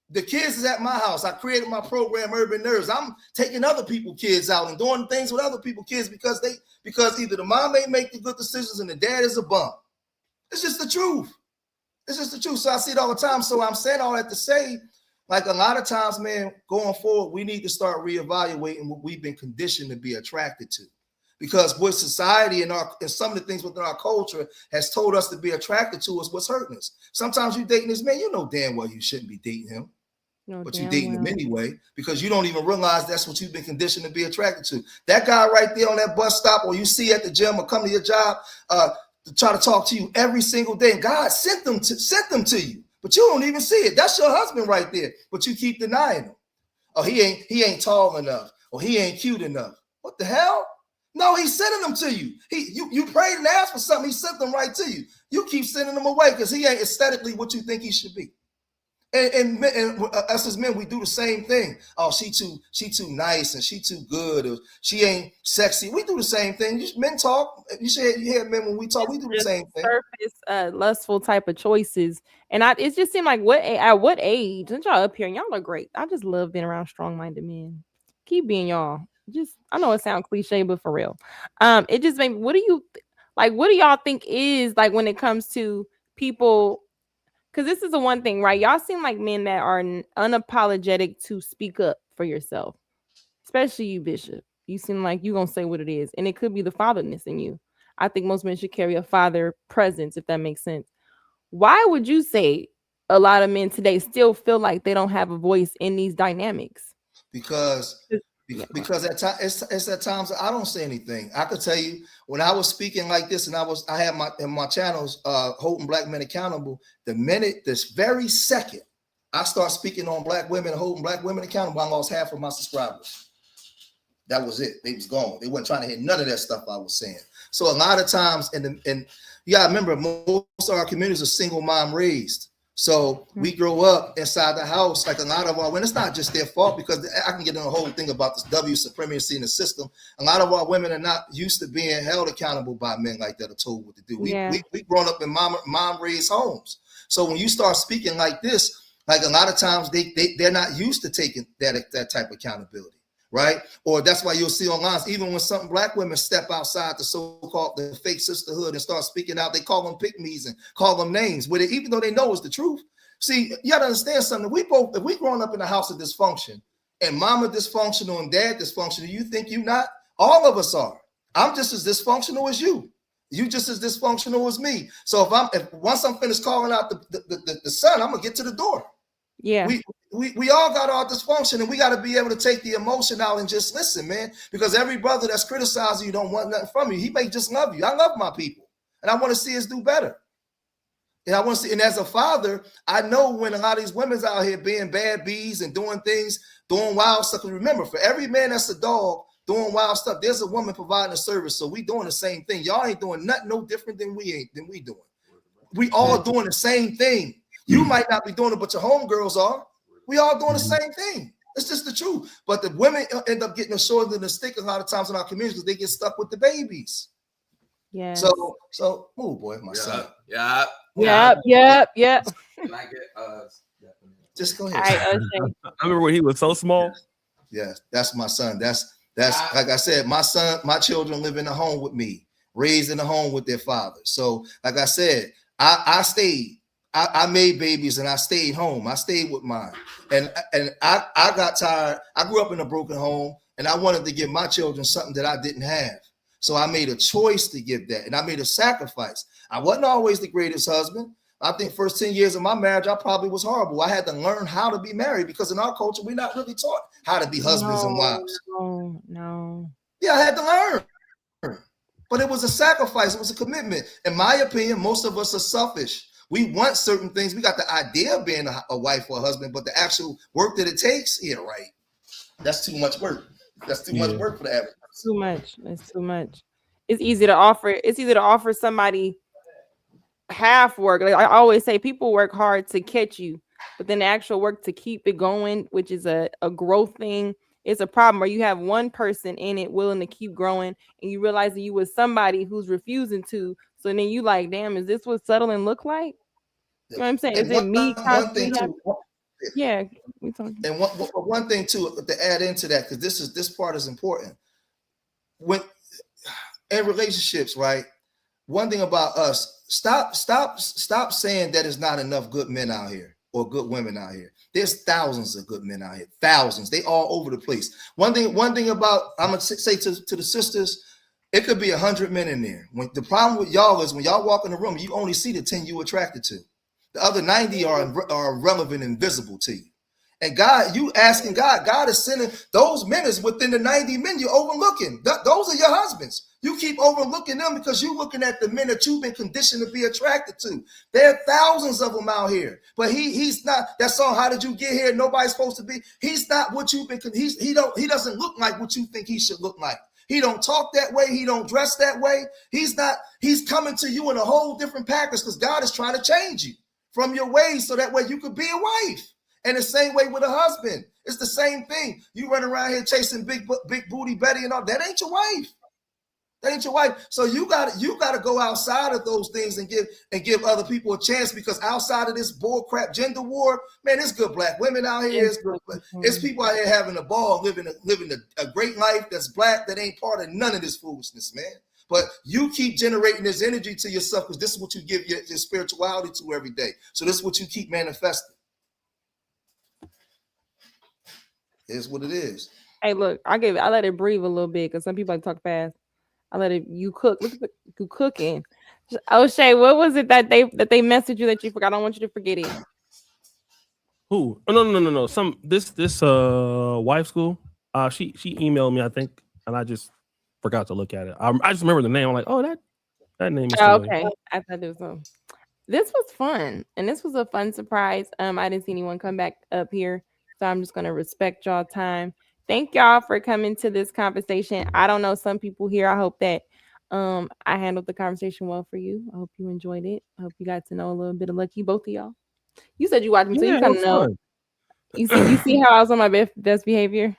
the kids is at my house. I created my program, Urban Nerves. I'm taking other people's kids out and doing things with other people's kids because either the mom ain't make the good decisions and the dad is a bum. It's just the truth. It's just the truth. So I see it all the time. So I'm saying all that to say, like, a lot of times, man, going forward, we need to start reevaluating what we've been conditioned to be attracted to. Because what society and some of the things within our culture has told us to be attracted to is what's hurting us. Sometimes you dating this man, you know damn well you shouldn't be dating him. But you're dating him anyway because you don't even realize that's what you've been conditioned to be attracted to. That guy right there on that bus stop, or you see at the gym or come to your job to try to talk to you every single day. And God sent them to you, but you don't even see it. That's your husband right there, but you keep denying him. Oh, he ain't tall enough, or he ain't cute enough. What the hell? No, he's sending them to you. You prayed and asked for something. He sent them right to you. You keep sending them away because he ain't aesthetically what you think he should be. And us as men, we do the same thing. Oh, she too nice and she too good, or she ain't sexy. We do the same thing. Men talk. You hear men when we talk. We do the same thing. Surface, lustful type of choices, and it just seemed like at what age? And y'all up here, and y'all are great. I just love being around strong-minded men. Keep being y'all. I know it sounds cliche, but for real, it just made me. What do y'all think is like when it comes to people? Because this is the one thing, right? Y'all seem like men that are unapologetic to speak up for yourself, especially you, Bishop. You seem like you're going to say what it is, and it could be the fatherness in you. I think most men should carry a father presence, if that makes sense. Why would you say a lot of men today still feel like they don't have a voice in these dynamics? Because at times I don't say anything. I could tell you when I was speaking like this, and I had my channels holding black men accountable. This very second I start speaking on black women, holding black women accountable, I lost half of my subscribers. That was it. They was gone. They weren't trying to hear none of that stuff I was saying. So a lot of times, and you gotta remember, most of our communities are single mom raised. So we grow up inside the house, like a lot of our women. It's not just their fault, because I can get in a whole thing about this W supremacy in the system. A lot of our women are not used to being held accountable by men like that, or told what to do. We grown up in mom raised homes. So when you start speaking like this, like a lot of times they're not used to taking that type of accountability. Right? Or that's why you'll see online, even when some black women step outside the fake sisterhood and start speaking out, they call them pick-me's and call them names, even though they know it's the truth. See, you gotta understand something. If we grown up in a house of dysfunction, and mama dysfunctional and dad dysfunctional, you think you not? All of us are. I'm just as dysfunctional as you. You just as dysfunctional as me. So if once I'm finished calling out the son, I'm gonna get to the door. Yeah. We all got our dysfunction, and we got to be able to take the emotion out and just listen, man. Because every brother that's criticizing you don't want nothing from you. He may just love you. I love my people, and I want to see us do better. And I want to see. And as a father, I know when a lot of these women's out here being bad bees and doing things, doing wild stuff. And remember, for every man that's a dog doing wild stuff, there's a woman providing a service. So we doing the same thing. Y'all ain't doing nothing no different than we doing. We all doing the same thing. You might not be doing it, but your homegirls are. We all doing the same thing. It's just the truth. But the women end up getting a short end of the stick a lot of times in our communities because they get stuck with the babies. Yeah. So move, boy, my son. Yep. Like it. Just go ahead. Right, I remember when he was so small. Yes, that's my son. That's like I said, my son, my children live in the home with me, raised in the home with their father. So, like I said, I stayed. I made babies and I stayed home. I stayed with mine. And I got tired. I grew up in a broken home and I wanted to give my children something that I didn't have. So I made a choice to give that. And I made a sacrifice. I wasn't always the greatest husband. I think first 10 years of my marriage, I probably was horrible. I had to learn how to be married because in our culture, we're not really taught how to be husbands and wives. No. Yeah, I had to learn. But it was a sacrifice. It was a commitment. In my opinion, most of us are selfish. We want certain things. We got the idea of being a wife or a husband, but the actual work that it takes, yeah, right. That's too much work. That's too much work for the average person. Too much. It's too much. It's easy to offer somebody half work. Like I always say, people work hard to catch you, but then the actual work to keep it going, which is a growth thing, it's a problem where you have one person in it willing to keep growing and you realize that you was somebody who's refusing to. So then you like, damn, is this what settling look like? You know what I'm saying? Is it me constantly? Yeah, we talking. And one thing too to add into that, because this part is important. When in relationships, right? One thing about us, stop saying that there's not enough good men out here or good women out here. There's thousands of good men out here, thousands. They all over the place. One thing about, I'm gonna say to the sisters, it could be 100 men in there. When the problem with y'all is when y'all walk in the room, you only see the 10 you attracted to. The other 90 are irrelevant and invisible to you. And God, you asking God is sending those men is within the 90 men you're overlooking. Those are your husbands. You keep overlooking them because you're looking at the men that you've been conditioned to be attracted to. There are thousands of them out here. But he's not, that song, How Did You Get Here? Nobody's supposed to be. He's not what you've been, he doesn't look like what you think he should look like. He don't talk that way. He don't dress that way. He's coming to you in a whole different package because God is trying to change you from your ways so that way you could be a wife. And the same way with a husband. It's the same thing. You run around here chasing big booty Betty and all. That ain't your wife. That ain't your wife. So you got to go outside of those things and give other people a chance, because outside of this bull crap gender war, man, there's good black women out here. It's people out here having a ball, living a great life that's black, that ain't part of none of this foolishness, man. But you keep generating this energy to yourself because this is what you give your spirituality to every day. So this is what you keep manifesting. It's what it is. Hey, look, I let it breathe a little bit because some people like to talk fast. I let it, you cook. Look at you cooking. O'Shea, what was it that they messaged you that you forgot? I don't want you to forget it. Who? Oh, no. This wife school. She emailed me, I think, and I just forgot to look at it. I just remember the name. I'm like, oh, that name is okay. I thought it was this was fun, and this was a fun surprise. I didn't see anyone come back up here, so I'm just gonna respect y'all time. Thank y'all for coming to this conversation. I don't know some people here. I hope that I handled the conversation well for you. I hope you enjoyed it. I hope you got to know a little bit of Lucki, both of y'all. You said you watched me, so you kind of know. Fun. You see how I was on my best behavior.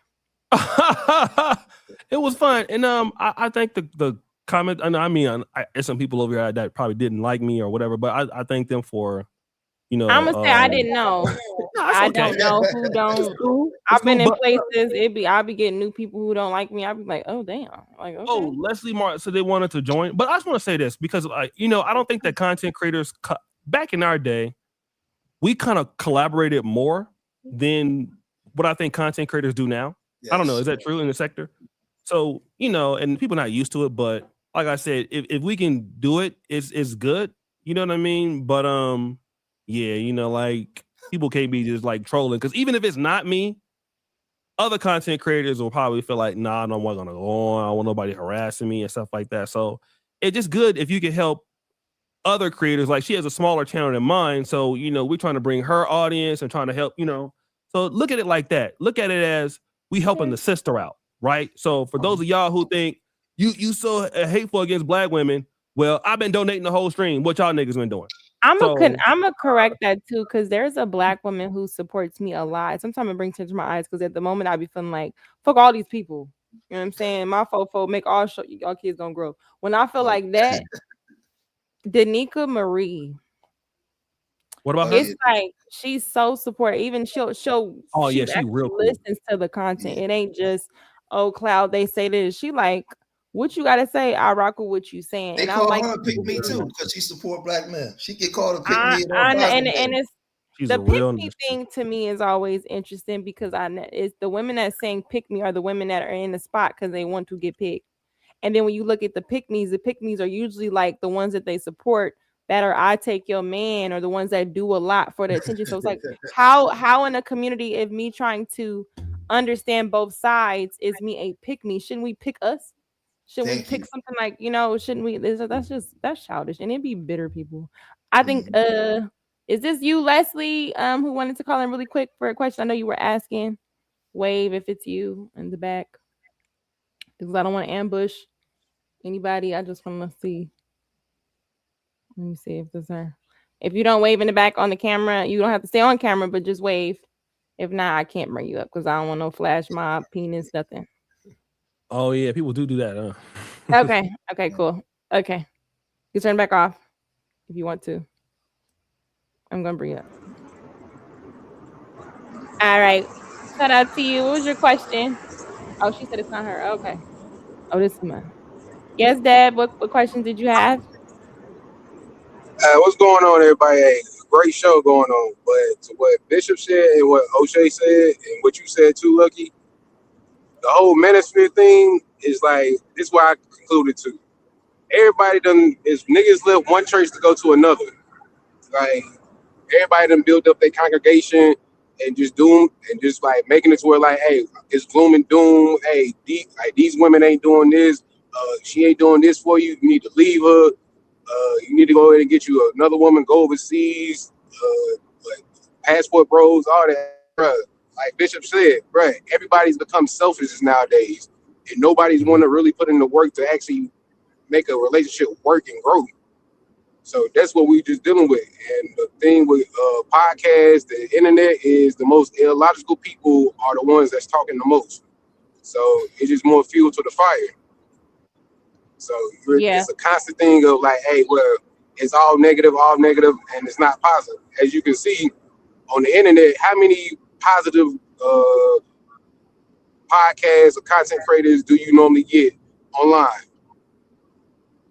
It was fun, and I think the comment. I mean, there's some people over here that probably didn't like me or whatever, but I thank them for, you know. I'm gonna say I didn't know. I don't know who don't. I've been in places. I'll be getting new people who don't like me. I'll be like, oh damn, like okay. Oh, Leslie Martin. So they wanted to join, but I just want to say this because I don't think that content creators back in our day, we kind of collaborated more than what I think content creators do now. Yes. I don't know. Is that true in the sector? So, and people not used to it, but like I said, if we can do it, it's good. You know what I mean? But yeah, like people can't be just like trolling, because even if it's not me, other content creators will probably feel like, nah, I don't want to go on. I don't want nobody harassing me and stuff like that. So it's just good if you can help other creators. Like, she has a smaller channel than mine, so we're trying to bring her audience and trying to help. So look at it like that. Look at it as we helping the sister out, right? So for those of y'all who think you so hateful against black women, well, I've been donating the whole stream. What y'all niggas been doing? I'm gonna correct that too, because there's a black woman who supports me a lot. Sometimes it brings tears to my eyes, because at the moment I be feeling like, fuck all these people. You know what I'm saying? My fofo make all sure y'all kids don't grow. When I feel like that, LuckiMaree. What about her? It's like she's so supportive. Even she'll oh yeah, she real cool. Listens to the content. It ain't just, oh, Cloud, they say this. She like, what you gotta say? I rock with what you saying. They and call I like her pick me too, because she support black men. She get called a pick me. And it's she's the pick me thing to me is always interesting, because it's the women that saying pick me are the women that are in the spot because they want to get picked. And then when you look at the pick me's are usually like the ones that they support, that are I take your man, or the ones that do a lot for the attention. So it's like, how in a community, if me trying to understand both sides is me a pick me? Shouldn't we pick us? Shouldn't we pick something like, shouldn't we? That's childish, and it'd be bitter people. I think is this you, Leslie, who wanted to call in really quick for a question? I know you were asking. Wave if it's you in the back, because I don't want to ambush anybody. I just want to see. Let me see if this her. If you don't wave in the back on the camera, you don't have to stay on camera, but just wave. If not, I can't bring you up, because I don't want no flash mob, penis, nothing. Oh yeah, people do that, huh? Okay, cool. Okay. You turn back off if you want to. I'm gonna bring you up. All right. Shout out to you. What was your question? Oh, she said it's not her. Okay. Oh, this is mine. Yes, Deb. What questions did you have? What's going on, everybody? Hey, great show going on. But to what Bishop said and what O'Shea said and what you said too, Lucki, the whole Manosphere thing is like, this is what I concluded to. Everybody is niggas left one church to go to another. Like, everybody done built up their congregation and just like making it to where like, hey, it's gloom and doom. Hey, these women ain't doing this. She ain't doing this for you. You need to leave her. You need to go ahead and get you another woman, go overseas, like passport bros, all that, bruh. Like Bishop said, bruh, everybody's become selfish nowadays, and nobody's want to really put in the work to actually make a relationship work and grow. So that's what we just dealing with. And the thing with podcasts, the internet, is the most illogical people are the ones that's talking the most. So it's just more fuel to the fire. So it's a constant thing of like, hey, well, it's all negative, and it's not positive. As you can see on the internet, how many positive podcasts or content creators do you normally get online?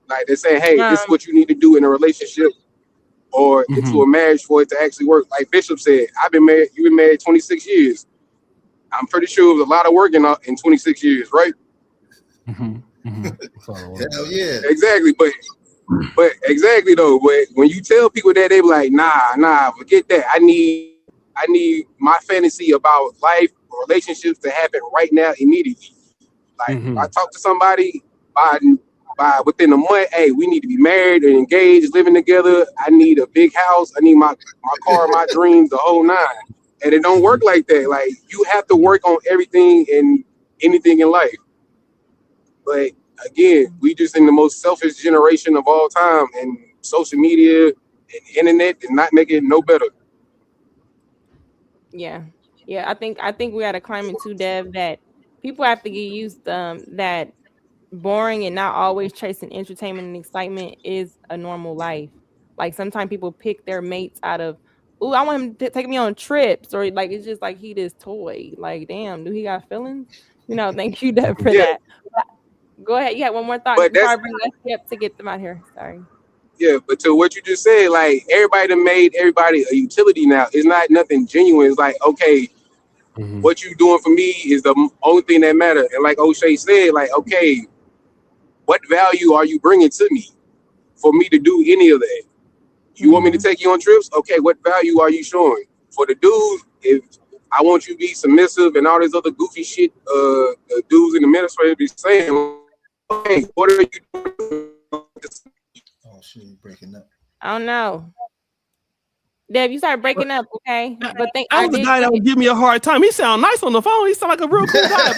Like they're saying, hey, this is what you need to do in a relationship or into a marriage for it to actually work. Like Bishop said, you've been married 26 years. I'm pretty sure it was a lot of work in 26 years, right? Hell yeah. Exactly, but exactly though. But when you tell people that, they be like, nah, forget that. I need my fantasy about life or relationships to happen right now, immediately. Like if I talk to somebody by within a month, hey, we need to be married and engaged, living together. I need a big house. I need my car, my dreams, the whole nine. And it don't work like that. Like you have to work on everything and anything in life. But again, we just in the most selfish generation of all time, and social media and internet did not make it no better. Yeah. I think we got to climb into, Dev, that people have to get used that boring and not always chasing entertainment and excitement is a normal life. Like sometimes people pick their mates out of, ooh, I want him to take me on trips, or like it's just like he this toy. Like, damn, do he got feelings? Thank you, Dev, for that. Go ahead. You had one more thought before I bring Leslie up to get them out here. Sorry. Yeah, but to what you just said, like everybody done made everybody a utility now. It's not nothing genuine. It's like, okay, What you doing for me is the only thing that matters. And like O'Shea said, like, okay, what value are you bringing to me for me to do any of that? You want me to take you on trips? Okay, what value are you showing? For the dude, if I want you to be submissive and all this other goofy shit, the dudes in the ministry be saying, okay, what are you doing? Oh, shit, breaking up. I don't know. Deb, you started breaking up, okay? But I was the guy that would give me a hard time. He sound nice on the phone. He sound like a real cool guy.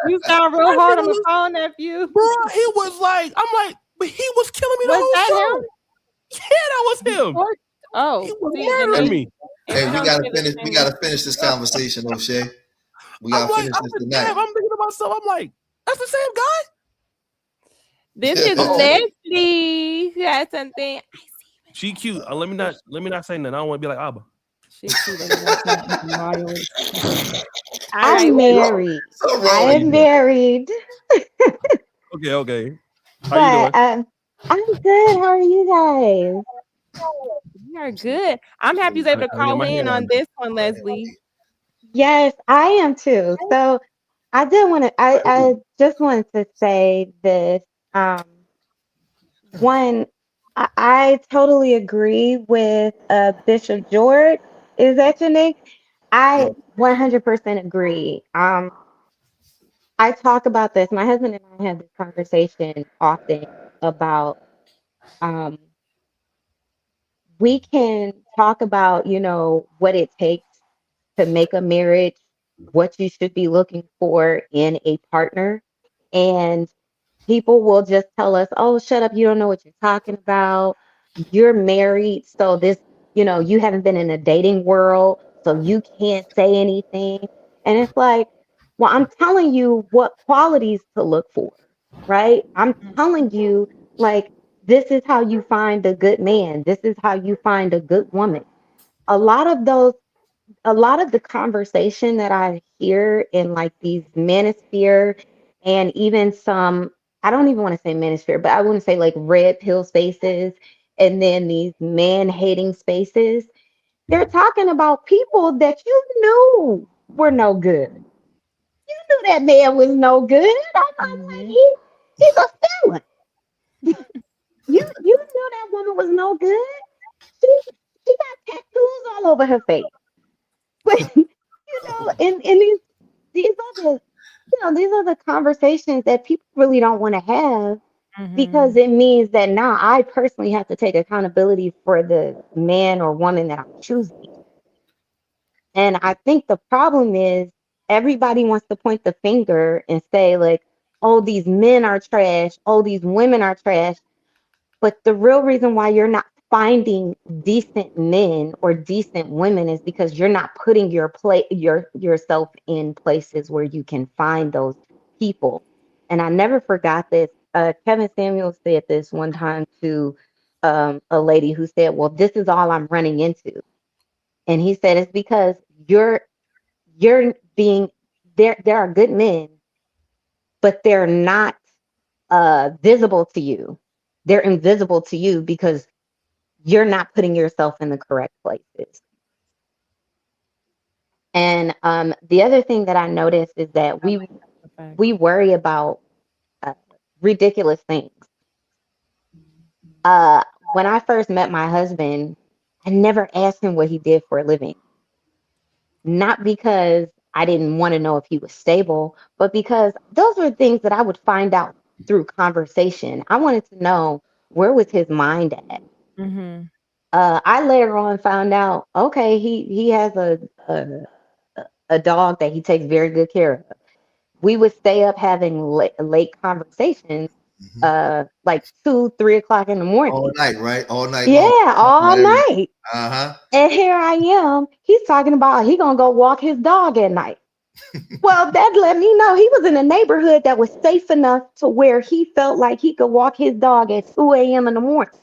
You sound real hard on the phone, nephew. Bro, he was like, I'm like, but he was killing me the whole show. Him? Yeah, that was him. Oh, he was murdering me. Hey, we gotta finish this conversation, O'Shea. We gotta finish this tonight. I'm thinking to myself, I'm like, that's the same guy. This is Leslie. Who has something? She cute. Let me not say nothing. I don't want to be like Abba. She's cute. I'm married. I am married. Okay. How you doing? I'm good. How are you guys? We are good. I'm happy you're able to call in on this one, Leslie. Yes, I am too. So I just wanted to say this. One, I totally agree with Bishop George. Is that your name? I 100% agree. I talk about this. My husband and I have this conversation often about we can talk about, what it takes to make a marriage, what you should be looking for in a partner. And people will just tell us, oh, shut up. You don't know what you're talking about. You're married. So this, you haven't been in a dating world. So you can't say anything. And it's like, well, I'm telling you what qualities to look for, right? I'm telling you, like, this is how you find a good man. This is how you find a good woman. A lot of the conversation that I hear in like these manosphere and even some, I don't even want to say manosphere, but I want to say like red pill spaces and then these man-hating spaces, they're talking about people that you knew were no good. You knew that man was no good. I'm like, he's a felon. You knew that woman was no good. She got tattoos all over her face. But and these are the conversations that people really don't want to have because it means that now I personally have to take accountability for the man or woman that I'm choosing. And I think the problem is everybody wants to point the finger and say like, oh, these men are trash. Oh, these women are trash. But the real reason why you're not finding decent men or decent women is because you're not putting yourself in places where you can find those people. And I never forgot this. Kevin Samuel said this one time to a lady who said, well, this is all I'm running into. And he said, it's because you're being there are good men, but they're not visible to you. They're invisible to you because you're not putting yourself in the correct places. And the other thing that I noticed is that we worry about ridiculous things. When I first met my husband, I never asked him what he did for a living. Not because I didn't want to know if he was stable, but because those were things that I would find out through conversation. I wanted to know, where was his mind at? I later on found out, okay, he has a dog that he takes very good care of. We would stay up having late conversations, like 2-3 o'clock in the morning. All night, right? All night. Yeah, all night. Uh-huh. And here I am. He's talking about he gonna go walk his dog at night. Well, that let me know he was in a neighborhood that was safe enough to where he felt like he could walk his dog at 2 a.m. in the morning.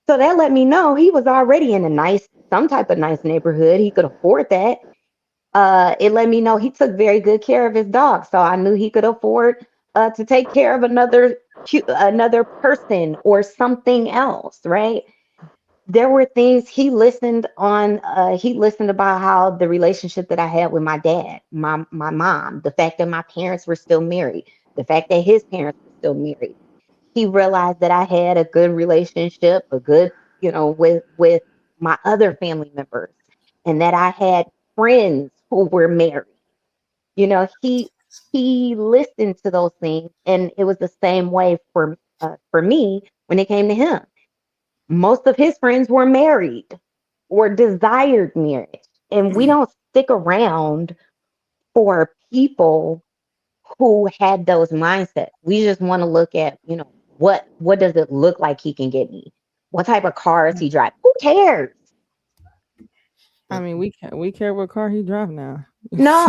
So that let me know he was already in some type of nice neighborhood. He could afford that. It let me know he took very good care of his dog. So I knew he could afford to take care of another person or something else, right? there were things he listened on. He listened about how the relationship that I had with my dad, my mom, the fact that my parents were still married, the fact that his parents were still married. He realized that I had a good relationship, a good, with my other family members, and that I had friends who were married. He listened to those things, and it was the same way for me when it came to him. Most of his friends were married or desired marriage, and we don't stick around for people who had those mindsets. We just want to look at, what does it look like he can get me? What type of car is he drive? Who cares? I mean, we care what car he drive now. No,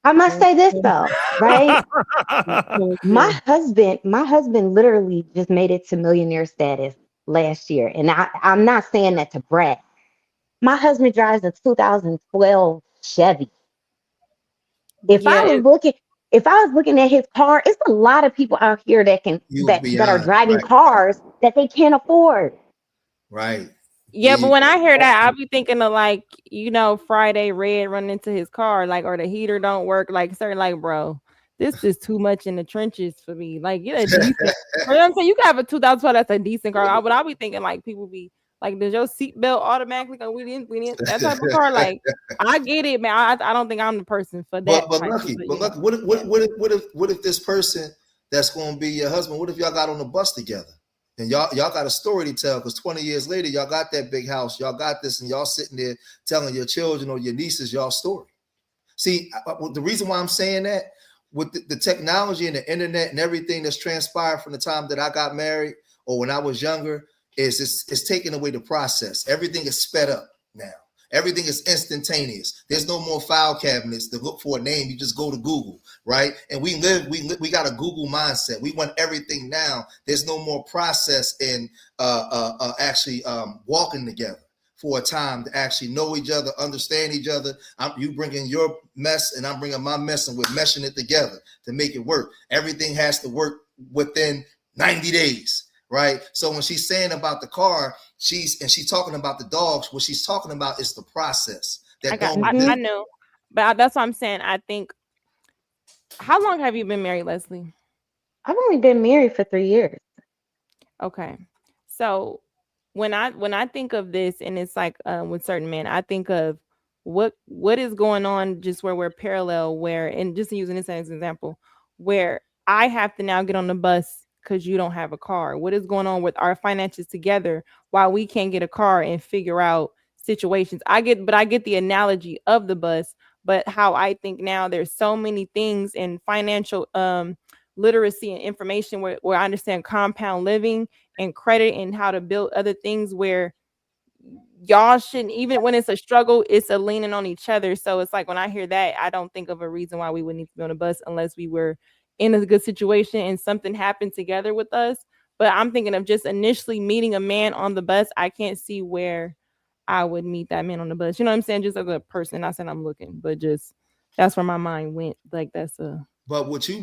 I must say this though, right? My husband literally just made it to millionaire status last year. And I'm not saying that to brag. My husband drives a 2012 Chevy. If I was looking at his car, it's a lot of people out here that are driving cars that they can't afford. Right. Yeah, but when I hear that, I'll be thinking of like, Friday Red running into his car, like, or the heater don't work, like, certain, like, bro, this is too much in the trenches for me. Like, decent. You know what I'm saying? You can have a 2012 that's a decent car, but I'll be thinking like people be like, does your seatbelt automatically go? We didn't that type of car. Like, I get it, man. I don't think I'm the person for that. But Lucki, what if this person that's going to be your husband? What if y'all got on the bus together? And y'all got a story to tell, because 20 years later, y'all got that big house, y'all got this, and y'all sitting there telling your children or your nieces y'all story. See, the reason why I'm saying that, with the technology and the internet and everything that's transpired from the time that I got married or when I was younger, is it's taking away the process. Everything is sped up now. Everything is instantaneous. There's no more file cabinets to look for a name. You just go to Google, right? And we got a Google mindset. We want everything now. There's no more process in actually walking together for a time to actually know each other, understand each other. You bringing your mess and I'm bringing my mess, and we're meshing it together to make it work. Everything has to work within 90 days. Right. So when she's saying about the car, she's talking about the dogs. What she's talking about is the process. I know, but that's what I'm saying. I think. How long have you been married, Leslie? I've only been married for 3 years. Okay, so when I think of this, and it's like with certain men, I think of what is going on, just where we're parallel, and just using this as an example, where I have to now get on the bus because you don't have a car. What is going on with our finances together while we can't get a car and figure out situations? I get the analogy of the bus, but how I think now there's so many things in financial literacy and information where I understand compound living and credit and how to build other things where y'all shouldn't, even when it's a struggle, it's a leaning on each other. So it's like when I hear that, I don't think of a reason why we would need to be on a bus unless we were in a good situation and something happened together with us. But I'm thinking of just initially meeting a man on the bus. I can't see where I would meet that man on the bus. You know what I'm saying? Just as a person, not saying I'm looking, but just that's where my mind went. Like that's a. But what you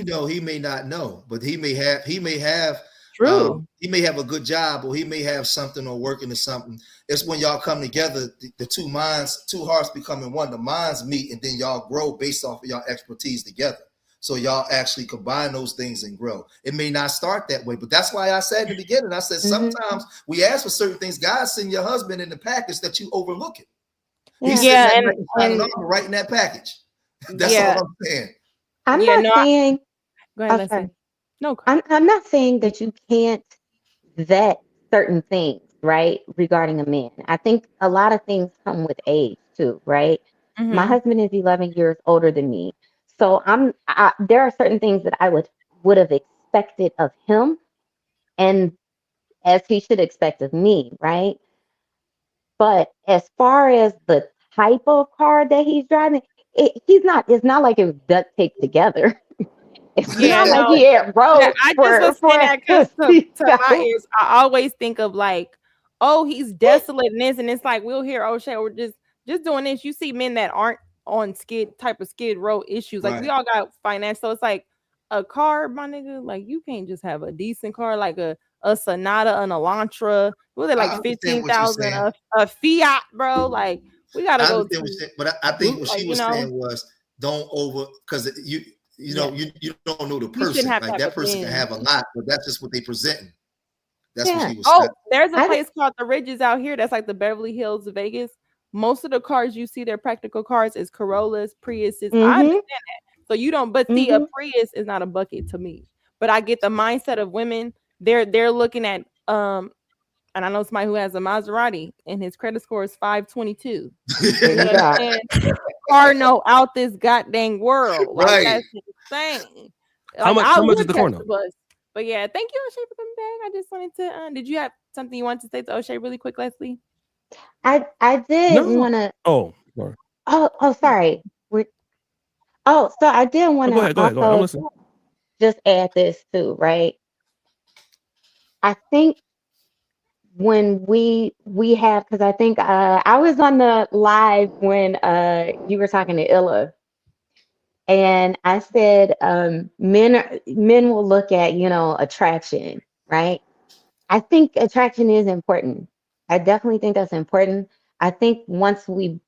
know, he may not know, but he may have. True. He may have a good job, or he may have something or working or something. It's when y'all come together, the two hearts becoming one. The minds meet, and then y'all grow based off of y'all expertise together. So y'all actually combine those things and grow. It may not start that way, but that's why I said in the beginning, I said sometimes we ask for certain things. God send your husband in the package that you overlook it. He's right in that package. That's all I'm saying. I'm not saying. Go ahead, Leslie. No, I'm not saying that you can't vet certain things, right, regarding a man. I think a lot of things come with age too, right? Mm-hmm. My husband is 11 years older than me. So there are certain things that I would have expected of him, and as he should expect of me, right? But as far as the type of car that he's driving, it's not like it was duct taped together. It's not like he had roads. Yeah, I just was saying that because to my ears, I always think of like, oh, he's desolate and this, and it's like we'll hear O'Shea, we're just doing this. You see men that aren't on skid row issues. Like we all got finance. So it's like a car, my nigga, like you can't just have a decent car, like a a Sonata, an Elantra. Was it I like understand what you're 15,000 saying. a Fiat, bro? Like we gotta I go understand what to you're saying, but I think what like, she was saying was don't because you know you don't know the you shouldn't person. have to Like have a that person can bin. have a lot, but that's just what they presenting. That's what Yeah. she was saying. Oh, there's a I place called the Ridges out here. That's like the Beverly Hills of Vegas. Most of the cars you see, they're practical cars, is Corollas, Priuses. I mm-hmm, understand that. So you don't, but see, a mm-hmm. Prius is not a bucket to me. But I get the mindset of women. They're looking at and I know somebody who has a Maserati and his credit score is 522. There You you go. understand? Car note out this goddamn world. Like Right. that's insane. How Like much? I How much is would the catch car the note? bus. But yeah, thank you, O'Shea, for coming back. I just wanted to did you have something you wanted to say to O'Shea really quick, Leslie? I did No. want to. Oh, sorry. Oh, sorry. So I did want Go to ahead. Go ahead. Go ahead. I'm also listening. just add this too, right? I think when we have, because I think I was on the live when you were talking to Illa, and I said men will look at attraction, right? I think attraction is important. I definitely think that's important. I think once we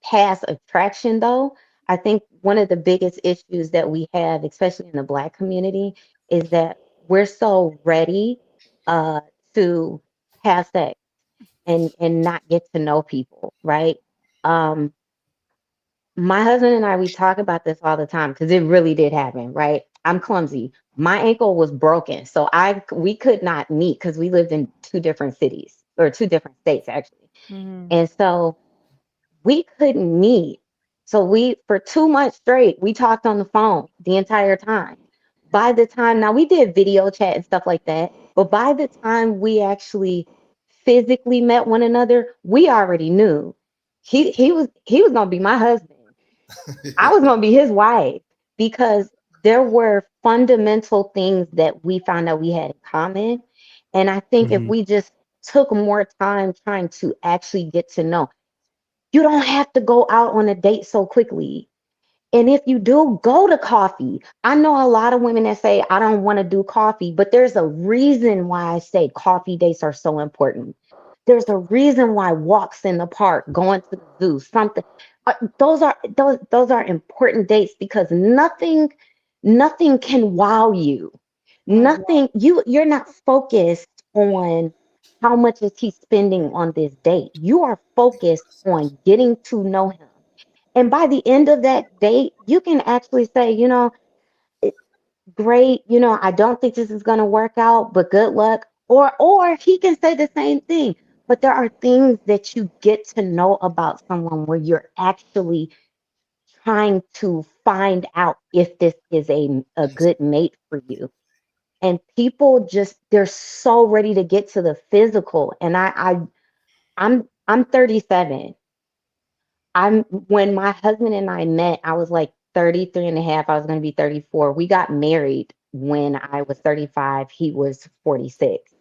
pass attraction, though, I think one of the biggest issues that we have, especially in the Black community, is that we're so ready uh, to have sex and not get to know people, right? Um, my husband and I, we talk about this all the time because it really did happen, right? I'm clumsy. My ankle was broken, so we could not meet because we lived in two different cities or two different states actually, and so we couldn't meet. So for 2 months straight, we talked on the phone the entire time. By the time, now we did video chat and stuff like that, but by the time we actually physically met one another, we already knew he was gonna be my husband. I was gonna be his wife because there were fundamental things that we found out we had in common. And I think if Mhm. we just took more time trying to actually get to know, you don't have to go out on a date so quickly. And if you do, go to coffee. I know a lot of women that say, I don't want to do coffee, but there's a reason why I say coffee dates are so important. There's a reason why walks in the park, going to the zoo, something. Those are important dates because nothing can wow you. Nothing, you're not focused on how much is he spending on this date. You are focused on getting to know him. And by the end of that date, you can actually say, great, I don't think this is going to work out, but good luck. Or he can say the same thing. But there are things that you get to know about someone where you're actually trying to find out if this is a good mate for you. And people they're so ready to get to the physical. And I'm 37. When my husband and I met, I was like 33 and a half. I was going to be 34. We got married when I was 35. He was 46.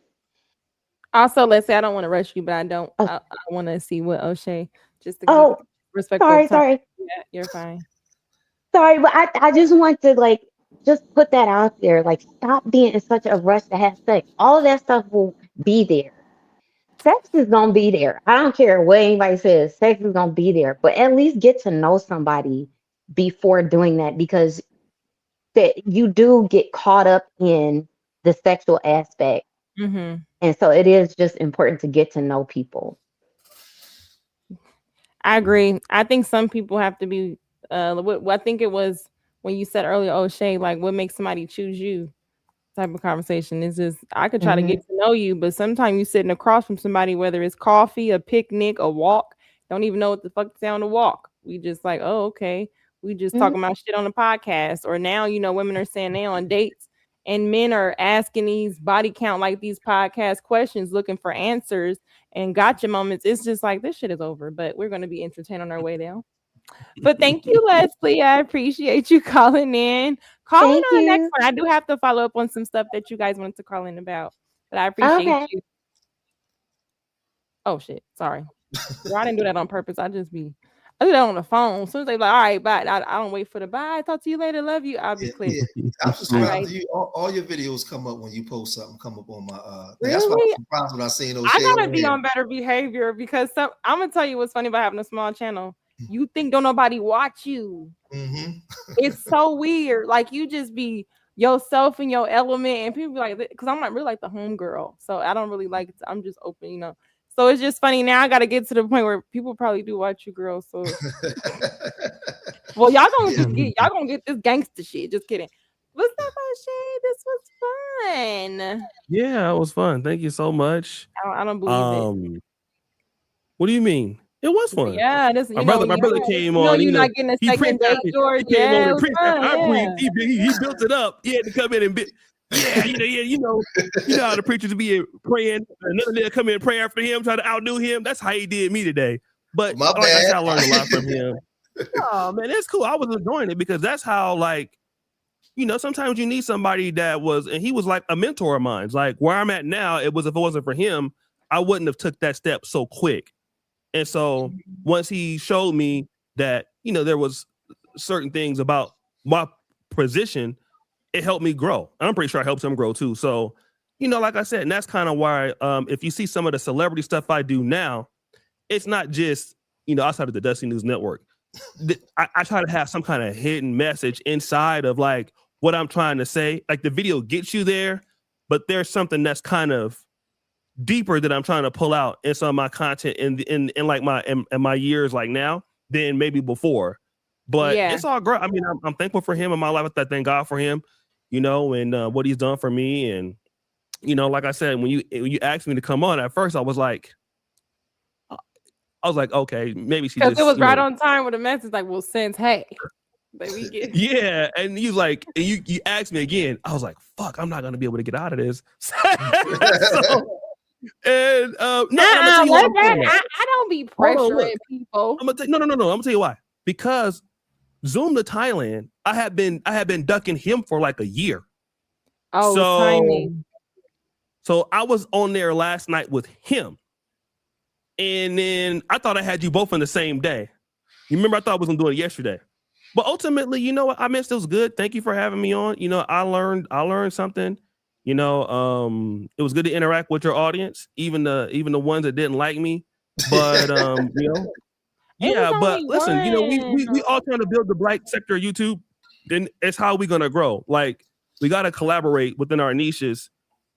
Also, let's say I don't want to rush you, but I don't. Oh, I want to see what O'Shea, just to keep oh, respectful of time. sorry. Yeah, you're fine. Sorry, but I just want to just put that out there. Like, stop being in such a rush to have sex. All of that stuff will be there. Sex is gonna be there. I don't care what anybody says. Sex is gonna be there. But at least get to know somebody before doing that because that you do get caught up in the sexual aspect. Mm-hmm. And so it is just important to get to know people. I agree. I think some people have to be. I think it was when you said earlier, O'Shea, like what makes somebody choose you type of conversation. Is just I could try to get to know you, but sometimes you sitting across from somebody, whether it's coffee, a picnic, a walk, don't even know what the fuck to say on the walk. We just like, oh, okay. We just talking about shit on the podcast. Or now, women are saying they on dates and men are asking these body count, like these podcast questions, looking for answers and gotcha moments. It's just like this shit is over, but we're going to be entertained on our way down. But thank you, Leslie. I appreciate you calling in. Call in Thank on the next you. one. I do have to follow up on some stuff that you guys wanted to call in about, but I appreciate you. Oh shit, sorry. Girl, I didn't do that on purpose. I just be I do that on the phone. As soon as they like, all right, bye. I don't wait for the bye. Talk to you later. Love you. I'll be clear. Yeah. I'm subscribed to you. All your videos come up when you post something. Come up on my. Really? That's why I'm surprised when I seen those. I gotta be on better behavior because I'm gonna tell you what's funny about having a small channel. You think don't nobody watch you? Mm-hmm. It's so weird. Like you just be yourself in your element, and people be like, because I'm not really like the homegirl, so I don't really like it. I'm just open, you know. So it's just funny. Now I got to get to the point where people probably do watch you, girls. So, well, y'all gonna get this gangster shit. Just kidding. What's up, O'Shea? This was fun. Yeah, it was fun. Thank you so much. I don't believe it. What do you mean? It was fun. Yeah, this my brother came on. You're not getting a second date, George. He came on and preached after he built it up. He had to come in and you know how the preachers be praying. Another nigga come in and pray after him, try to outdo him. That's how he did me today. But I learned a lot from him. Oh man, that's cool. I was enjoying it because that's how, like, you know, sometimes you need somebody that was, and he was like a mentor of mine. Like where I'm at now, if it wasn't for him, I wouldn't have took that step so quick. And so once he showed me that, you know, there was certain things about my position, it helped me grow. I'm pretty sure it helps him grow too. So, you know, like I said, and that's kind of why if you see some of the celebrity stuff I do now, it's not just, you know, outside of the Dusty News Network. I try to have some kind of hidden message inside of like what I'm trying to say. Like the video gets you there, but there's something that's kind of deeper that I'm trying to pull out in some of my content in like my years like now than maybe before. But it's all great. I mean, I'm thankful for him in my life. I thank God for him, you know, and what he's done for me. And, you know, like I said, when you asked me to come on at first, I was like, okay, maybe she just, because it was right on time with a message like, well, since hey, baby, yeah, and you like, and you asked me again. I was like, fuck, I'm not gonna be able to get out of this. And I don't be pressuring people. I'm gonna no. I'm gonna tell you why. Because Zoom to Thailand, I had been ducking him for like a year. Oh, timing. So I was on there last night with him. And then I thought I had you both on the same day. You remember I thought I was gonna do it yesterday. But ultimately, you know what? I mean, it was good. Thank you for having me on. You know, I learned something. You know, it was good to interact with your audience, even the ones that didn't like me. But you know, yeah. But listen, you know, we all trying to build the black sector of YouTube. Then it's how we're gonna grow. Like we gotta collaborate within our niches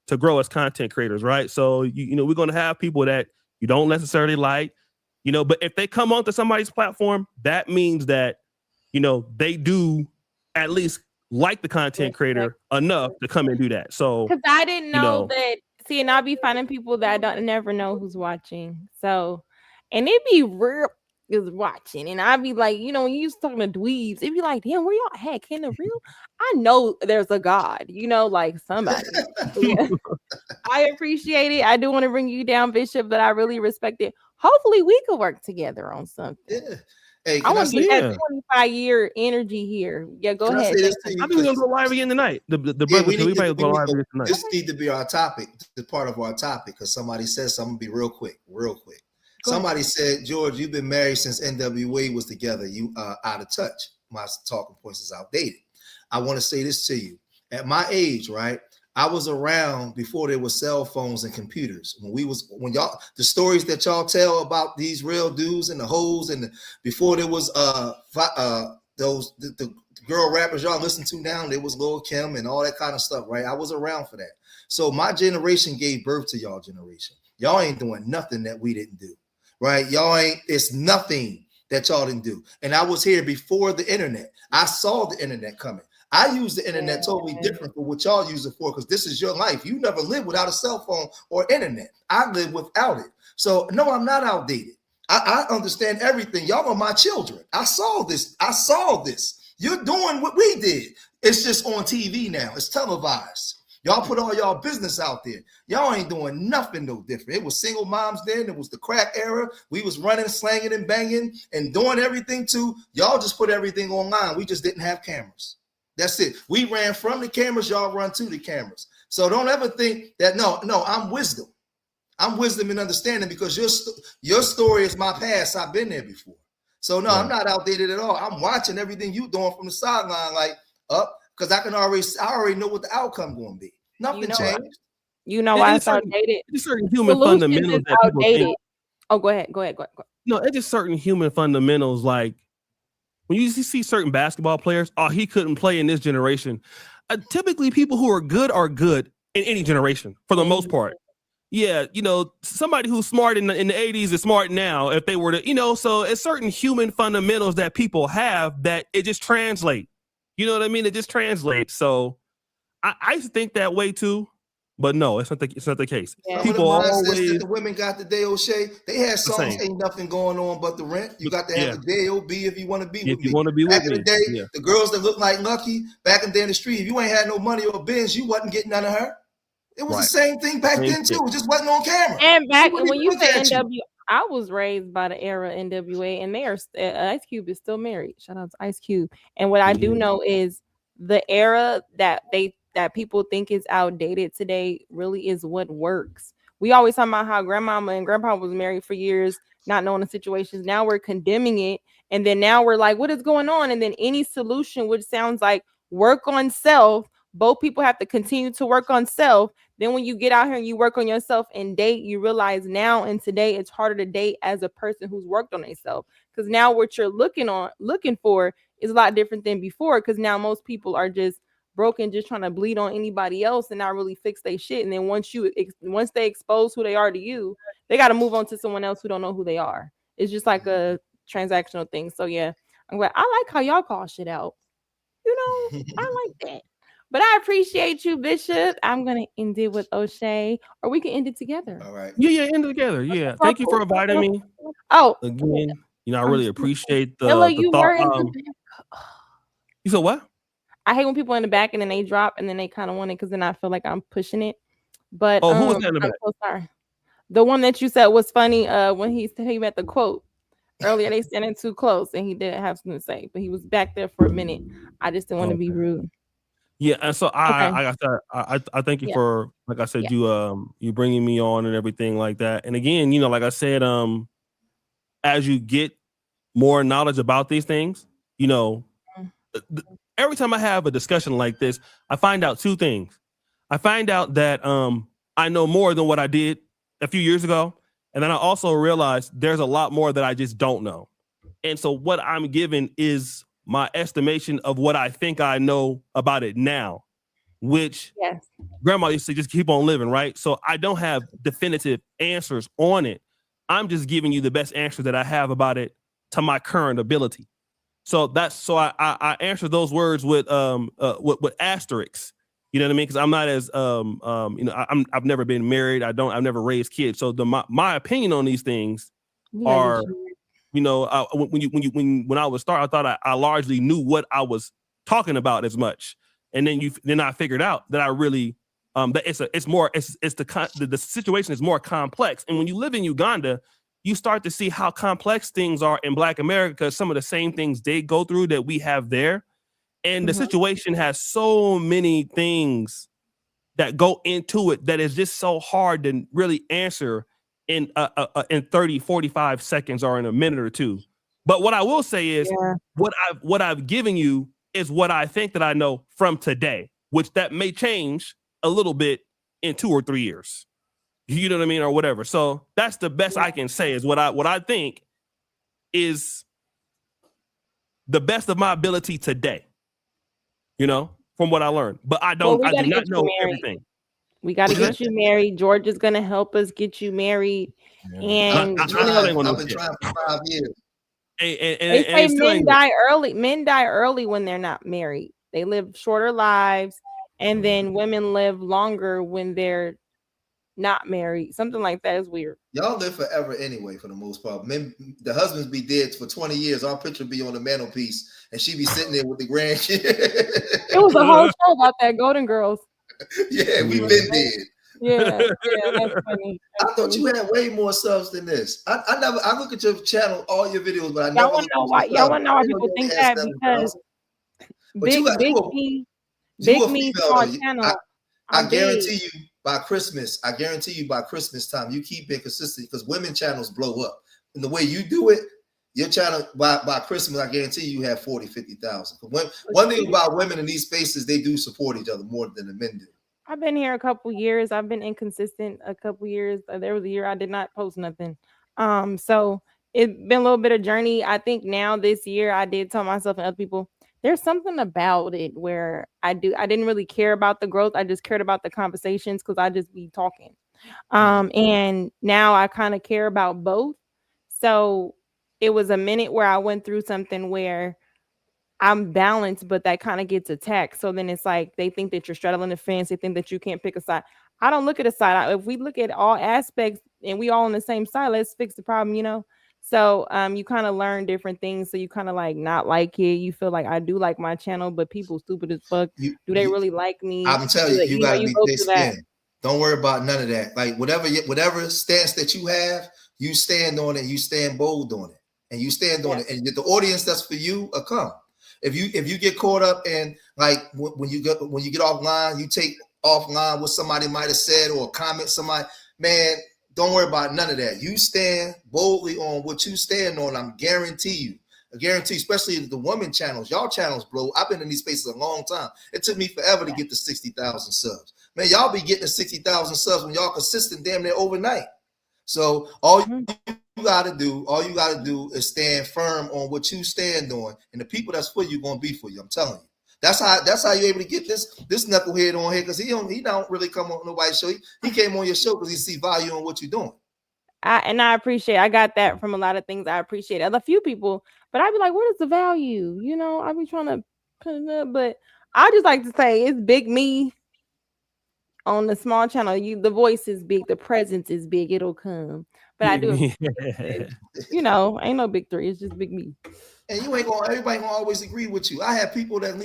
to grow as content creators, right? So you know, we're gonna have people that you don't necessarily like, you know, but if they come onto somebody's platform, that means that, you know, they do at least like the content creator enough to come and do that. So because I didn't know that. See, and I'll be finding people that I never know who's watching. So, and it be real is watching, and I'd be like, you know, when you used to talking to dweebs, it'd be like, damn, where y'all at? Can the real? I know there's a God, you know, like somebody. Yeah. I appreciate it. I do want to bring you down, Bishop, but I really respect it. Hopefully, we could work together on something. Yeah. Hey, I want to get that 25-year energy here. Yeah, go ahead. I think we're gonna go live again tonight. The brother, we might go live again tonight. This needs to be our topic. This is part of our topic because somebody says something. Be real quick. Somebody said, George, you've been married since NWA was together. You are out of touch. My talking points is outdated. I want to say this to you. At my age, right? I was around before there were cell phones and computers. When y'all, the stories that y'all tell about these real dudes and the hoes and before there was the girl rappers y'all listen to now, there was Lil Kim and all that kind of stuff, right? I was around for that. So my generation gave birth to y'all generation. Y'all ain't doing nothing that we didn't do, right? It's nothing that y'all didn't do. And I was here before the internet. I saw the internet coming. I use the internet totally different for what y'all use it for, because this is your life. You never lived without a cell phone or internet. I live without it. So no, I'm not outdated. I understand everything. Y'all are my children. I saw this. You're doing what we did. It's just on TV now. It's televised. Y'all put all y'all business out there. Y'all ain't doing nothing no different. It was single moms then. It was the crack era. We was running, slanging, and banging and doing everything too. Y'all just put everything online. We just didn't have cameras. That's it. We ran from the cameras. Y'all run to the cameras. So don't ever think that, no, I'm wisdom. I'm wisdom and understanding, because your story is my past. I've been there before. So no, I'm not outdated at all. I'm watching everything you doing from the sideline, like up, because I already know what the outcome going to be. Nothing changed. You know why it's outdated? It's certain human fundamentals that people think. Oh, go ahead. No, it's just certain human fundamentals. Like when you see certain basketball players, he couldn't play in this generation. Typically, people who are good in any generation for the most part. Yeah, somebody who's smart in the 80s is smart now if they were to, so it's certain human fundamentals that people have that it just translates. You know what I mean? It just translates. So I used to think that way too, but no, it's not the case. Yeah. People always that the women got today, O'Shea. They had songs, ain't nothing going on but the rent. You got to have a J-O-B if you want to be with me. If you want to be with me. Back in the day, the girls that look like Lucki, back in the day in the street, if you ain't had no money or Benz, you wasn't getting none of her. It was the same thing back then too. It just wasn't on camera. And back when you say NW, I was raised by the era NWA, and they are Ice Cube is still married. Shout out to Ice Cube. And what I do know is the era that people think is outdated today really is what works. We always talk about how grandmama and grandpa was married for years, not knowing the situations. Now we're condemning it, and then now we're like, what is going on? And then any solution, which sounds like work on self. Both people have to continue to work on self. Then when you get out here and you work on yourself and date, you realize now and today it's harder to date as a person who's worked on themselves. Because now what you're looking for is a lot different than before. Because now most people are just broken, just trying to bleed on anybody else and not really fix their shit. And then once they expose who they are to you, they got to move on to someone else who don't know who they are. It's just like a transactional thing. So yeah, I'm glad. I like how y'all call shit out. I like that. But I appreciate you, Bishop. I'm going to end it with O'Shea, or we can end it together. All right. Yeah, end it together. Yeah. Thank you for inviting me. Oh. Again, I really appreciate the Hello, the you thought. were You said what? I hate when people in the back and then they drop and then they kind of want it because then I feel like I'm pushing it. But who was that in the back? I'm so sorry. The one that you said was funny when he met the quote. Earlier, they standing too close and he didn't have something to say, but he was back there for a minute. I just didn't want to be rude. Yeah, and so I thank you for, like I said, you bringing me on and everything like that. And again, like I said, as you get more knowledge about these things, every time I have a discussion like this, I find out two things. I find out that I know more than what I did a few years ago, and then I also realize there's a lot more that I just don't know. And so what I'm given is my estimation of what I think I know about it now, which grandma used to just keep on living, right? So I don't have definitive answers on it. I'm just giving you the best answer that I have about it to my current ability. So I answer those words with asterisks. You know what I mean? Because I'm not as I've never been married. I've never raised kids. So my opinion on these things are. When I was starting, I thought I largely knew what I was talking about as much, and then I figured out that I really that the situation is more complex. And when you live in Uganda, you start to see how complex things are in Black America. Some of the same things they go through that we have there, and the situation has so many things that go into it that is just so hard to really answer in 30, 45 seconds or in a minute or two. But what I will say is what I've given you is what I think that I know from today, which that may change a little bit in 2 or 3 years. You know what I mean? Or whatever. So that's the best I can say is what I think is the best of my ability today, from what I learned. But I do not know everything. We got to get you married. George is going to help us get you married. And I've been trying for 5 years. They say men die early. Men die early when they're not married. They live shorter lives, and then women live longer when they're not married. Something like that is weird. Y'all live forever anyway, for the most part. Men, the husbands be dead for 20 years. Our picture be on the mantelpiece, and she be sitting there with the grandkids. It was a whole show about that, Golden Girls. Yeah, we've been dead. Yeah, that's funny. I thought you had way more subs than this. I look at your channel, all your videos, but I never. Y'all want to know why people think that because Big Me channel. I guarantee you by Christmas. I guarantee you by Christmas time, you keep being consistent because women channels blow up. And the way you do it, Your channel by Christmas, I guarantee you have 40, 50,000. One thing about women in these spaces, they do support each other more than the men do. I've been here a couple years. I've been inconsistent a couple years. There was a year I did not post nothing. So it's been a little bit of journey. I think now this year I did tell myself and other people, there's something about it where I didn't really care about the growth. I just cared about the conversations because I just be talking. And now I kind of care about both. So it was a minute where I went through something where I'm balanced, but that kind of gets attacked. So then it's like they think that you're straddling the fence. They think that you can't pick a side. I don't look at a side. If we look at all aspects and we all on the same side, let's fix the problem, you know? So you kind of learn different things. So you kind of like not like it. You feel like I do like my channel, but people stupid as fuck. Do they really like me? I'm telling you, you gotta be thick skinned. Don't worry about none of that. Like whatever stance that you have, you stand on it. You stand bold on it, and you stand on it. And the audience that's for you will come. If you get caught up in like when you get offline, you take offline what somebody might have said or comment somebody, man, don't worry about none of that. You stand boldly on what you stand on. I guarantee, especially the women channels, y'all channels blow. I've been in these spaces a long time. It took me forever to get to 60,000 subs. Man, y'all be getting to 60,000 subs when y'all consistent damn near overnight. So all you gotta do is stand firm on what you stand on, and the people that's for you gonna be for you. I'm telling you. That's how you're able to get this knucklehead on here, because he don't really come on nobody's show. He came on your show because he see value in what you're doing. I appreciate. I got that from a lot of things. I appreciate a few people, but I'd be like, what is the value? You know, I be trying to put it up, but I just like to say it's big me. On the small channel, the voice is big, the presence is big, it'll come. But I do, you know, ain't no big three, it's just big me. And everybody gonna always agree with you. I have people that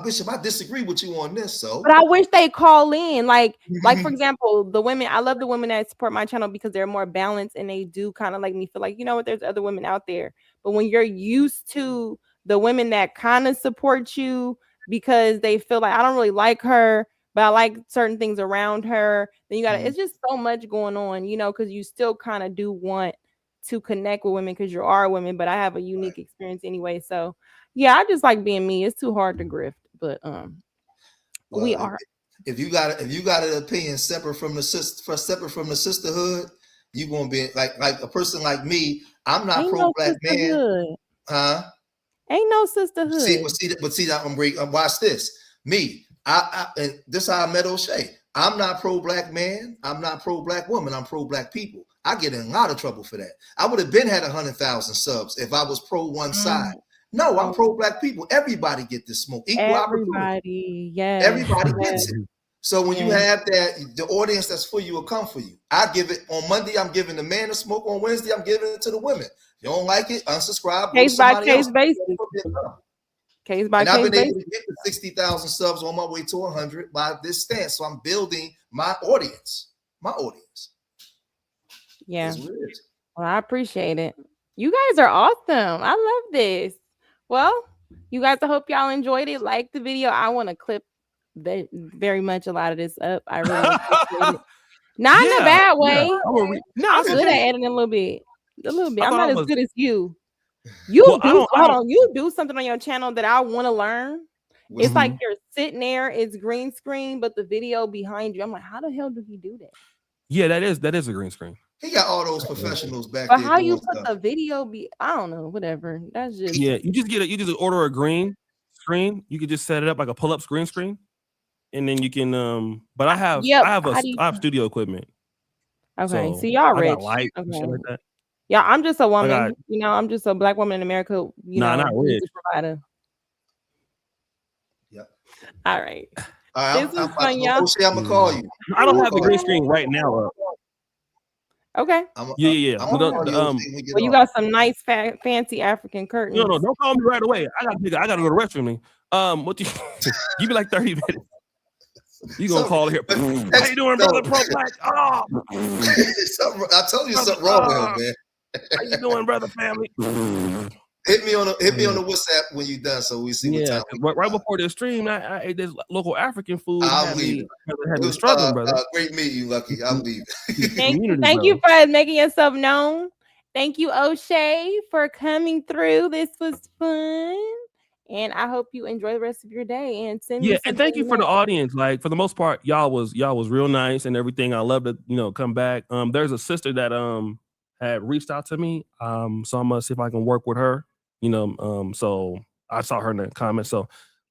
Bishop, I disagree with you on this. So, but I wish they call in, like for example, the women. I love the women that support my channel because they're more balanced and they do kind of like me feel like, you know what, there's other women out there. But when you're used to the women that kind of support you because they feel like I don't really like her, but I like certain things around her, then you it's just so much going on, you know, because you still kind of do want to connect with women because you are women, but I have a unique experience anyway. So yeah, I just like being me. It's too hard to grift, but we are. If you got an opinion separate from the sisterhood, you gonna be like a person like me. I'm not pro-black man. Huh? Ain't no sisterhood. See that I'm breaking. Watch this. Me. And this is how I met O'Shea. I'm not pro-black man. I'm not pro-black woman. I'm pro-black people. I get in a lot of trouble for that. I would have been had 100,000 subs if I was pro one side. No, I'm pro-black people. Everybody get this smoke. Equal opportunity. Yes. Everybody gets it. So when you have that, the audience that's for you will come for you. I give it on Monday. I'm giving the man a smoke. On Wednesday, I'm giving it to the women. If you don't like it, unsubscribe. Case by case basis. Case by case. I've been able to get to 60,000 subs on my way to 100 by this stance. So I'm building my audience. Yeah. Well, I appreciate it. You guys are awesome. I love this. Well, you guys, I hope y'all enjoyed it. Like the video. I want to clip very much a lot of this up. I really appreciate it. Not in a bad way. I'm good at editing a little bit. I'm not as good as you. Hold on. You do something on your channel that I want to learn. It's like you're sitting there, it's green screen, but the video behind you. I'm like, how the hell do he do that? Yeah, that is a green screen. He got all those professionals back there. But how you put the video I don't know, whatever. That's just you just order a green screen. You could just set it up like a pull-up green screen. And then you can but I have studio equipment. Okay, so y'all rich. Like that. Yeah, I'm just a woman. I'm just a black woman in America. Not rich. Provider. Yep. All right. This is fun, y'all. I'm gonna call you. I don't have the green screen right now. Okay. Yeah. Well, you got some nice fancy African curtains. No, don't call me right away. I gotta go to the restroom. What you be like 30 minutes. You gonna call here? How you doing, brother? Pro-black. Oh, I told you something wrong with him, man. How you doing, brother? Family. Hit me on the WhatsApp when you're done, so we see what time. Right before the stream, I ate this local African food. I'm leaving. Struggling, brother. Great meeting you, Lucki. I'm leaving. Thank you for making yourself known. Thank you, O'Shea, for coming through. This was fun. And I hope you enjoy the rest of your day. And send me and thank you for the audience. Like, for the most part, y'all was real nice and everything. I love to, come back. There's a sister that had reached out to me. So I'm gonna see if I can work with her. So I saw her in the comments. So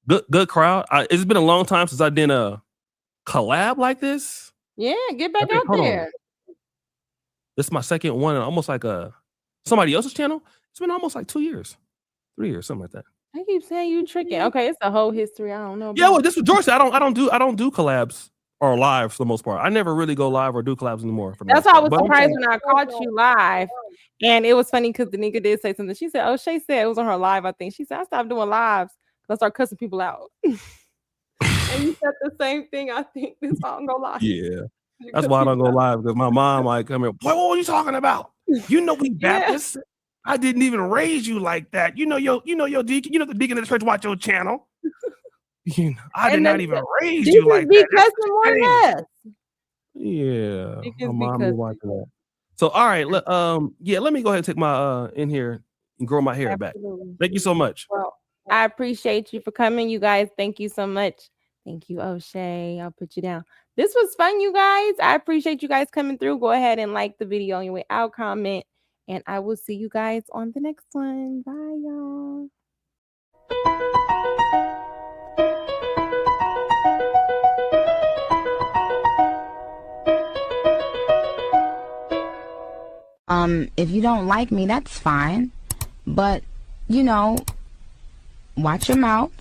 good crowd. It's been a long time since I did a collab like this. Yeah, get back out there. This is my second one, and almost like somebody else's channel. It's been almost like 2 years, 3 years, something like that. I keep saying you tricking. Okay, it's a whole history. I don't know. Yeah, well, this was George said. I don't do collabs or live for the most part. I never really go live or do collabs anymore. That's why I was surprised when I caught you live. And it was funny because the nigga did say something. She said, O'Shea said it was on her live, I think. She said, I stopped doing lives because I start cussing people out. And you said the same thing, I think. This why I don't go live. Yeah. That's why I don't go live, because my mom might come here. What were you talking about? We Baptists. Yeah. I didn't even raise you like that. Your deacon, the deacon of the church watch your channel. I did not even raise you like that. Yeah. My mom is watching that. So all right, let me go ahead and take my in here and grow my hair back. Thank you so much. Well, I appreciate you for coming, you guys. Thank you so much. Thank you, O'Shea. I'll put you down. This was fun, you guys. I appreciate you guys coming through. Go ahead and like the video on your way out, comment, and I will see you guys on the next one. Bye, y'all. If you don't like me, that's fine. But, watch your mouth.